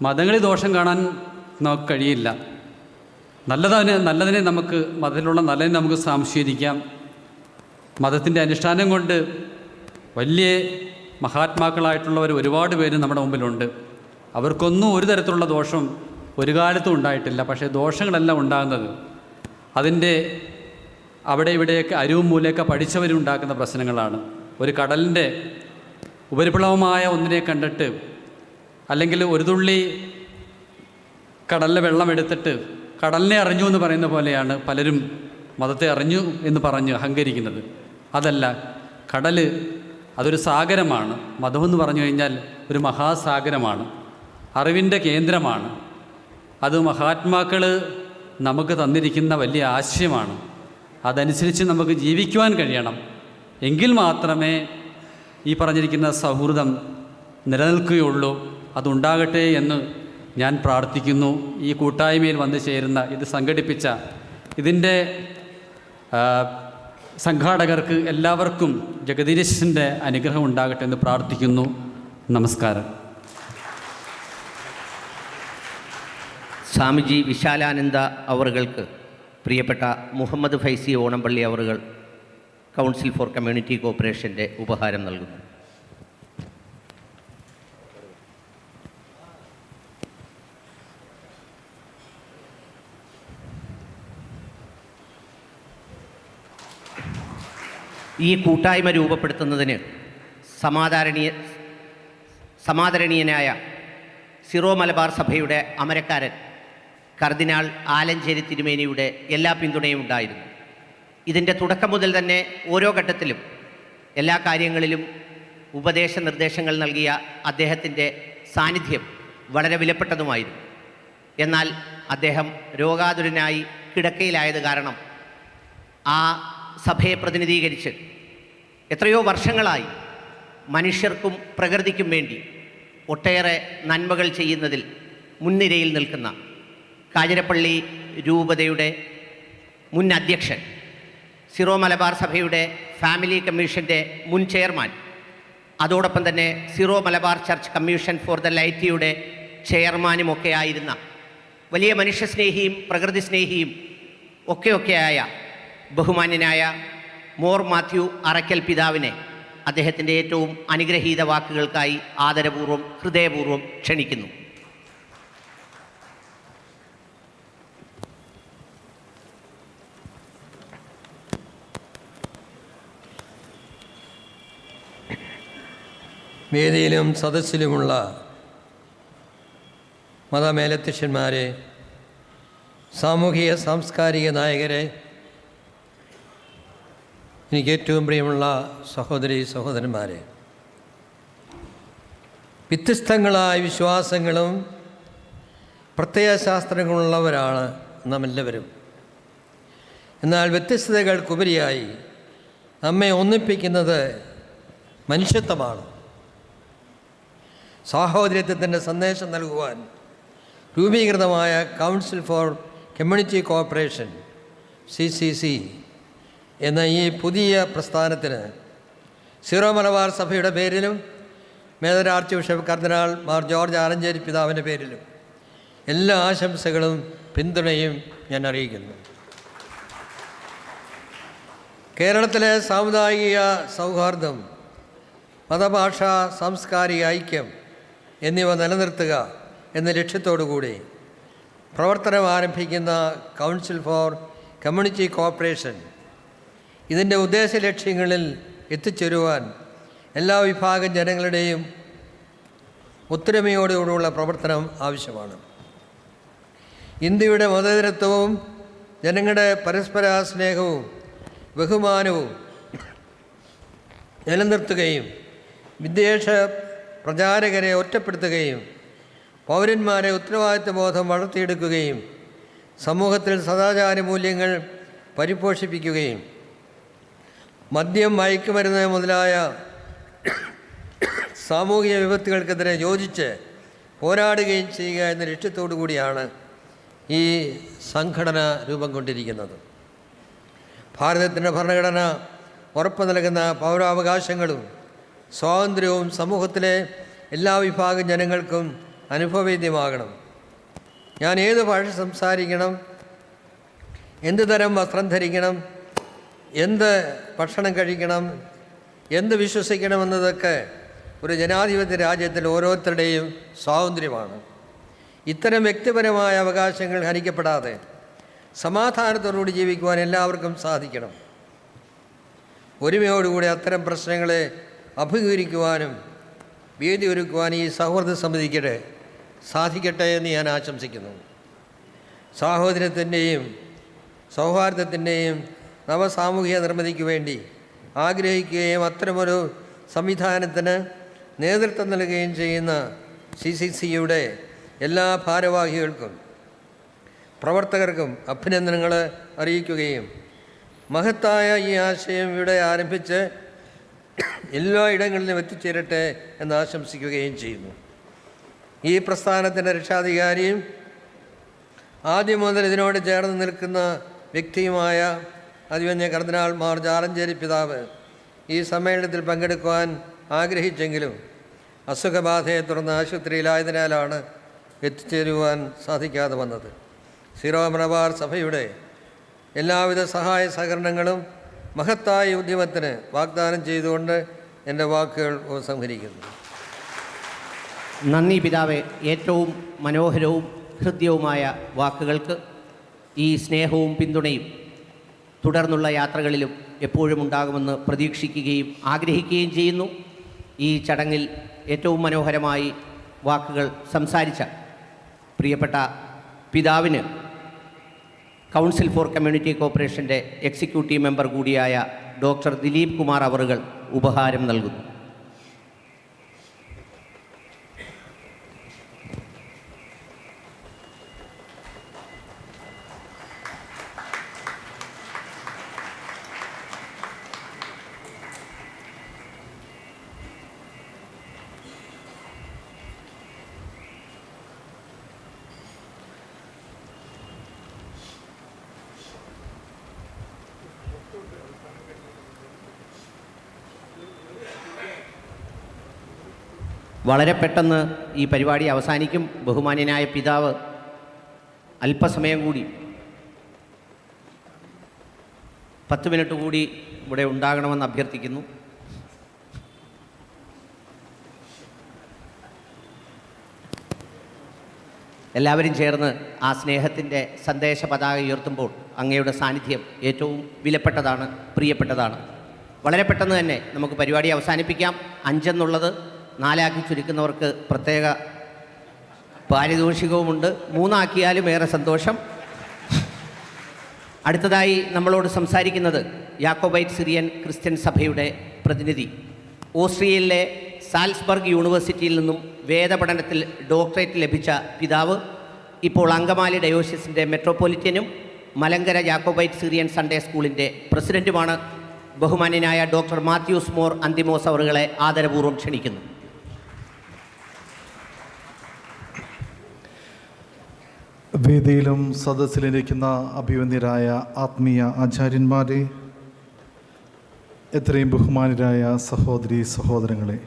മതങ്ങളിൽ ദോഷം കാണാൻ നമുക്ക് കഴിയില്ല. നല്ലതിനെ നമുക്ക് മതത്തിലുള്ള നല്ലതിനെ നമുക്ക് സംശീകരിക്കാം. മതത്തിൻ്റെ അനുഷ്ഠാനം കൊണ്ട് വലിയ മഹാത്മാക്കളായിട്ടുള്ളവർ ഒരുപാട് പേര് നമ്മുടെ മുമ്പിലുണ്ട്. അവർക്കൊന്നും ഒരു തരത്തിലുള്ള ദോഷം ഒരു കാലത്തും ഉണ്ടായിട്ടില്ല. പക്ഷേ ദോഷങ്ങളെല്ലാം ഉണ്ടാകുന്നത് അതിൻ്റെ അവിടെ ഇവിടെയൊക്കെ അരുവും മൂലയൊക്കെ പഠിച്ചവരുണ്ടാക്കുന്ന പ്രശ്നങ്ങളാണ്. ഒരു കടലിൻ്റെ ഉപരിപ്ലവമായ ഒന്നിനെ കണ്ടിട്ട്, അല്ലെങ്കിൽ ഒരു തുള്ളി കടലിലെ വെള്ളം എടുത്തിട്ട് കടലിനെ അറിഞ്ഞു എന്ന് പറയുന്ന പോലെയാണ് പലരും മതത്തെ അറിഞ്ഞു എന്ന് പറഞ്ഞ് അഹങ്കരിക്കുന്നത്. അതല്ല, കടൽ അതൊരു സാഗരമാണ്. മതമെന്ന് പറഞ്ഞു കഴിഞ്ഞാൽ ഒരു മഹാസാഗരമാണ്, അറിവിൻ്റെ കേന്ദ്രമാണ്. അത് മഹാത്മാക്കൾ നമുക്ക് തന്നിരിക്കുന്ന വലിയ ആശയമാണ്. അതനുസരിച്ച് നമുക്ക് ജീവിക്കുവാൻ കഴിയണം. എങ്കിൽ മാത്രമേ ഈ പറഞ്ഞിരിക്കുന്ന സൗഹൃദം നിലനിൽക്കുകയുള്ളൂ. അതുണ്ടാകട്ടെ എന്ന് ഞാൻ പ്രാർത്ഥിക്കുന്നു. ഈ കൂട്ടായ്മയിൽ വന്നു ചേരുന്ന, ഇത് സംഘടിപ്പിച്ച ഇതിൻ്റെ സംഘാടകർക്ക് എല്ലാവർക്കും ജഗദീശൻ്റെ അനുഗ്രഹം ഉണ്ടാകട്ടെ എന്ന് പ്രാർത്ഥിക്കുന്നു. നമസ്കാരം. സ്വാമിജി വിശാലാനന്ദ അവറുകൾക്ക് പ്രിയപ്പെട്ട മുഹമ്മദ് ഫൈസി ഓണംപള്ളി അവറുകൾ കൗൺസിൽ ഫോർ കമ്മ്യൂണിറ്റി കോപ്പറേഷൻ്റെ ഉപഹാരം നൽകുന്നു. ഈ കൂട്ടായ്മ രൂപപ്പെടുത്തുന്നതിന് സമാദരണീയനായ സിറോ മലബാർ സഭയുടെ അമരക്കാരൻ കർദിനാൾ ആലഞ്ചേരി തിരുമേനിയുടെ എല്ലാ പിന്തുണയും ഉണ്ടായിരുന്നു. ഇതിൻ്റെ തുടക്കം മുതൽ തന്നെ ഓരോ ഘട്ടത്തിലും എല്ലാ കാര്യങ്ങളിലും ഉപദേശ നിർദ്ദേശങ്ങൾ നൽകിയ അദ്ദേഹത്തിൻ്റെ സാന്നിധ്യം വളരെ വിലപ്പെട്ടതുമായിരുന്നു. എന്നാൽ അദ്ദേഹം രോഗാതുരനായി കിടക്കയിലായത് കാരണം ആ സഭയെ പ്രതിനിധീകരിച്ച് എത്രയോ വർഷങ്ങളായി മനുഷ്യർക്കും പ്രകൃതിക്കും വേണ്ടി ഒട്ടേറെ നന്മകൾ ചെയ്യുന്നതിൽ മുൻനിരയിൽ നിൽക്കുന്ന കാഞ്ഞിരപ്പള്ളി രൂപതയുടെ മുൻ അധ്യക്ഷൻ, സിറോ മലബാർ സഭയുടെ ഫാമിലി കമ്മീഷൻ്റെ മുൻ ചെയർമാൻ, അതോടൊപ്പം തന്നെ Syro Malabar church commission for the ലൈറ്റിയുടെ ചെയർമാനുമൊക്കെ ആയിരുന്ന വലിയ മനുഷ്യസ്നേഹിയും പ്രകൃതി സ്നേഹിയും ഒക്കെയായ ബഹുമാന്യനായ മോർ മാത്യു അറയ്ക്കൽ പിതാവിനെ അദ്ദേഹത്തിൻ്റെ ഏറ്റവും അനുഗ്രഹീത വാക്കുകൾക്കായി ആദരപൂർവ്വം ഹൃദയപൂർവ്വം ക്ഷണിക്കുന്നു. വേദിയിലും സദസ്സിലുമുള്ള മതമേലധ്യക്ഷന്മാരെ, സാമൂഹിക സാംസ്കാരിക നായകരെ, എനിക്ക് ഏറ്റവും പ്രിയമുള്ള സഹോദരി സഹോദരന്മാരെ, വ്യത്യസ്തങ്ങളായ വിശ്വാസങ്ങളും പ്രത്യയശാസ്ത്രങ്ങളുള്ളവരാണ് നാം എല്ലാവരും. എന്നാൽ വ്യത്യസ്തതകൾക്കുപരിയായി നമ്മെ ഒന്നിപ്പിക്കുന്നത് മനുഷ്യത്വമാണ്. സാഹോദര്യത്തിൻ്റെ സന്ദേശം നൽകുവാൻ രൂപീകൃതമായ council for community cooperation CCC എന്ന ഈ പുതിയ പ്രസ്ഥാനത്തിന് സീറോ മലബാർ സഭയുടെ പേരിലും major archbishop cardinal Mar George Alencherry പിതാവിൻ്റെ പേരിലും എല്ലാ ആശംസകളും പിന്തുണയും ഞാൻ അറിയിക്കുന്നു. കേരളത്തിലെ സാമുദായിക സൗഹാർദ്ദം, മതഭാഷ, സാംസ്കാരിക ഐക്യം എന്നിവ നിലനിർത്തുക എന്ന ലക്ഷ്യത്തോടുകൂടി പ്രവർത്തനം ആരംഭിക്കുന്ന കൗൺസിൽ ഫോർ കമ്മ്യൂണിറ്റി കോഓപ്പറേഷൻ ഇതിൻ്റെ ഉദ്ദേശ ലക്ഷ്യങ്ങളിൽ എത്തിച്ചേരുവാൻ എല്ലാ വിഭാഗം ജനങ്ങളുടെയും ഒത്തൊരുമയോടുകൂടിയുള്ള പ്രവർത്തനം ആവശ്യമാണ്. ഇന്ത്യയുടെ മതേതരത്വവും ജനങ്ങളുടെ പരസ്പര സ്നേഹവും ബഹുമാനവും നിലനിർത്തുകയും വിദ്വേഷ പ്രചാരകരെ ഒറ്റപ്പെടുത്തുകയും പൗരന്മാരെ ഉത്തരവാദിത്വബോധം വളർത്തിയെടുക്കുകയും സമൂഹത്തിൽ സദാചാര മൂല്യങ്ങൾ പരിപോഷിപ്പിക്കുകയും മദ്യം, മയക്കുമരുന്ന് മുതലായ സാമൂഹിക വിപത്തുകൾക്കെതിരെ യോജിച്ച് പോരാടുകയും ചെയ്യുക എന്ന ലക്ഷ്യത്തോടു കൂടിയാണ് ഈ സംഘടന രൂപം കൊണ്ടിരിക്കുന്നത്. ഭാരതത്തിൻ്റെ ഭരണഘടന ഉറപ്പു നൽകുന്ന പൗരാവകാശങ്ങളും സ്വാതന്ത്ര്യവും സമൂഹത്തിലെ എല്ലാ വിഭാഗം ജനങ്ങൾക്കും അനുഭവവേദ്യമാകണം. ഞാൻ ഏത് ഭാഷ സംസാരിക്കണം, എന്ത് തരം വസ്ത്രം ധരിക്കണം, എന്ത് ഭക്ഷണം കഴിക്കണം, എന്ത് വിശ്വസിക്കണമെന്നതൊക്കെ ഒരു ജനാധിപത്യ രാജ്യത്തിൽ ഓരോരുത്തരുടെയും സ്വാതന്ത്ര്യമാണ്. ഇത്തരം വ്യക്തിപരമായ അവകാശങ്ങൾ ഹനിക്കപ്പെടാതെ സമാധാനത്തോടുകൂടി ജീവിക്കുവാൻ എല്ലാവർക്കും സാധിക്കണം. ഒരുമയോടുകൂടി അത്തരം പ്രശ്നങ്ങളെ അഭിമുഖീകരിക്കുവാനും വേദി ഒരുക്കുവാൻ ഈ സൗഹൃദ സമിതിക്ക് സാധിക്കട്ടെ എന്ന് ഞാൻ ആശംസിക്കുന്നു. സാഹോദര്യത്തിൻ്റെയും സൗഹാർദ്ദത്തിൻ്റെയും നവസാമൂഹിക നിർമ്മിതിക്ക് വേണ്ടി ആഗ്രഹിക്കുകയും അത്തരമൊരു സംവിധാനത്തിന് നേതൃത്വം നൽകുകയും ചെയ്യുന്ന CCCയുടെ എല്ലാ ഭാരവാഹികൾക്കും പ്രവർത്തകർക്കും അഭിനന്ദനങ്ങൾ അറിയിക്കുകയും മഹത്തായ ഈ ആശയം ഇവിടെ ആരംഭിച്ച് എല്ലാ ഇടങ്ങളിലും എത്തിച്ചേരട്ടെ എന്ന് ആശംസിക്കുകയും ചെയ്യുന്നു. ഈ പ്രസ്ഥാനത്തിൻ്റെ രക്ഷാധികാരിയും ആദ്യം മുതൽ ഇതിനോട് ചേർന്ന് നിൽക്കുന്ന വ്യക്തിയുമായ അതിവന്യ കർദിനാൾ മാർ ആലഞ്ചേരി പിതാവ് ഈ സമ്മേളനത്തിൽ പങ്കെടുക്കുവാൻ ആഗ്രഹിച്ചെങ്കിലും അസുഖബാധയെ തുടർന്ന് ആശുപത്രിയിലായതിനാലാണ് എത്തിച്ചേരുവാൻ സാധിക്കാതെ വന്നത്. സീറോ മലബാർ സഭയുടെ എല്ലാവിധ സഹായ സഹകരണങ്ങളും മഹത്തായ ഉദ്യമത്തിന് വാഗ്ദാനം ചെയ്തുകൊണ്ട് എൻ്റെ വാക്കുകൾ ഉപസംഹരിക്കുന്നു. നന്ദി പിതാവേ. ഏറ്റവും മനോഹരവും ഹൃദ്യവുമായ വാക്കുകൾക്ക് ഈ സ്നേഹവും പിന്തുണയും തുടർന്നുള്ള യാത്രകളിലും എപ്പോഴും ഉണ്ടാകുമെന്ന് പ്രതീക്ഷിക്കുകയും ആഗ്രഹിക്കുകയും ചെയ്യുന്നു. ഈ ചടങ്ങിൽ ഏറ്റവും മനോഹരമായി വാക്കുകൾ സംസാരിച്ച പ്രിയപ്പെട്ട പിതാവിന് കൗൺസിൽ ഫോർ കമ്മ്യൂണിറ്റി കോഓപ്പറേഷൻ്റെ എക്സിക്യൂട്ടീവ് മെമ്പർ കൂടിയായ ഡോക്ടർ ദിലീപ് കുമാർ അവറുകൾ ഉപഹാരം നൽകുന്നു. വളരെ പെട്ടെന്ന് ഈ പരിപാടി അവസാനിക്കും. ബഹുമാന്യനായ പിതാവ് അല്പസമയം കൂടി 10 മിനിറ്റ് കൂടി ഇവിടെ ഉണ്ടാകണമെന്ന് അഭ്യർത്ഥിക്കുന്നു. എല്ലാവരും ചേർന്ന് ആ സ്നേഹത്തിൻ്റെ സന്ദേശ പതാക ഉയർത്തുമ്പോൾ അങ്ങയുടെ സാന്നിധ്യം ഏറ്റവും വിലപ്പെട്ടതാണ്, പ്രിയപ്പെട്ടതാണ്. വളരെ പെട്ടെന്ന് തന്നെ നമുക്ക് പരിപാടി അവസാനിപ്പിക്കാം. 5 എന്നുള്ളത് 4 ആക്കി ചുരുക്കുന്നവർക്ക് പ്രത്യേക പാരിതോഷികവുമുണ്ട്. 3 ആക്കിയാലും ഏറെ സന്തോഷം. അടുത്തതായി നമ്മളോട് സംസാരിക്കുന്നത് യാക്കോബൈറ്റ് സിറിയൻ ക്രിസ്ത്യൻ സഭയുടെ പ്രതിനിധി, ഓസ്ട്രിയയിലെ സാൽസ്ബർഗ് യൂണിവേഴ്സിറ്റിയിൽ നിന്നും വേദപഠനത്തിൽ ഡോക്ടറേറ്റ് ലഭിച്ച പിതാവ്, ഇപ്പോൾ അങ്കമാലി ഡയോസിസിൻ്റെ മെട്രോപൊളിറ്റനും മലങ്കര യാക്കോബൈറ്റ് സിറിയൻ സൺഡേ സ്കൂളിൻ്റെ പ്രസിഡൻറ്റുമാണ് ബഹുമാന്യനായ ഡോക്ടർ മാത്യൂസ് മോർ അന്തിമോസ് അവറുകളെ ആദരപൂർവ്വം ക്ഷണിക്കുന്നു. വേദിയിലും സദസ്സിലിരിക്കുന്ന അഭിവന്ദ്യരായ ആത്മീയ ആചാര്യന്മാരെ, എത്രയും ബഹുമാനരായ സഹോദരി സഹോദരങ്ങളെ,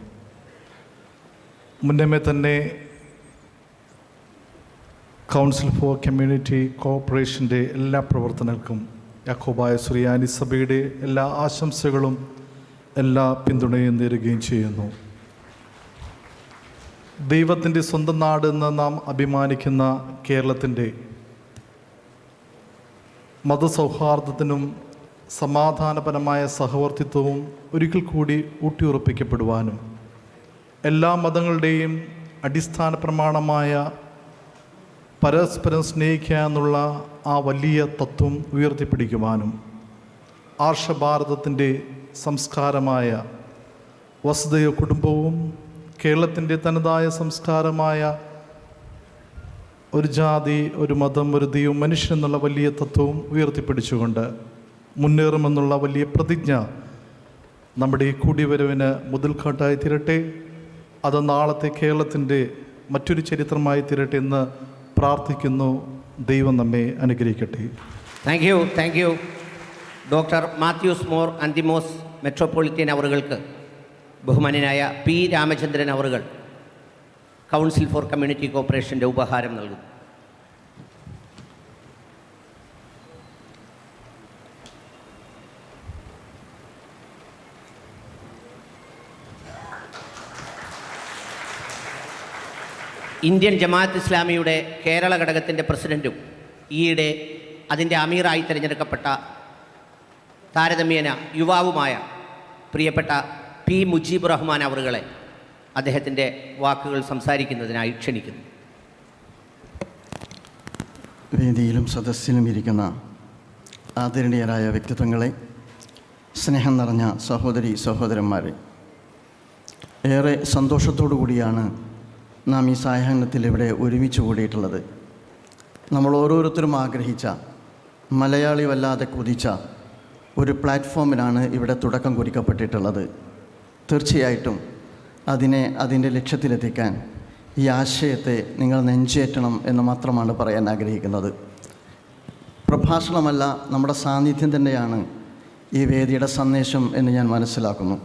മുന്നമേ തന്നെ കൗൺസിൽ ഫോർ കമ്മ്യൂണിറ്റി കോഓപ്പറേഷൻ്റെ എല്ലാ പ്രവർത്തനങ്ങൾക്കും യാക്കോബായ സുറിയാനി സഭയുടെ എല്ലാ ആശംസകളും എല്ലാ പിന്തുണയും നേരുകയും ചെയ്യുന്നു. ദൈവത്തിൻ്റെ സ്വന്തം നാട് എന്ന് നാം അഭിമാനിക്കുന്ന കേരളത്തിൻ്റെ മതസൗഹാർദ്ദത്തിനും സമാധാനപരമായ സഹവർത്തിത്വവും ഒരിക്കൽ കൂടി ഊട്ടിയുറപ്പിക്കപ്പെടുവാനും എല്ലാ മതങ്ങളുടെയും അടിസ്ഥാന പ്രമാണമായ പരസ്പരം സ്നേഹിക്കുക എന്നുള്ള ആ വലിയ തത്വം ഉയർത്തിപ്പിടിക്കുവാനും ആർഷഭാരതത്തിൻ്റെ സംസ്കാരമായ വസുദൈവ കുടുംബവും കേരളത്തിൻ്റെ തനതായ സംസ്കാരമായ ഒരു ജാതി, ഒരു മതം, ഒരു ദൈവം, മനുഷ്യൻ എന്നുള്ള വലിയ തത്വവും ഉയർത്തിപ്പിടിച്ചുകൊണ്ട് മുന്നേറുമെന്നുള്ള വലിയ പ്രതിജ്ഞ നമ്മുടെ ഈ കൂടിവരവിന് മുതൽക്കാട്ടായി തീരട്ടെ. അത് നാളത്തെ കേരളത്തിൻ്റെ മറ്റൊരു ചരിത്രമായി തീരട്ടെ എന്ന് പ്രാർത്ഥിക്കുന്നു. ദൈവം നമ്മെ അനുഗ്രഹിക്കട്ടെ. Thank you doctor Mathews Mor Anthimos metropolitan അവറുകൾക്ക് ബഹുമാന്യനായ പി രാമചന്ദ്രൻ അവറുകൾ കൗൺസിൽ ഫോർ കമ്മ്യൂണിറ്റി കോഓപ്പറേഷൻ്റെ ഉപഹാരം നൽകുന്നു. ഇന്ത്യൻ ജമാഅത്ത് ഇസ്ലാമിയുടെ കേരള ഘടകത്തിൻ്റെ പ്രസിഡൻറ്റും ഈയിടെ അതിൻ്റെ അമീറായി തിരഞ്ഞെടുക്കപ്പെട്ട താരതമ്യേന യുവാവുമായ പ്രിയപ്പെട്ട പി മുജീബ് റഹ്മാൻ അവറുകളെ അദ്ദേഹത്തിൻ്റെ വാക്കുകൾ സംസാരിക്കുന്നതിനായി ക്ഷണിക്കുന്നു. വേദിയിലും സദസ്സിലും ഇരിക്കുന്ന ആദരണീയരായ വ്യക്തിത്വങ്ങളെ, സ്നേഹം നിറഞ്ഞ സഹോദരി സഹോദരന്മാരെ, ഏറെ സന്തോഷത്തോടു കൂടിയാണ് നാം ഈ സായാഹ്നത്തിൽ ഇവിടെ ഒരുമിച്ച് കൂടിയിട്ടുള്ളത്. നമ്മൾ ഓരോരുത്തരും ആഗ്രഹിച്ച, മലയാളി വല്ലാതെ കൊതിച്ച ഒരു പ്ലാറ്റ്ഫോമിനാണ് ഇവിടെ തുടക്കം കുറിക്കപ്പെട്ടിട്ടുള്ളത്. തീർച്ചയായിട്ടും അതിൻ്റെ ലക്ഷ്യത്തിലെത്തിക്കാൻ ഈ ആശയത്തെ നിങ്ങൾ നെഞ്ചേറ്റണം എന്ന് മാത്രമാണ് പറയാൻ ആഗ്രഹിക്കുന്നത്. പ്രഭാഷണമല്ല, നമ്മുടെ സാന്നിധ്യം തന്നെയാണ് ഈ വേദിയുടെ സന്ദേശം എന്ന് ഞാൻ മനസ്സിലാക്കുന്നു.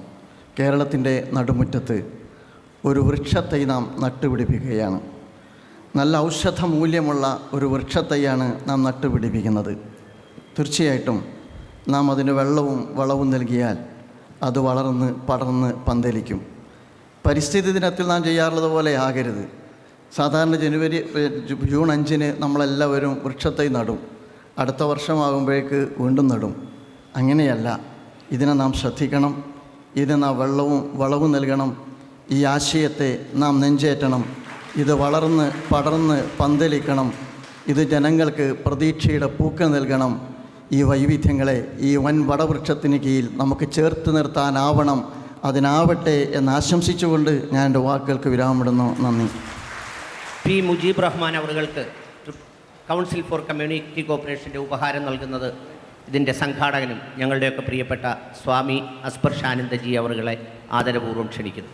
കേരളത്തിൻ്റെ നടുമുറ്റത്ത് ഒരു വൃക്ഷത്തൈ നാം നട്ടുപിടിപ്പിക്കുകയാണ്. നല്ല ഔഷധ മൂല്യമുള്ള ഒരു വൃക്ഷത്തൈയാണ് നാം നട്ടുപിടിപ്പിക്കുന്നത്. തീർച്ചയായിട്ടും നാം അതിന് വെള്ളവും വളവും നൽകിയാൽ അത് വളർന്ന് പടർന്ന് പന്തലിക്കും. പരിസ്ഥിതി ദിനത്തിൽ നാം ചെയ്യാറുള്ളത് പോലെ ആകരുത്. സാധാരണ ജൂൺ 5 നമ്മളെല്ലാവരും വൃക്ഷത്തൈ നടും, അടുത്ത വർഷമാകുമ്പോഴേക്ക് വീണ്ടും നടും. അങ്ങനെയല്ല, ഇതിനെ നാം ശ്രദ്ധിക്കണം, ഇതിന് നാം വെള്ളവും വളവും നൽകണം. ഈ ആശയത്തെ നാം നെഞ്ചേറ്റണം. ഇത് വളർന്ന് പടർന്ന് പന്തലിക്കണം. ഇത് ജനങ്ങൾക്ക് പ്രതീക്ഷയുടെ പൂക്കൾ നൽകണം. ഈ വൈവിധ്യങ്ങളെ ഈ വൻ വടവൃക്ഷത്തിന് കീഴിൽ നമുക്ക് ചേർത്ത് നിർത്താനാവണം. അതിനാവട്ടെ എന്ന് ആശംസിച്ചുകൊണ്ട് ഞാൻ എൻ്റെ വാക്കുകൾക്ക് വിരാമമിടുന്നു. നന്ദി. പി മുജീബ് റഹ്മാൻ അവറുകൾക്ക് കൗൺസിൽ ഫോർ കമ്മ്യൂണിറ്റി കോഓപ്പറേഷൻ്റെ ഉപഹാരം നൽകുന്നത് ഇതിൻ്റെ സംഘാടകനും ഞങ്ങളുടെയൊക്കെ പ്രിയപ്പെട്ട സ്വാമി അസ്പർശാനന്ദജി അവറുകളെ ആദരപൂർവ്വം ക്ഷണിക്കുന്നു.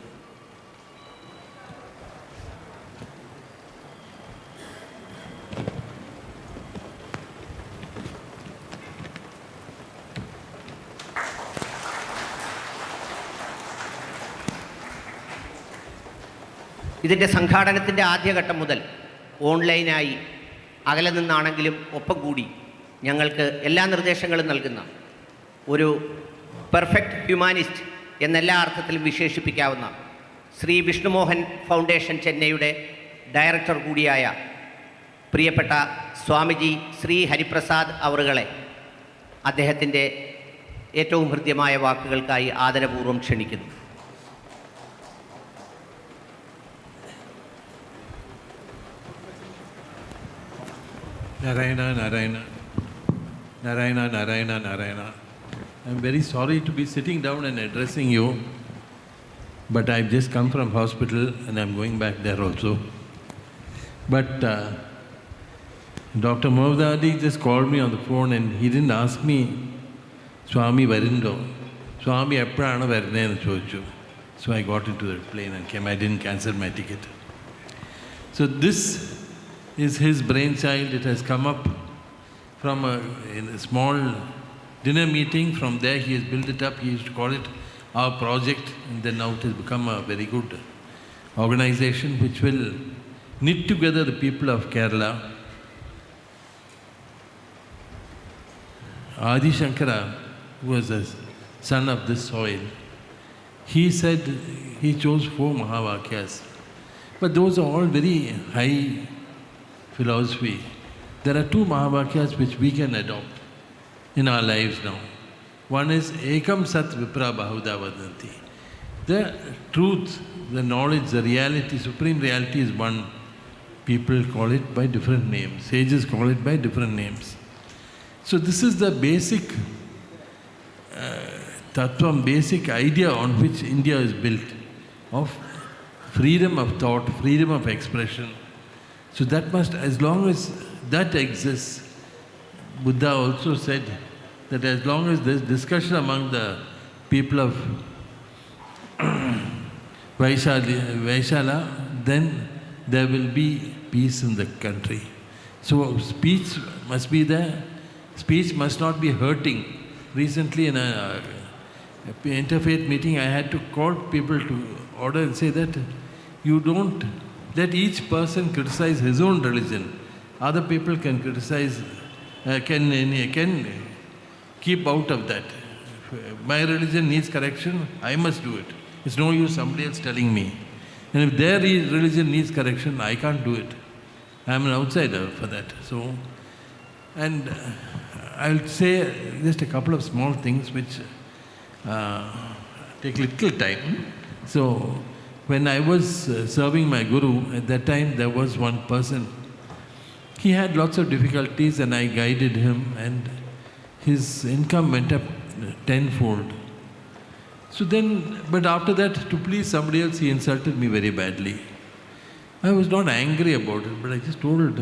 ഇതിൻ്റെ സംഘാടനത്തിൻ്റെ ആദ്യഘട്ടം മുതൽ ഓൺലൈനായി അകലെ നിന്നാണെങ്കിലും ഒപ്പം കൂടി ഞങ്ങൾക്ക് എല്ലാ നിർദ്ദേശങ്ങളും നൽകുന്ന ഒരു പെർഫെക്റ്റ് ഹ്യൂമാനിസ്റ്റ് എന്നെല്ലാ അർത്ഥത്തിലും വിശേഷിപ്പിക്കാവുന്ന ശ്രീ വിഷ്ണുമോഹൻ ഫൗണ്ടേഷൻ ചെന്നൈയുടെ ഡയറക്ടർ കൂടിയായ പ്രിയപ്പെട്ട സ്വാമിജി ശ്രീ ഹരിപ്രസാദ് അവറുകളെ അദ്ദേഹത്തിൻ്റെ ഏറ്റവും ഹൃദ്യമായ വാക്കുകൾക്കായി ആദരപൂർവ്വം ക്ഷണിക്കുന്നു. Narayana, Narayana, Narayana, Narayana, Narayana. I'm very sorry to be sitting down and addressing you, but I've just come from hospital and I'm going back there also. But Dr. Mohavdadi just called me on the phone and he didn't ask me, Swami Varindo, Swami Eprana Varnena Chochu. So I got into the plane and came. I didn't cancel my ticket. So this is his brainchild. It has come up from in a small dinner meeting. From there he has built it up. He used to call it our project, and then now it has become a very good organization which will knit together the people of Kerala. Adi Shankara, who was a son of this soil, he said he chose 4 Mahavakyas. But those are all very high philosophy. There are 2 Mahavakyas which we can adopt in our lives now. One is Ekam Sat Vipra Bahuda Vadanti. The truth, the knowledge, the reality, supreme reality is one. People call it by different names. Sages call it by different names. So this is the basic tattvam, basic idea on which India is built, of freedom of thought, freedom of expression. So that must, as long as that exists, Buddha also said that as long as there's discussion among the people of Vaishala, then there will be peace in the country. So speech must be there. Speech must not be hurting. Recently in a interfaith meeting, I had to call people to order and say that you don't let each person criticize his own religion. Other people can criticize, can keep out of that. My religion needs correction, I must do it. It's no use somebody else telling me. And if their religion needs correction, I can't do it. I'm an outsider for that. So, and I'll say just a couple of small things which take little time. So, when I was serving my guru, at that time there was one person. He had lots of difficulties and I guided him, and his income went up tenfold. So then, but after that, to please somebody else, he insulted me very badly. I was not angry about it, but I just told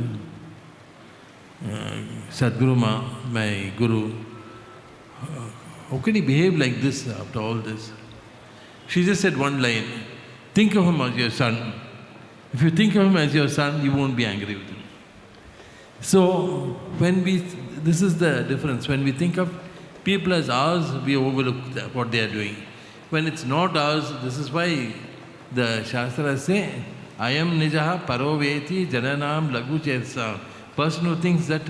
Sadhguru Ma, my guru, how can he behave like this after all this? She just said one line, think of him as your son. If you think of him as your son, you won't be angry with him. So, this is the difference. When we think of people as ours, we overlook what they are doing. When it's not ours, this is why the Shastras say, Ayam Nijaha Paroveti Jananam Lagu Chetsa. Person who thinks that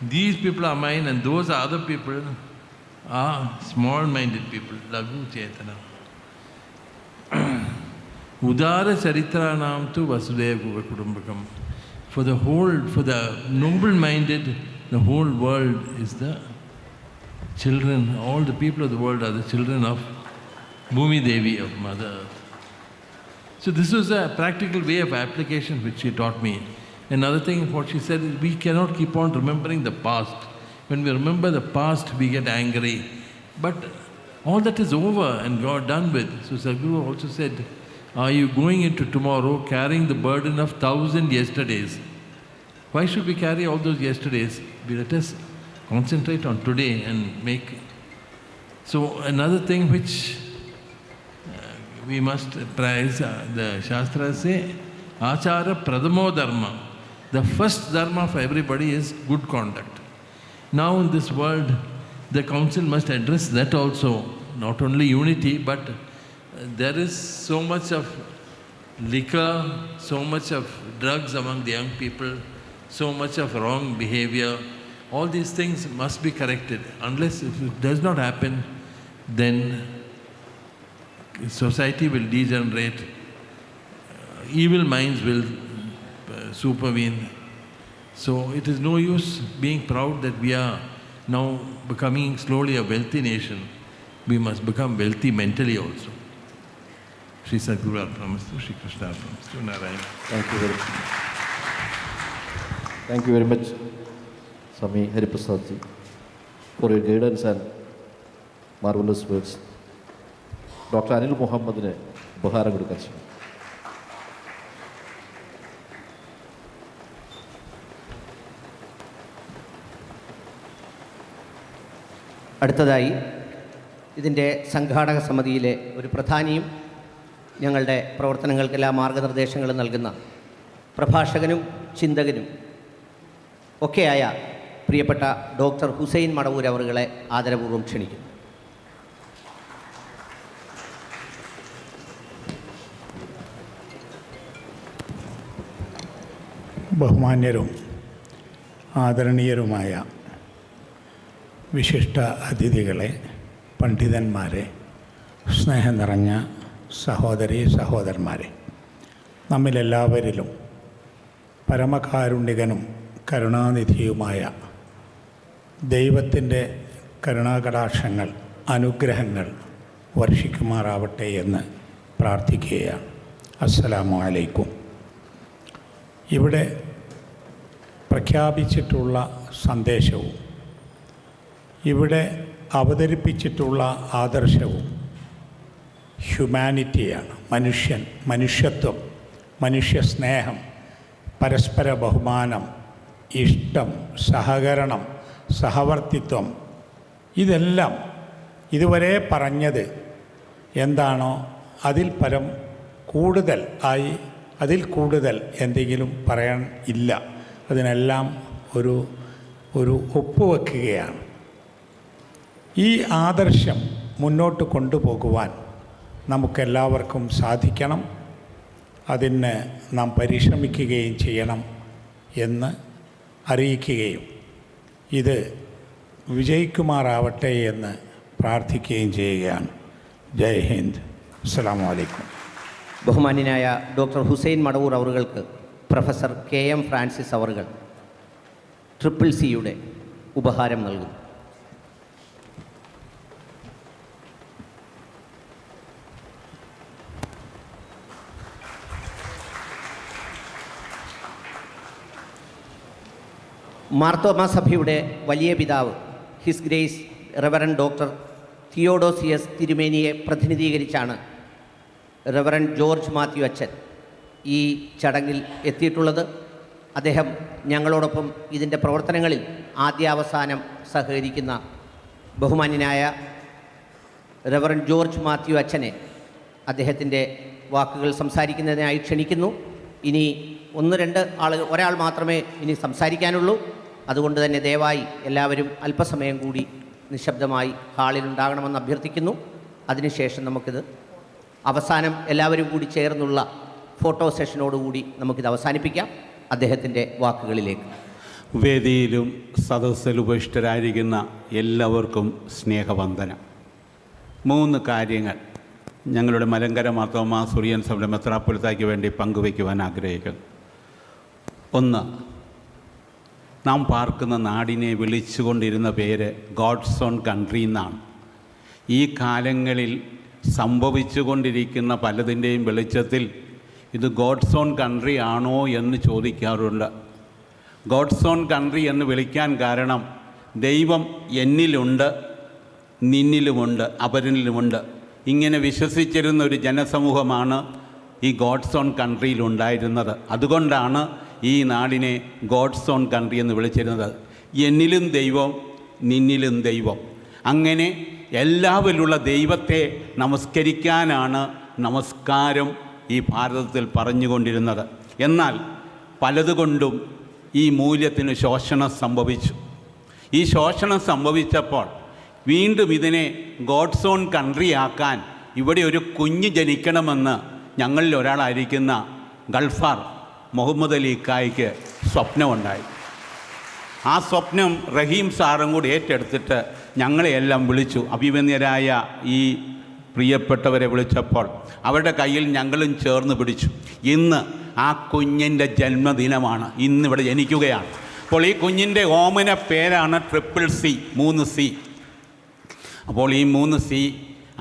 these people are mine and those are other people are small-minded people. Lagu Chetana. Udara Charitranam tu Vasudeva Kudumbakam. For the noble-minded, the whole world is the children, all the people of the world are the children of Bhumi Devi, of Mother Earth. So this was a practical way of application which she taught me. Another thing, what she said is, we cannot keep on remembering the past. When we remember the past, we get angry. But all that is over and got done with. So Sadhguru also said, are you going into tomorrow carrying the burden of 1,000 yesterdays? Why should we carry all those yesterdays? Let us concentrate on today and make. So another thing which we must prize, the Shastras say, Achara Pradamo Dharma. The first dharma for everybody is good conduct. Now in this world, the council must address that also. Not only unity, but there is so much of liquor, so much of drugs among the young people, so much of wrong behavior. All these things must be corrected. Unless if it does not happen, then society will degenerate, evil minds will supervene, So it is no use being proud that we are now becoming slowly a wealthy nation. We must become wealthy mentally also. Shri Sadguru Arpanastu, Shri Krishna Arpanastu, Narayana. Thank you very much, Swami Hariprasad ji, for your guidance and marvelous words. Dr. Anil Muhammadine ഉപഹാരം കൊടുക്കാൻ ശ്രമിക്കും. അടുത്തതായി ഇതിൻ്റെ സംഘാടക സമിതിയിലെ ഒരു പ്രധാനിയും ഞങ്ങളുടെ പ്രവർത്തനങ്ങൾക്കെല്ലാം മാർഗനിർദ്ദേശങ്ങൾ നൽകുന്ന പ്രഭാഷകനും ചിന്തകനും ഒക്കെയായ പ്രിയപ്പെട്ട ഡോക്ടർ ഹുസൈൻ മടവൂർ അവറുകളെ ആദരപൂർവ്വം ക്ഷണിക്കുന്നു. ബഹുമാന്യരും ആദരണീയരുമായ വിശിഷ്ട അതിഥികളെ, പണ്ഡിതന്മാരെ, സ്നേഹം നിറഞ്ഞ സഹോദരീ സഹോദരന്മാരെ, നമ്മിലെല്ലാവരിലും പരമകാരുണ്യകനും കരുണാനിധിയുമായ ദൈവത്തിൻ്റെ കരുണാകടാക്ഷങ്ങൾ, അനുഗ്രഹങ്ങൾ വർഷിക്കുമാറാവട്ടെ എന്ന് പ്രാർത്ഥിക്കുകയാണ്. അസ്സലാമു അലൈക്കും. ഇവിടെ പ്രഖ്യാപിച്ചിട്ടുള്ള സന്ദേശവും ഇവിടെ അവതരിപ്പിച്ചിട്ടുള്ള ആദർശവും ഹ്യൂമാനിറ്റിയാണ്. മനുഷ്യത്വം, മനുഷ്യസ്നേഹം, പരസ്പര ബഹുമാനം, ഇഷ്ടം, സഹകരണം, സഹവർത്തിത്വം, ഇതെല്ലാം ഇതുവരെ പറഞ്ഞത് എന്താണോ അതിൽ പരം അതിൽ കൂടുതൽ എന്തെങ്കിലും പറയാൻ ഇല്ല. അതിനെല്ലാം ഒരു ഒപ്പുവെക്കുകയാണ്. ഈ ആദർശം മുന്നോട്ട് കൊണ്ടുപോകുവാൻ നമുക്കെല്ലാവർക്കും സാധിക്കണം. അതിന് നാം പരിശ്രമിക്കുകയും ചെയ്യണം എന്ന് അറിയിക്കുകയും ഇത് വിജയിക്കുമാറാവട്ടെ എന്ന് പ്രാർത്ഥിക്കുകയും ചെയ്യുകയാണ്. ജയ് ഹിന്ദ്. അസ്സലാമു അലൈക്കും. ബഹുമാന്യനായ ഡോക്ടർ ഹുസൈൻ മടവൂർ അവറുകൾക്ക് പ്രൊഫസർ KM ഫ്രാൻസിസ് അവറുകൾ CCCയുടെ ഉപഹാരം നൽകുന്നു. മാർത്തോമാ സഭയുടെ വലിയ പിതാവ് His Grace Reverend Doctor Theodosius തിരുമേനിയെ പ്രതിനിധീകരിച്ചാണ് റെവറൻഡ് ജോർജ് മാത്യു അച്ഛൻ ഈ ചടങ്ങിൽ എത്തിയിട്ടുള്ളത്. അദ്ദേഹം ഞങ്ങളോടൊപ്പം ഇതിൻ്റെ പ്രവർത്തനങ്ങളിൽ ആദ്യാവസാനം സഹകരിക്കുന്ന ബഹുമാന്യനായ റെവറൻഡ് ജോർജ് മാത്യു അച്ഛനെ അദ്ദേഹത്തിൻ്റെ വാക്കുകൾ സംസാരിക്കുന്നതിനായി ക്ഷണിക്കുന്നു. ഇനി ഒരാൾ മാത്രമേ ഇനി സംസാരിക്കാനുള്ളൂ. അതുകൊണ്ട് തന്നെ ദയവായി എല്ലാവരും അല്പസമയം കൂടി നിശബ്ദമായി ഹാളിലുണ്ടാകണമെന്ന് അഭ്യർത്ഥിക്കുന്നു. അതിനുശേഷം നമുക്കിത് അവസാനം എല്ലാവരും കൂടി ചേർന്നുള്ള ഫോട്ടോ സെഷനോടുകൂടി നമുക്കിത് അവസാനിപ്പിക്കാം. അദ്ദേഹത്തിൻ്റെ വാക്കുകളിലേക്ക്. വേദിയിലും സദസ്സിലും ഉപവിഷ്ടരായിരിക്കുന്ന എല്ലാവർക്കും സ്നേഹവന്ദനം. 3 കാര്യങ്ങൾ ഞങ്ങളുടെ മലങ്കര മാർത്തോമാ സുറിയൻ സഭയുടെ മെത്രാപ്പൊലീത്തായ്ക്ക് വേണ്ടി പങ്കുവയ്ക്കുവാൻ ആഗ്രഹിക്കുന്നു. 1, നാം പാർക്കുന്ന നാടിനെ വിളിച്ചുകൊണ്ടിരുന്ന പേര് ഗോഡ്സ് ഓൺ കൺട്രി എന്നാണ്. ഈ കാലങ്ങളിൽ സംഭവിച്ചുകൊണ്ടിരിക്കുന്ന പലതിൻ്റെയും വെളിച്ചത്തിൽ ഇത് ഗോഡ്സ് ഓൺ കൺട്രി ആണോ എന്ന് ചോദിക്കാറുണ്ട്. ഗോഡ്സ് ഓൺ കൺട്രി എന്ന് വിളിക്കാൻ കാരണം ദൈവം എന്നിലുണ്ട്, നിന്നിലുമുണ്ട്, അവരിലുമുണ്ട്. ഇങ്ങനെ വിശ്വസിച്ചിരുന്ന ഒരു ജനസമൂഹമാണ് ഈ ഗോഡ്സ് ഓൺ കൺട്രിയിലുണ്ടായിരുന്നത്. അതുകൊണ്ടാണ് ഈ നാടിനെ ഗോഡ്സ് ഓൺ കൺട്രി എന്ന് വിളിച്ചിരുന്നത്. എന്നിലും ദൈവം, നിന്നിലും ദൈവം. അങ്ങനെ എല്ലാവരിലുള്ള ദൈവത്തെ നമസ്കരിക്കാനാണ് നമസ്കാരം ഈ ഭാരതത്തിൽ പറഞ്ഞുകൊണ്ടിരുന്നത്. എന്നാൽ പലതുകൊണ്ടും ഈ മൂല്യത്തിന് ശോഷണം സംഭവിച്ചു. ഈ ശോഷണം സംഭവിച്ചപ്പോൾ വീണ്ടും ഇതിനെ ഗോഡ്സ് ഓൺ കൺട്രി ആക്കാൻ ഇവിടെ ഒരു കുഞ്ഞ് ജനിക്കണമെന്ന് ഞങ്ങളിൽ ഒരാളായിരിക്കുന്ന ഗൾഫാർ മുഹമ്മദ് അലി ഇക്കായ്ക്ക് സ്വപ്നമുണ്ടായി. ആ സ്വപ്നം റഹീം സാറും കൂടി ഏറ്റെടുത്തിട്ട് ഞങ്ങളെയെല്ലാം വിളിച്ചു. അഭിമന്യരായ ഈ പ്രിയപ്പെട്ടവരെ വിളിച്ചപ്പോൾ അവരുടെ കയ്യിൽ ഞങ്ങളും ചേർന്ന് പിടിച്ചു. ഇന്ന് ആ കുഞ്ഞിൻ്റെ ജന്മദിനമാണ്. ഇന്നിവിടെ ജനിക്കുകയാണ്. അപ്പോൾ ഈ കുഞ്ഞിൻ്റെ ഓമന പേരാണ് ട്രിപ്പിൾ സി, 3C. അപ്പോൾ ഈ 3C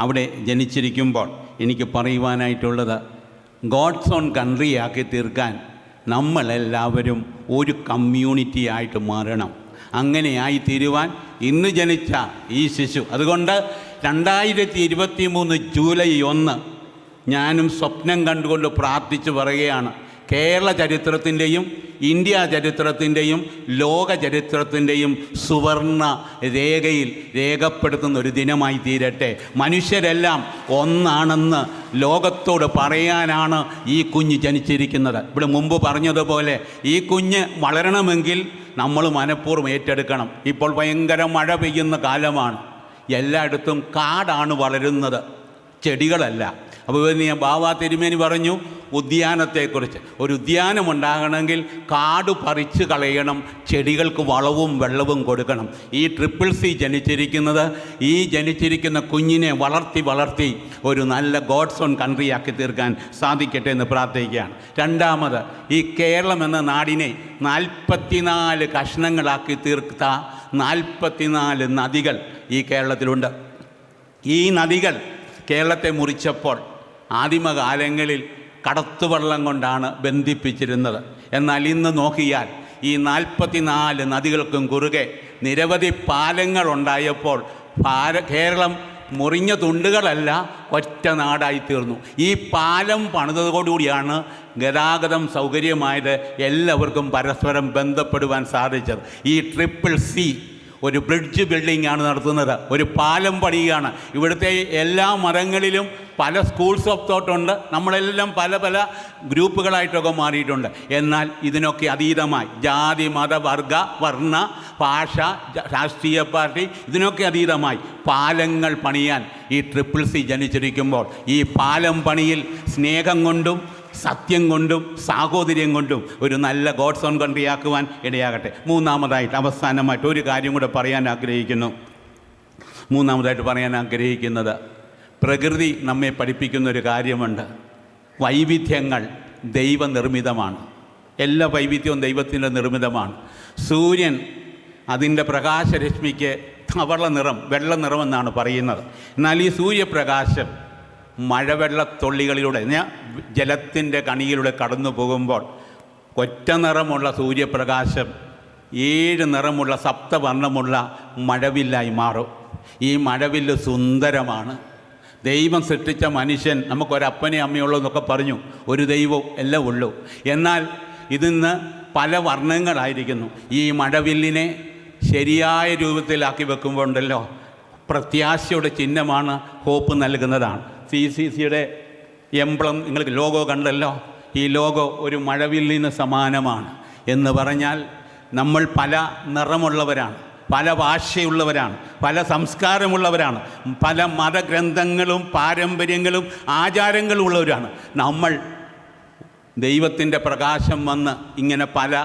അവിടെ ജനിച്ചിരിക്കുമ്പോൾ എനിക്ക് പറയുവാനായിട്ടുള്ളത്, ഗോഡ്സ് ഓൺ കൺട്രി ആക്കി തീർക്കാൻ നമ്മളെല്ലാവരും ഒരു കമ്മ്യൂണിറ്റി ആയിട്ട് മാറണം. അങ്ങനെയായി തീരുവാൻ ഇന്ന് ജനിച്ച ഈ ശിശു, അതുകൊണ്ട് 2023 ജൂലൈ 1 ഞാനും സ്വപ്നം കണ്ടുകൊണ്ട് പ്രാർത്ഥിച്ച് പറയുകയാണ്, കേരള ചരിത്രത്തിൻ്റെയും ഇന്ത്യ ചരിത്രത്തിൻ്റെയും ലോക ചരിത്രത്തിൻ്റെയും സുവർണ രേഖയിൽ രേഖപ്പെടുത്തുന്ന ഒരു ദിനമായി തീരട്ടെ. മനുഷ്യരെല്ലാം ഒന്നാണെന്ന് ലോകത്തോട് പറയാനാണ് ഈ കുഞ്ഞ് ജനിച്ചിരിക്കുന്നത്. ഇവിടെ മുമ്പ് പറഞ്ഞതുപോലെ ഈ കുഞ്ഞ് വളരണമെങ്കിൽ നമ്മൾ മനഃപൂർവ്വം ഏറ്റെടുക്കണം. ഇപ്പോൾ ഭയങ്കര മഴ പെയ്യുന്ന കാലമാണ്, എല്ലായിടത്തും കാടാണ് വളരുന്നത്, ചെടികളല്ല. അപ്പോൾ ബാബ തിരുമേനി പറഞ്ഞു ഉദ്യാനത്തെക്കുറിച്ച്. ഒരു ഉദ്യാനം ഉണ്ടാകണമെങ്കിൽ കാട് പറിച്ച് കളയണം, ചെടികൾക്ക് വളവും വെള്ളവും കൊടുക്കണം. ഈ ട്രിപ്പിൾ സി ജനിച്ചിരിക്കുന്നത്, ഈ ജനിച്ചിരിക്കുന്ന കുഞ്ഞിനെ വളർത്തി ഒരു നല്ല ഗോഡ്സ് ഓൺ കൺട്രി ആക്കി തീർക്കാൻ സാധിക്കട്ടെ എന്ന് പ്രാർത്ഥിക്കുകയാണ്. രണ്ടാമത്, ഈ കേരളം എന്ന നാടിനെ 44 കഷ്ണങ്ങളാക്കി തീർത്ത 44 നദികൾ ഈ കേരളത്തിലുണ്ട്. ഈ നദികൾ കേരളത്തെ മുറിച്ചപ്പോൾ ആദിമകാലങ്ങളിൽ കടത്തുവള്ളം കൊണ്ടാണ് ബന്ധിപ്പിച്ചിരുന്നത്. എന്നാൽ ഇന്ന് നോക്കിയാൽ ഈ 44 നദികൾക്കും കുറുകെ നിരവധി പാലങ്ങളുണ്ടായപ്പോൾ കേരളം മുറിഞ്ഞ തുണ്ടുകളല്ല, ഒറ്റ നാടായി തീർന്നു. ഈ പാലം പണിതതോടുകൂടിയാണ് ഗതാഗതം സൗകര്യമായത്, എല്ലാവർക്കും പരസ്പരം ബന്ധപ്പെടുവാൻ സാധിച്ചത്. ഈ ട്രിപ്പിൾ സി ഒരു ബ്രിഡ്ജ് ബിൽഡിംഗ് ആണ് നടത്തുന്നത്, ഒരു പാലം പണിയുകയാണ്. ഇവിടുത്തെ എല്ലാ മതങ്ങളിലും പല സ്കൂൾസ് ഓഫ് തോട്ട് ഉണ്ട്, നമ്മളെല്ലാം പല പല ഗ്രൂപ്പുകളായിട്ടൊക്കെ മാറിയിട്ടുണ്ട്. എന്നാൽ ഇതിനൊക്കെ അതീതമായി ജാതി മത വർഗ വർണ്ണ ഭാഷ രാഷ്ട്രീയ പാർട്ടി ഇതിനൊക്കെ അതീതമായി പാലങ്ങൾ പണിയാൻ ഈ ട്രിപ്പിൾ സി ജനിച്ചിരിക്കുമ്പോൾ ഈ പാലം പണിയിൽ സ്നേഹം കൊണ്ടും സത്യം കൊണ്ടും സാഹോദര്യം കൊണ്ടും ഒരു നല്ല ഗോഡ്സ് ഓൺ കൺട്രി ആക്കുവാൻ ഇടയാകട്ടെ. മൂന്നാമതായിട്ട് അവസാനമായിട്ട് ഒരു കാര്യം കൂടെ പറയാൻ ആഗ്രഹിക്കുന്നത്, പ്രകൃതി നമ്മെ പഠിപ്പിക്കുന്നൊരു കാര്യമുണ്ട്. വൈവിധ്യങ്ങൾ ദൈവനിർമ്മിതമാണ്. എല്ലാ വൈവിധ്യവും ദൈവത്തിൻ്റെ നിർമ്മിതമാണ്. സൂര്യൻ അതിൻ്റെ പ്രകാശരശ്മിക്ക് ധവള നിറം, വെള്ള നിറമെന്നാണ് പറയുന്നത്. എന്നാൽ ഈ സൂര്യപ്രകാശം മഴവെള്ളത്തുള്ളികളിലൂടെ ജലത്തിൻ്റെ കണിയിലൂടെ കടന്നു പോകുമ്പോൾ ഒറ്റ നിറമുള്ള സൂര്യപ്രകാശം 7 നിറമുള്ള സപ്തവർണ്ണമുള്ള മഴവില്ലായി മാറും. ഈ മഴവില്ല് സുന്ദരമാണ്. ദൈവം സൃഷ്ടിച്ച മനുഷ്യൻ, നമുക്കൊരപ്പനെ അമ്മയുള്ളൂ എന്നൊക്കെ പറഞ്ഞു, ഒരു ദൈവവും എല്ലാം ഉള്ളൂ. എന്നാൽ ഇതിന്ന് പല വർണ്ണങ്ങളായിരിക്കുന്നു. ഈ മഴവില്ലിനെ ശരിയായ രൂപത്തിലാക്കി വെക്കുമ്പോൾ ഉണ്ടല്ലോ, പ്രത്യാശയുടെ ചിഹ്നമാണ്, ഹോപ്പ് നൽകുന്നതാണ്. CCCയുടെ എംബ്ലം നിങ്ങൾക്ക് ലോഗോ കണ്ടല്ലോ, ഈ ലോഗോ ഒരു മഴവില്ലിന് സമാനമാണ്. എന്ന് പറഞ്ഞാൽ നമ്മൾ പല നിറമുള്ളവരാണ്, പല ഭാഷയുള്ളവരാണ്, പല സംസ്കാരമുള്ളവരാണ്, പല മതഗ്രന്ഥങ്ങളും പാരമ്പര്യങ്ങളും ആചാരങ്ങളും ഉള്ളവരാണ്. നമ്മൾ ദൈവത്തിൻ്റെ പ്രകാശം വന്ന് ഇങ്ങനെ പല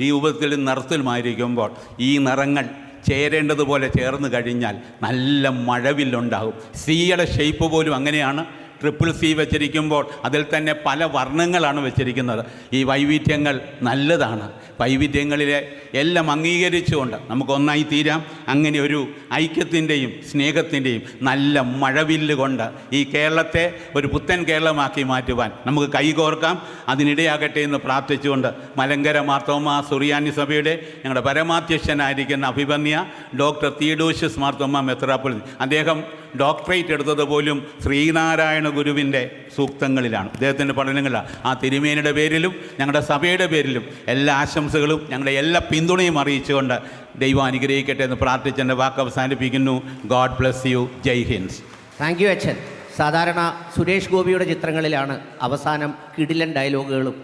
രൂപത്തിലും നിറത്തിലുമായിരിക്കുമ്പോൾ ഈ നിറങ്ങൾ ചേരേണ്ടതുപോലെ ചേർന്ന് കഴിഞ്ഞാൽ നല്ല മഴവില്ലുണ്ടാകും. സിയുടെ ഷേപ്പ് പോലും അങ്ങനെയാണ്. ട്രിപ്പിൾ സി വെച്ചിരിക്കുമ്പോൾ അതിൽ തന്നെ പല വർണ്ണങ്ങളാണ് വെച്ചിരിക്കുന്നത്. ഈ വൈവിധ്യങ്ങൾ നല്ലതാണ്. വൈവിധ്യങ്ങളിലെ എല്ലാം അംഗീകരിച്ചുകൊണ്ട് നമുക്കൊന്നായി തീരാം. അങ്ങനെ ഒരു ഐക്യത്തിൻ്റെയും സ്നേഹത്തിൻ്റെയും നല്ല മഴവില്ല് കൊണ്ട് ഈ കേരളത്തെ ഒരു പുത്തൻ കേരളമാക്കി മാറ്റുവാൻ നമുക്ക് കൈകോർക്കാം. അതിനിടയാകട്ടെ എന്ന് പ്രാർത്ഥിച്ചുകൊണ്ട് മലങ്കര മാർത്തോമാ സുറിയാനി സഭയുടെ ഞങ്ങളുടെ പരമാധ്യക്ഷനായിരിക്കുന്ന അഭിമന്യ ഡോക്ടർ തിയഡോഷ്യസ് മാർത്തോമാ മെത്രാപ്പൊലീത്ത, അദ്ദേഹം ഡോക്ടറേറ്റ് എടുത്തത് പോലും ശ്രീനാരായണ ഗുരുവിൻ്റെ സൂക്തങ്ങളിലാണ്, അദ്ദേഹത്തിൻ്റെ പഠനങ്ങളിലാണ്. ആ തിരുമേനിയുടെ പേരിലും ഞങ്ങളുടെ സഭയുടെ പേരിലും എല്ലാ ആശംസകളും ഞങ്ങളുടെ എല്ലാ പിന്തുണയും അറിയിച്ചുകൊണ്ട് ദൈവം അനുഗ്രഹിക്കട്ടെ എന്ന് പ്രാർത്ഥിച്ച് എൻ്റെ വാക്ക് അവസാനിപ്പിക്കുന്നു. God bless you. Jai Hind. Thank you അച്ഛൻ. സാധാരണ സുരേഷ് ഗോപിയുടെ ചിത്രങ്ങളിലാണ് അവസാനം കിടിലൻ ഡയലോഗുകളും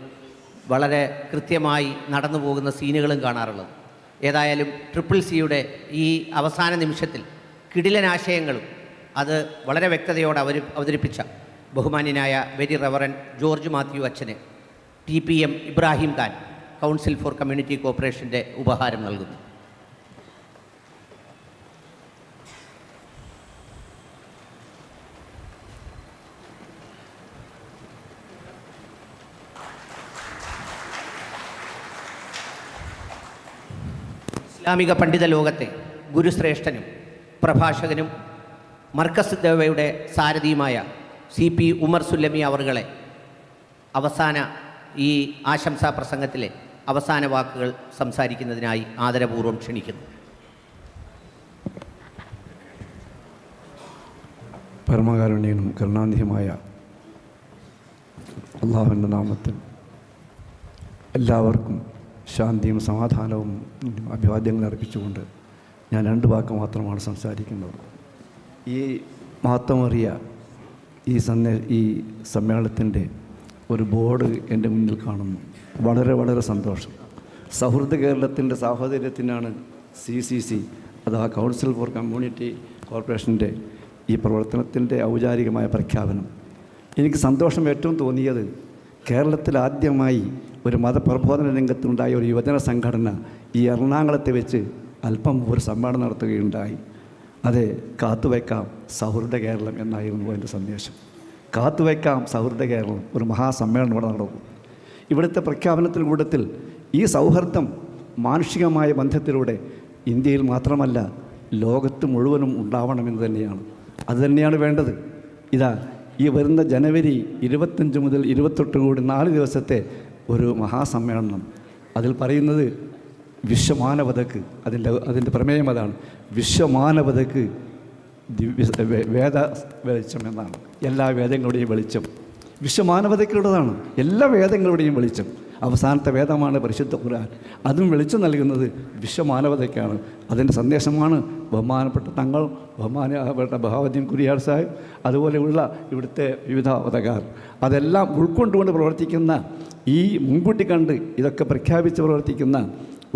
വളരെ കൃത്യമായി നടന്നു പോകുന്ന സീനുകളും കാണാറുള്ളത്. ഏതായാലും ട്രിപ്പിൾ സിയുടെ ഈ അവസാന നിമിഷത്തിൽ കിടിലൻ ആശയങ്ങളും അത് വളരെ വ്യക്തതയോടെ അവതരിപ്പിച്ച ബഹുമാന്യനായ വെരി റവറൻ ജോർജ് മാത്യു അച്ഛന് TPM Ibrahim Khan council for community കോർപ്പറേഷൻ്റെ ഉപഹാരം നൽകുന്നു. ഇസ്ലാമിക പണ്ഡിത ലോകത്തെ ഗുരുശ്രേഷ്ഠനും പ്രഭാഷകനും മർക്കസ് ദേവയുടെ സാരഥിയുമായ CP ഉമർ സുല്ലമി അവറുകളെ അവസാന ഈ ആശംസാ പ്രസംഗത്തിലെ അവസാന വാക്കുകൾ സംസാരിക്കുന്നതിനായി ആദരപൂർവ്വം ക്ഷണിക്കുന്നു. പരമകാരുണ്യനും കരുണാനിധിയുമായ അള്ളാഹുവിൻ്റെ നാമത്തിൽ എല്ലാവർക്കും ശാന്തിയും സമാധാനവും അഭിവാദ്യങ്ങൾ അർപ്പിച്ചുകൊണ്ട് ഞാൻ 2 വാക്ക് മാത്രമാണ് സംസാരിക്കുന്നത്. ഈ മഹത്വമേറിയ ഈ സമ്മേളനത്തിൻ്റെ ഒരു ബോർഡ് എൻ്റെ മുന്നിൽ കാണുന്നു. വളരെ വളരെ സന്തോഷം. സൗഹൃദ കേരളത്തിൻ്റെ സാഹോദര്യത്തിനാണ് CCC അഥവാ കൗൺസിൽ ഫോർ കമ്മ്യൂണിറ്റി കോർപ്പറേഷൻ്റെ ഈ പ്രവർത്തനത്തിൻ്റെ ഔപചാരികമായ പ്രഖ്യാപനം. എനിക്ക് സന്തോഷം ഏറ്റവും തോന്നിയത് കേരളത്തിൽ ആദ്യമായി ഒരു മതപ്രബോധന രംഗത്തുണ്ടായ ഒരു യുവജന സംഘടന ഈ എറണാകുളത്ത് വെച്ച് അല്പം ഒരു സമ്മേളനം നടത്തുകയുണ്ടായി. അതെ, കാത്തുവയ്ക്കാം സൗഹൃദ കേരളം എന്നായിരുന്നു എൻ്റെ സന്ദേശം. കാത്തുവയ്ക്കാം സൗഹൃദ കേരളം, ഒരു മഹാസമ്മേളനം ഇവിടെ നടക്കും. ഇവിടുത്തെ പ്രഖ്യാപനത്തിന് കൂട്ടത്തിൽ ഈ സൗഹൃദം മാനുഷികമായ ബന്ധത്തിലൂടെ ഇന്ത്യയിൽ മാത്രമല്ല ലോകത്ത് മുഴുവനും ഉണ്ടാവണമെന്ന് തന്നെയാണ്. അതുതന്നെയാണ് വേണ്ടത്. ഇതാ ഈ വരുന്ന ജനുവരി 25 മുതൽ 28 കൂടി 4 ദിവസത്തെ ഒരു മഹാസമ്മേളനം. അതിൽ പറയുന്നത് വിശ്വമാനവതക്ക്, അതിൻ്റെ പ്രമേയം അതാണ്. വിശ്വമാനവതക്ക് വേദ വെളിച്ചം എന്നാണ്. എല്ലാ വേദങ്ങളുടെയും വെളിച്ചം വിശ്വമാനവതയ്ക്കുള്ളതാണ്. എല്ലാ വേദങ്ങളുടെയും വെളിച്ചം. അവസാനത്തെ വേദമാണ് പരിശുദ്ധ ഖുർആൻ. അതും വെളിച്ചം നൽകുന്നത് വിശ്വമാനവതയ്ക്കാണ്. അതിൻ്റെ സന്ദേശമാണ് ബഹുമാനപ്പെട്ട തങ്ങൾ, ബഹുമാനപ്പെട്ട ബഹാവുദ്ദീൻ കുരിയാർ സാഹിബ്, അതുപോലെയുള്ള ഇവിടുത്തെ വിവിധ അവതകാർ അതെല്ലാം ഉൾക്കൊണ്ടുകൊണ്ട് പ്രവർത്തിക്കുന്ന, ഈ മുൻകൂട്ടി കണ്ട് ഇതൊക്കെ പ്രഖ്യാപിച്ച് പ്രവർത്തിക്കുന്ന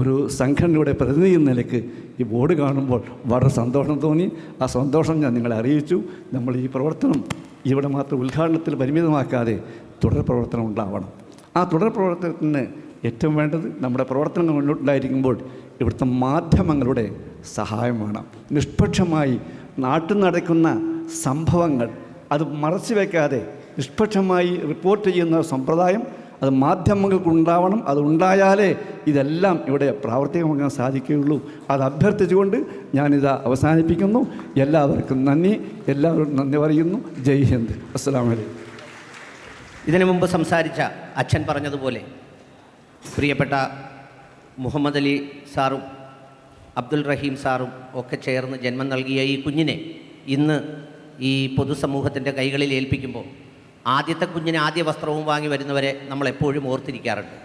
ഒരു സംഘടനയുടെ പ്രതിനിധി എന്ന നിലയ്ക്ക് ഈ ബോർഡ് കാണുമ്പോൾ വളരെ സന്തോഷം തോന്നി. ആ സന്തോഷം ഞാൻ നിങ്ങളെ അറിയിച്ചു. നമ്മൾ ഈ പ്രവർത്തനം ഇവിടെ മാത്രം ഉദ്ഘാടനത്തിൽ പരിമിതമാക്കാതെ തുടർ പ്രവർത്തനം ഉണ്ടാവണം. ആ തുടർ പ്രവർത്തനത്തിന് ഏറ്റവും വേണ്ടത് നമ്മുടെ പ്രവർത്തനങ്ങൾ മുന്നോട്ടുണ്ടായിരിക്കുമ്പോൾ ഇവിടുത്തെ മാധ്യമങ്ങളുടെ സഹായം വേണം. നിഷ്പക്ഷമായി നാട്ടിൽ നടക്കുന്ന സംഭവങ്ങൾ അത് മറച്ചു വയ്ക്കാതെ നിഷ്പക്ഷമായി റിപ്പോർട്ട് ചെയ്യുന്ന സമ്പ്രദായം അത് മാധ്യമങ്ങൾക്കുണ്ടാവണം. അതുണ്ടായാലേ ഇതെല്ലാം ഇവിടെ പ്രാവർത്തികമാക്കാൻ സാധിക്കുകയുള്ളൂ. അത് അഭ്യർത്ഥിച്ചുകൊണ്ട് ഞാനിത് അവസാനിപ്പിക്കുന്നു. എല്ലാവർക്കും നന്ദി. എല്ലാവരും നന്ദി പറയുന്നു. ജയ് ഹിന്ദ്. അസ്സലാമു അലൈക്കും. ഇതിനു മുമ്പ് സംസാരിച്ച അച്ഛൻ പറഞ്ഞതുപോലെ പ്രിയപ്പെട്ട മുഹമ്മദ് അലി സാറും അബ്ദുൽ റഹീം സാറും ഒക്കെ ചേർന്ന് ജന്മം നൽകിയ ഈ കുഞ്ഞിനെ ഇന്ന് ഈ പൊതുസമൂഹത്തിൻ്റെ കൈകളിൽ ഏൽപ്പിക്കുമ്പോൾ ആദ്യത്തെ കുഞ്ഞിന് ആദ്യ വസ്ത്രവും വാങ്ങി വരുന്നവരെ നമ്മളെപ്പോഴും ഓർത്തിരിക്കാറുണ്ട്.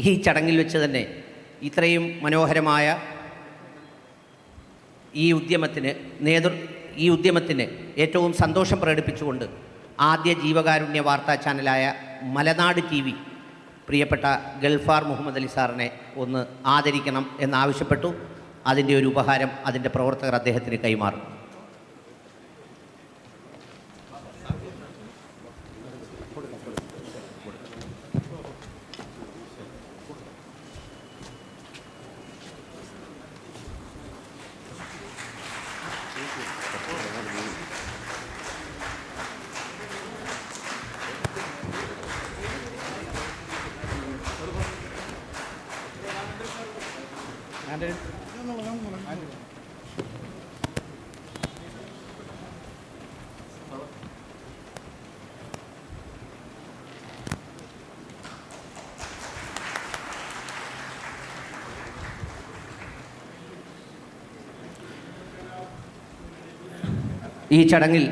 ഈ ചടങ്ങിൽ വെച്ച് തന്നെ ഇത്രയും മനോഹരമായ ഈ ഉദ്യമത്തിന് ഏറ്റവും സന്തോഷം പ്രകടിപ്പിച്ചുകൊണ്ട് ആദ്യ ജീവകാരുണ്യ വാർത്താ ചാനലായ മലനാട് TV പ്രിയപ്പെട്ട ഗൾഫാർ മുഹമ്മദ് അലി സാറിനെ ഒന്ന് ആദരിക്കണം എന്നാവശ്യപ്പെട്ടു. അതിൻ്റെ ഒരു ഉപഹാരം അതിൻ്റെ പ്രവർത്തകർ അദ്ദേഹത്തിന് കൈമാറും. ഈ ചടങ്ങിൽ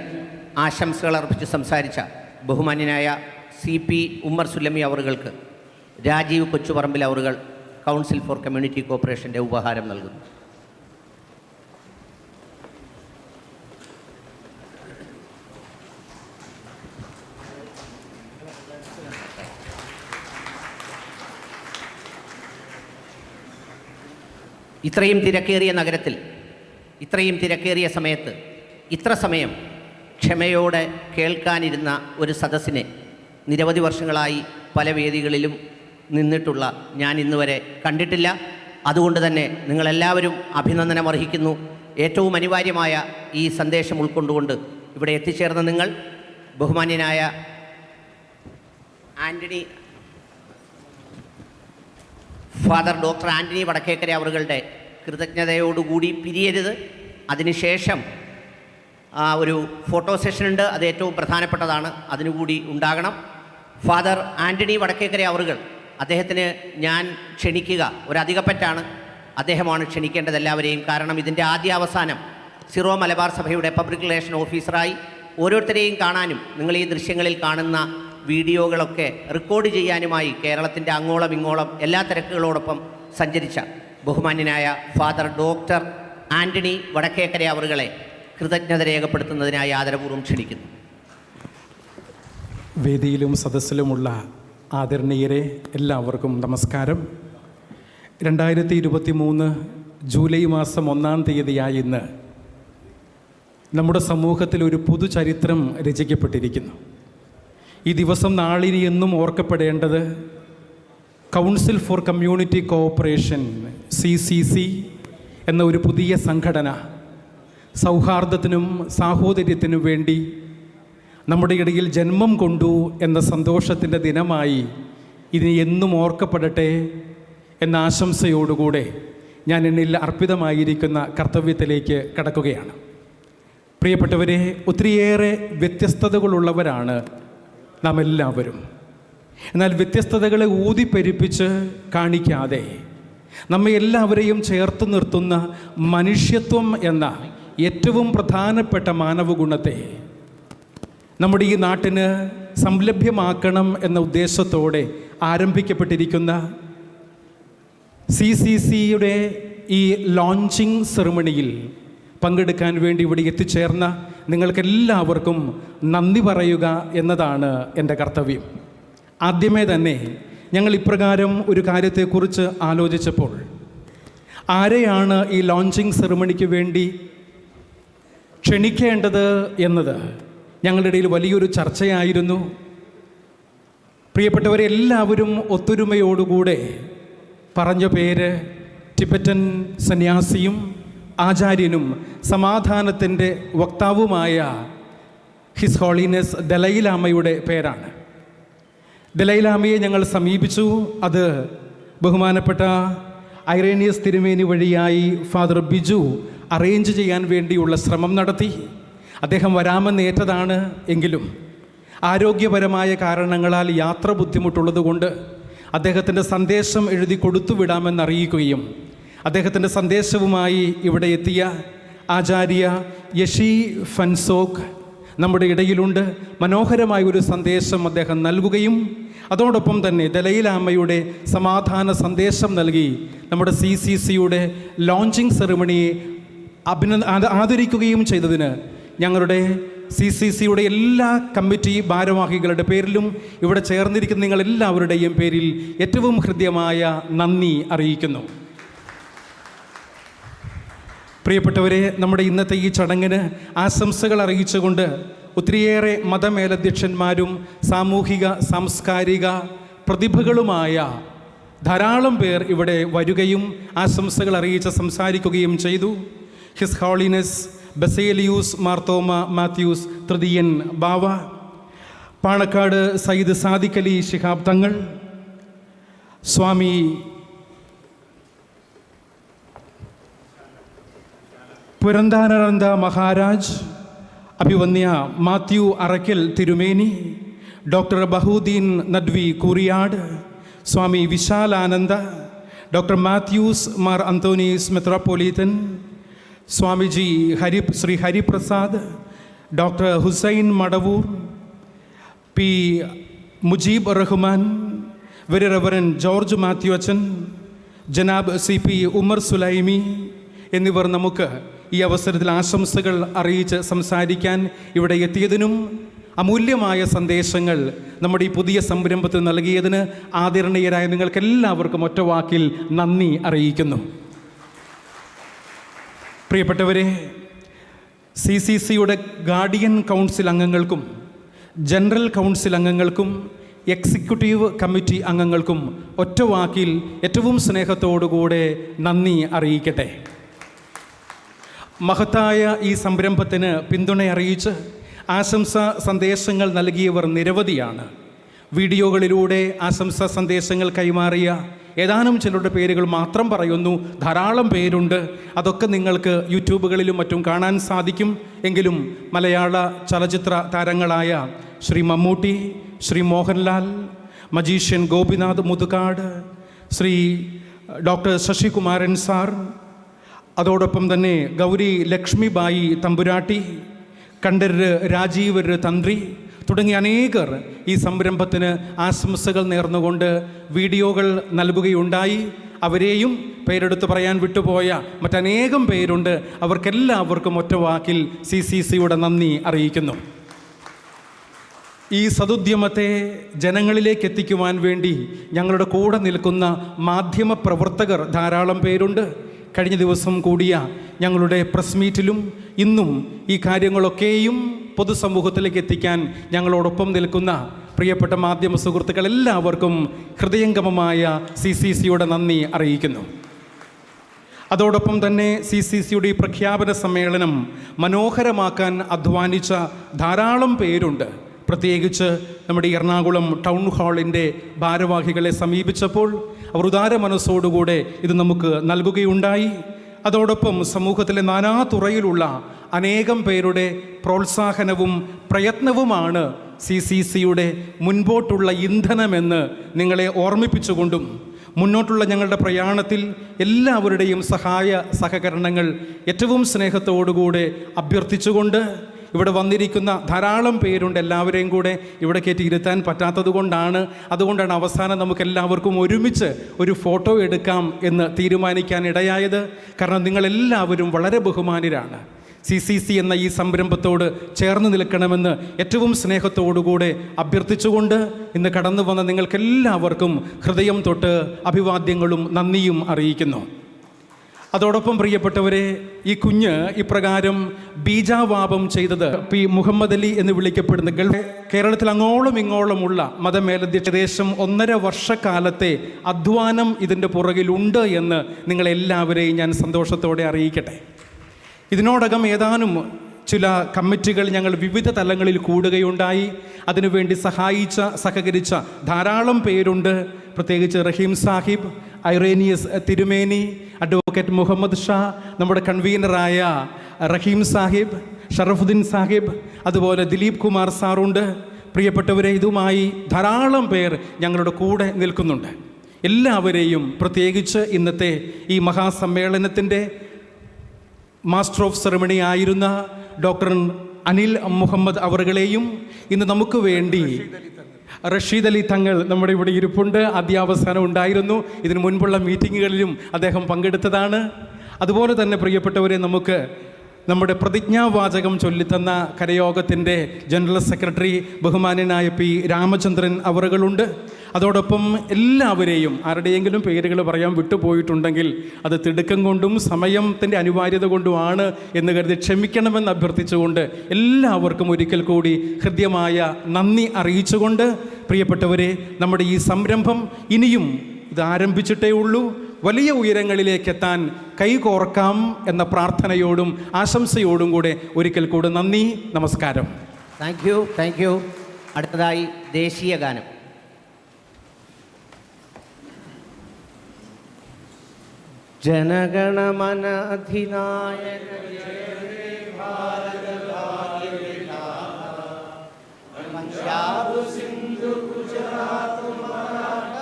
ആശംസകൾ അർപ്പിച്ച് സംസാരിച്ച ബഹുമാന്യനായ CP ഉമർ സുല്ലമി അവറുകൾക്ക് രാജീവ് കൊച്ചുപറമ്പിൽ അവറുകൾ കൗൺസിൽ ഫോർ കമ്മ്യൂണിറ്റി കോർപ്പറേഷൻ്റെ ഉപഹാരം നൽകുന്നു. ഇത്രയും തിരക്കേറിയ നഗരത്തിൽ, ഇത്രയും തിരക്കേറിയ സമയത്ത് ഇത്ര സമയം ക്ഷമയോടെ കേൾക്കാനിരുന്ന ഒരു സദസ്സിനെ നിരവധി വർഷങ്ങളായി പല വേദികളിലും നിന്നിട്ടുള്ള ഞാൻ ഇന്നുവരെ കണ്ടിട്ടില്ല. അതുകൊണ്ട് തന്നെ നിങ്ങളെല്ലാവരും അഭിനന്ദനം അർഹിക്കുന്നു. ഏറ്റവും അനിവാര്യമായ ഈ സന്ദേശം ഉൾക്കൊണ്ടുകൊണ്ട് ഇവിടെ എത്തിച്ചേർന്ന നിങ്ങൾ, ബഹുമാന്യനായ ഫാദർ ഡോക്ടർ ആൻ്റണി വടക്കേക്കര അവറുകളുടെ കൃതജ്ഞതയോടുകൂടി പിരിയരുത്. അതിനുശേഷം ഒരു ഫോട്ടോ സെഷനുണ്ട്, അത് ഏറ്റവും പ്രധാനപ്പെട്ടതാണ്, അതിനുകൂടി ഉണ്ടാകണം. ഫാദർ ആൻ്റണി വടക്കേക്കര അവറുകൾ, അദ്ദേഹത്തിന് ഞാൻ ക്ഷണിക്കുക ഒരധികപ്പറ്റാണ്. അദ്ദേഹമാണ് ക്ഷണിക്കേണ്ടത് എല്ലാവരെയും. കാരണം ഇതിൻ്റെ ആദ്യാവസാനം സിറോ മലബാർ സഭയുടെ പബ്ലിക് റിലേഷൻ ഓഫീസറായി ഓരോരുത്തരെയും കാണാനും നിങ്ങൾ ഈ ദൃശ്യങ്ങളിൽ കാണുന്ന വീഡിയോകളൊക്കെ റെക്കോർഡ് ചെയ്യാനുമായി കേരളത്തിൻ്റെ അങ്ങോളം ഇങ്ങോളം എല്ലാ തിരക്കുകളോടൊപ്പം സഞ്ചരിച്ച ബഹുമാന്യനായ ഫാദർ ഡോക്ടർ ആൻ്റണി വടക്കേക്കര അവറുകളെ കൃതജ്ഞത രേഖപ്പെടുത്തുന്നതിനായി ആദരപൂർവ്വം ക്ഷണിക്കുന്നു. വേദിയിലും സദസ്സിലുമുള്ള ആദരണീയരെ എല്ലാവർക്കും നമസ്കാരം. 2023 ജൂലൈ മാസം 1-ാം തീയതിയായ ഇന്ന് നമ്മുടെ സമൂഹത്തിൽ ഒരു പുതുചരിത്രം രചിക്കപ്പെട്ടിരിക്കുന്നു. ഈ ദിവസം നാളിനി എന്നും ഓർക്കപ്പെടേണ്ടത് council for community cooperation CCC എന്ന ഒരു പുതിയ സംഘടന സൗഹാർദ്ദത്തിനും സാഹോദര്യത്തിനും വേണ്ടി നമ്മുടെ ഇടയിൽ ജന്മം കൊണ്ടു എന്ന സന്തോഷത്തിൻ്റെ ദിനമായി ഇനി എന്നും ഓർക്കപ്പെടട്ടെ എന്ന ആശംസയോടുകൂടെ ഞാൻ എന്നിൽ അർപ്പിതമായിരിക്കുന്ന കർത്തവ്യത്തിലേക്ക് കടക്കുകയാണ്. പ്രിയപ്പെട്ടവരെ, ഒത്തിരിയേറെ വ്യത്യസ്തതകളുള്ളവരാണ് നാം എല്ലാവരും. എന്നാൽ വ്യത്യസ്തതകളെ ഊതിപ്പെരുപ്പിച്ച് കാണിക്കാതെ നമ്മെ എല്ലാവരെയും ചേർത്ത് നിർത്തുന്ന മനുഷ്യത്വം എന്ന ഏറ്റവും പ്രധാനപ്പെട്ട മാനവഗുണത്തെ നമ്മുടെ ഈ നാട്ടിന് സംലഭ്യമാക്കണം എന്ന ഉദ്ദേശത്തോടെ ആരംഭിക്കപ്പെട്ടിരിക്കുന്ന CCCയുടെ ഈ ലോഞ്ചിങ് സെറിമണിയിൽ പങ്കെടുക്കാൻ വേണ്ടി ഇവിടെ എത്തിച്ചേർന്ന നിങ്ങൾക്കെല്ലാവർക്കും നന്ദി പറയുക എന്നതാണ് എൻ്റെ കർത്തവ്യം. ആദ്യമേ തന്നെ ഞങ്ങൾ ഇപ്രകാരം ഒരു കാര്യത്തെക്കുറിച്ച് ആലോചിച്ചപ്പോൾ ആരെയാണ് ഈ ലോഞ്ചിങ് സെറിമണിക്ക് വേണ്ടി ക്ഷണിക്കേണ്ടത് എന്നത് ഞങ്ങളുടെ ഇടയിൽ വലിയൊരു ചർച്ചയായിരുന്നു. പ്രിയപ്പെട്ടവരെ, എല്ലാവരും ഒത്തൊരുമയോടുകൂടെ പറഞ്ഞ പേര് ടിബറ്റൻ സന്യാസിയും ആചാര്യനും സമാധാനത്തിൻ്റെ വക്താവുമായ ഹിസ് ഹോളിനെസ് ദലൈലാമയുടെ പേരാണ്. ദലൈലാമയെ ഞങ്ങൾ സമീപിച്ചു. അത് ബഹുമാനപ്പെട്ട ഐറേനിയസ് തിരുമേനി വഴിയായി ഫാദർ ബിജു അറേഞ്ച് ചെയ്യാൻ വേണ്ടിയുള്ള ശ്രമം നടത്തി. അദ്ദേഹം വരാമെന്നേറ്റതാണ്. എങ്കിലും ആരോഗ്യപരമായ കാരണങ്ങളാൽ യാത്ര ബുദ്ധിമുട്ടുള്ളതുകൊണ്ട് അദ്ദേഹത്തിൻ്റെ സന്ദേശം എഴുതി കൊടുത്തുവിടാമെന്നറിയിക്കുകയും അദ്ദേഹത്തിൻ്റെ സന്ദേശവുമായി ഇവിടെ എത്തിയ ആചാര്യ യഷി ഫൻസോക്ക് നമ്മുടെ ഇടയിലുണ്ട്. മനോഹരമായ ഒരു സന്ദേശം അദ്ദേഹം നൽകുകയും അതോടൊപ്പം തന്നെ ദലൈലാമയുടെ സമാധാന സന്ദേശം നൽകി നമ്മുടെ CCCയുടെ ലോഞ്ചിങ് സെറിമണിയെ ആദരിക്കുകയും ചെയ്തതിന് ഞങ്ങളുടെ CCCയുടെ എല്ലാ കമ്മിറ്റി ഭാരവാഹികളുടെ പേരിലും ഇവിടെ ചേർന്നിരിക്കുന്ന നിങ്ങളെല്ലാവരുടെയും പേരിൽ ഏറ്റവും ഹൃദ്യമായ നന്ദി അറിയിക്കുന്നു. പ്രിയപ്പെട്ടവരെ, നമ്മുടെ ഇന്നത്തെ ഈ ചടങ്ങിന് ആശംസകൾ അറിയിച്ചുകൊണ്ട് ഒത്തിരിയേറെ മതമേലധ്യക്ഷന്മാരും സാമൂഹിക സാംസ്കാരിക പ്രതിഭകളുമായ ധാരാളം പേർ ഇവിടെ വരികയും ആശംസകൾ അറിയിച്ച് സംസാരിക്കുകയും ചെയ്തു. ഹിസ് ഹോളിനെസ് ബസേലിയൂസ് മാർത്തോമ മാത്യൂസ് തൃതീയൻ ബാവ, പാണക്കാട് സയ്യിദ് സാദിഖ് അലി ശിഹാബ് തങ്ങൾ, സ്വാമി പുരന്ദാനന്ദ മഹാരാജ്, അഭിവന്യ മാത്യു അറക്കൽ തിരുമേനി, doctor Bahauddeen Nadvi Kooriyad, Swami Vishalananda, doctor Mathews Mar Antonios metropolitan, Swamiji Shri Hariprasad, doctor Hussain Madavoor, P Mujeeb Rahman, very reverend George Mathew അച്ചൻ, ജനാബ് CP ഉമർ സുലൈമി എന്നിവർ നമുക്ക് ഈ അവസരത്തിൽ ആശംസകൾ അറിയിച്ച് സംസാരിക്കാൻ ഇവിടെ എത്തിയതിനും അമൂല്യമായ സന്ദേശങ്ങൾ നമ്മുടെ ഈ പുതിയ സംരംഭത്തിൽ നൽകിയതിന് ആദരണീയരായ നിങ്ങൾക്കെല്ലാവർക്കും ഒറ്റവാക്കിൽ നന്ദി അറിയിക്കുന്നു. പ്രിയപ്പെട്ടവരെ, CCCയുടെ ഗാർഡിയൻ കൗൺസിൽ അംഗങ്ങൾക്കും ജനറൽ കൗൺസിൽ അംഗങ്ങൾക്കും എക്സിക്യൂട്ടീവ് കമ്മിറ്റി അംഗങ്ങൾക്കും ഒറ്റവാക്കിൽ ഏറ്റവും സ്നേഹത്തോടുകൂടെ നന്ദി അറിയിക്കട്ടെ. മഹത്തായ ഈ സംരംഭത്തിന് പിന്തുണ അറിയിച്ച് ആശംസ സന്ദേശങ്ങൾ നൽകിയവർ നിരവധിയാണ്. വീഡിയോകളിലൂടെ ആശംസാ സന്ദേശങ്ങൾ കൈമാറിയ ഏതാനും ചിലരുടെ പേരുകൾ മാത്രം പറയുന്നു. ധാരാളം പേരുണ്ട്. അതൊക്കെ നിങ്ങൾക്ക് യൂട്യൂബുകളിലും മറ്റും കാണാൻ സാധിക്കും. എങ്കിലും മലയാള ചലച്ചിത്ര താരങ്ങളായ Shri Mammootty, Shri Mohanlal, magician Gopinath Muthukad, Shri doctor Sasikumaran sir, അതോടൊപ്പം തന്നെ ഗൗരി ലക്ഷ്മിബായി തമ്പുരാട്ടി, കണ്ഠര് രാജീവര് തന്ത്രി തുടങ്ങിയ അനേകർ ഈ സംരംഭത്തിന് ആശംസകൾ നേർന്നുകൊണ്ട് വീഡിയോകൾ നൽകുകയുണ്ടായി. അവരെയും പേരെടുത്ത് പറയാൻ വിട്ടുപോയ മറ്റനേകം പേരുണ്ട്. അവർക്കെല്ലാവർക്കും ഒറ്റ വാക്കിൽ CCCയുടെ നന്ദി അറിയിക്കുന്നു. ഈ സതുദ്യമത്തെ ജനങ്ങളിലേക്ക് എത്തിക്കുവാൻ വേണ്ടി ഞങ്ങളുടെ കൂടെ നിൽക്കുന്ന മാധ്യമ പ്രവർത്തകർ ധാരാളം പേരുണ്ട്. കഴിഞ്ഞ ദിവസം കൂടിയ ഞങ്ങളുടെ പ്രസ് മീറ്റിലും ഇന്നും ഈ കാര്യങ്ങളൊക്കെയും പൊതുസമൂഹത്തിലേക്ക് എത്തിക്കാൻ ഞങ്ങളോടൊപ്പം നിൽക്കുന്ന പ്രിയപ്പെട്ട മാധ്യമ സുഹൃത്തുക്കൾ എല്ലാവർക്കും ഹൃദയംഗമമായ CCCയുടെ നന്ദി അറിയിക്കുന്നു. അതോടൊപ്പം തന്നെ CCCയുടെ ഈ പ്രഖ്യാപന സമ്മേളനം മനോഹരമാക്കാൻ അധ്വാനിച്ച ധാരാളം പേരുണ്ട്. പ്രത്യേകിച്ച് നമ്മുടെ എറണാകുളം ടൗൺ ഹാളിൻ്റെ ഭാരവാഹികളെ സമീപിച്ചപ്പോൾ അവർ ഉദാര മനസ്സോടുകൂടെ ഇത് നമുക്ക് നൽകുകയുണ്ടായി. അതോടൊപ്പം സമൂഹത്തിലെ നാനാതുറയിലുള്ള അനേകം പേരുടെ പ്രോത്സാഹനവും പ്രയത്നവുമാണ് CCCയുടെ മുൻപോട്ടുള്ള ഇന്ധനമെന്ന് നിങ്ങളെ ഓർമ്മിപ്പിച്ചുകൊണ്ടും മുന്നോട്ടുള്ള ഞങ്ങളുടെ പ്രയാണത്തിൽ എല്ലാവരുടെയും സഹായ സഹകരണങ്ങൾ ഏറ്റവും സ്നേഹത്തോടുകൂടെ അഭ്യർത്ഥിച്ചുകൊണ്ട് ഇവിടെ വന്നിരിക്കുന്ന ധാരാളം പേരുണ്ട്. എല്ലാവരെയും കൂടെ ഇവിടെ കയറ്റി ഇരുത്താൻ പറ്റാത്തത് കൊണ്ടാണ്. അതുകൊണ്ടാണ് അവസാനം നമുക്ക് എല്ലാവർക്കും ഒരുമിച്ച് ഒരു ഫോട്ടോ എടുക്കാം എന്ന് തീരുമാനിക്കാൻ ഇടയായത്. കാരണം നിങ്ങളെല്ലാവരും വളരെ ബഹുമാന്യരാണ്. CCC എന്ന ഈ സംരംഭത്തോട് ചേർന്ന് നിൽക്കണമെന്ന് ഏറ്റവും സ്നേഹത്തോടുകൂടെ അഭ്യർത്ഥിച്ചുകൊണ്ട് ഇന്ന് കടന്നു വന്ന നിങ്ങൾക്കെല്ലാവർക്കും ഹൃദയം തൊട്ട് അഭിവാദ്യങ്ങളും നന്ദിയും അറിയിക്കുന്നു. അതോടൊപ്പം പ്രിയപ്പെട്ടവരെ, ഈ കുഞ്ഞ് ഇപ്രകാരം ബീജാവാപം ചെയ്തത് പി മുഹമ്മദ് അലി എന്ന് വിളിക്കപ്പെടുന്ന കേരളത്തിൽ അങ്ങോളം ഇങ്ങോളമുള്ള മതമേലധ്യക്ഷ ഏകദേശം 1.5 വർഷക്കാലത്തെ അധ്വാനം ഇതിൻ്റെ പുറകിലുണ്ട് എന്ന് നിങ്ങളെല്ലാവരെയും ഞാൻ സന്തോഷത്തോടെ അറിയിക്കട്ടെ. ഇതിനോടകം ഏതാനും ചില കമ്മിറ്റികൾ ഞങ്ങൾ വിവിധ തലങ്ങളിൽ കൂടുകയുണ്ടായി. അതിനുവേണ്ടി സഹകരിച്ച ധാരാളം പേരുണ്ട്. പ്രത്യേകിച്ച് റഹീം സാഹിബ്, ഐറേനിയസ് തിരുമേനി, അഡ്വക്കേറ്റ് മുഹമ്മദ് ഷാ, നമ്മുടെ കൺവീനറായ റഹീം സാഹിബ്, ഷറഫുദ്ദീൻ സാഹിബ്, അതുപോലെ ദിലീപ് കുമാർ സാറുണ്ട്. പ്രിയപ്പെട്ടവരെ, ഇതുമായി ധാരാളം പേർ ഞങ്ങളുടെ കൂടെ നിൽക്കുന്നുണ്ട്. എല്ലാവരെയും, പ്രത്യേകിച്ച് ഇന്നത്തെ ഈ മഹാസമ്മേളനത്തിൻ്റെ മാസ്റ്റർ ഓഫ് സെറമണി ആയിരുന്ന ഡോക്ടർ അനിൽ മുഹമ്മദ് അവറുകളെയും ഇന്ന് നമുക്ക് വേണ്ടി റഷീദ് അലി തങ്ങൾ നമ്മുടെ ഇവിടെ ഇരിപ്പുണ്ട്. ആദ്യാവസാനം ഉണ്ടായിരുന്നു. ഇതിനു മുൻപുള്ള മീറ്റിങ്ങുകളിലും അദ്ദേഹം പങ്കെടുത്തതാണ്. അതുപോലെ തന്നെ പ്രിയപ്പെട്ടവരെ, നമുക്ക് പ്രതിജ്ഞാവാചകം ചൊല്ലിത്തന്ന കരയോഗത്തിൻ്റെ ജനറൽ സെക്രട്ടറി ബഹുമാന്യനായ പി രാമചന്ദ്രൻ അവറുകളുണ്ട്. അതോടൊപ്പം എല്ലാവരെയും, ആരുടെയെങ്കിലും പേരുകൾ പറയാൻ വിട്ടുപോയിട്ടുണ്ടെങ്കിൽ അത് തിടുക്കം കൊണ്ടും സമയത്തിൻ്റെ അനിവാര്യത കൊണ്ടുമാണ് എന്ന് കരുതി ക്ഷമിക്കണമെന്ന് അഭ്യർത്ഥിച്ചുകൊണ്ട് എല്ലാവർക്കും ഒരിക്കൽ കൂടി ഹൃദ്യമായ നന്ദി അറിയിച്ചുകൊണ്ട്, പ്രിയപ്പെട്ടവരെ, നമ്മുടെ ഈ സംരംഭം ഇനിയും ഇത് ആരംഭിച്ചിട്ടേ ഉള്ളൂ. വലിയ ഉയരങ്ങളിലേക്കെത്താൻ കൈകോർക്കാം എന്ന പ്രാർത്ഥനയോടും ആശംസയോടും കൂടെ ഒരിക്കൽ കൂടി നന്ദി, നമസ്കാരം. Thank you. അടുത്തതായി ദേശീയ ഗാനം. ജനഗണമന അധിനായക ജയ ഹേ ഭാരത ഭാഗ്യ വിധാത പഞ്ചാബ് സിന്ധു ഗുജറാത്ത് മറാഠ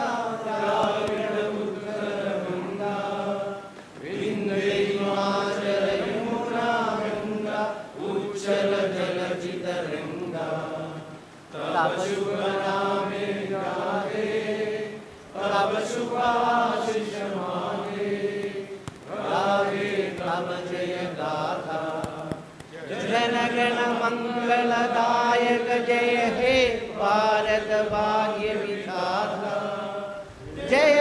ദ്രാവിഡ ഉത്തര ബംഗ വിന്ധ്യ ഹിമാചല യമുന ഗംഗ ഉജ്ജല ജലധിത രംഗ തവ ശുഭ നാമേ ഗാഹേ തവ ശുഭാശിഷ മാഗേ जय गाथा जनगण मंगलदायक जय हे भारत भाग्य विधाता जय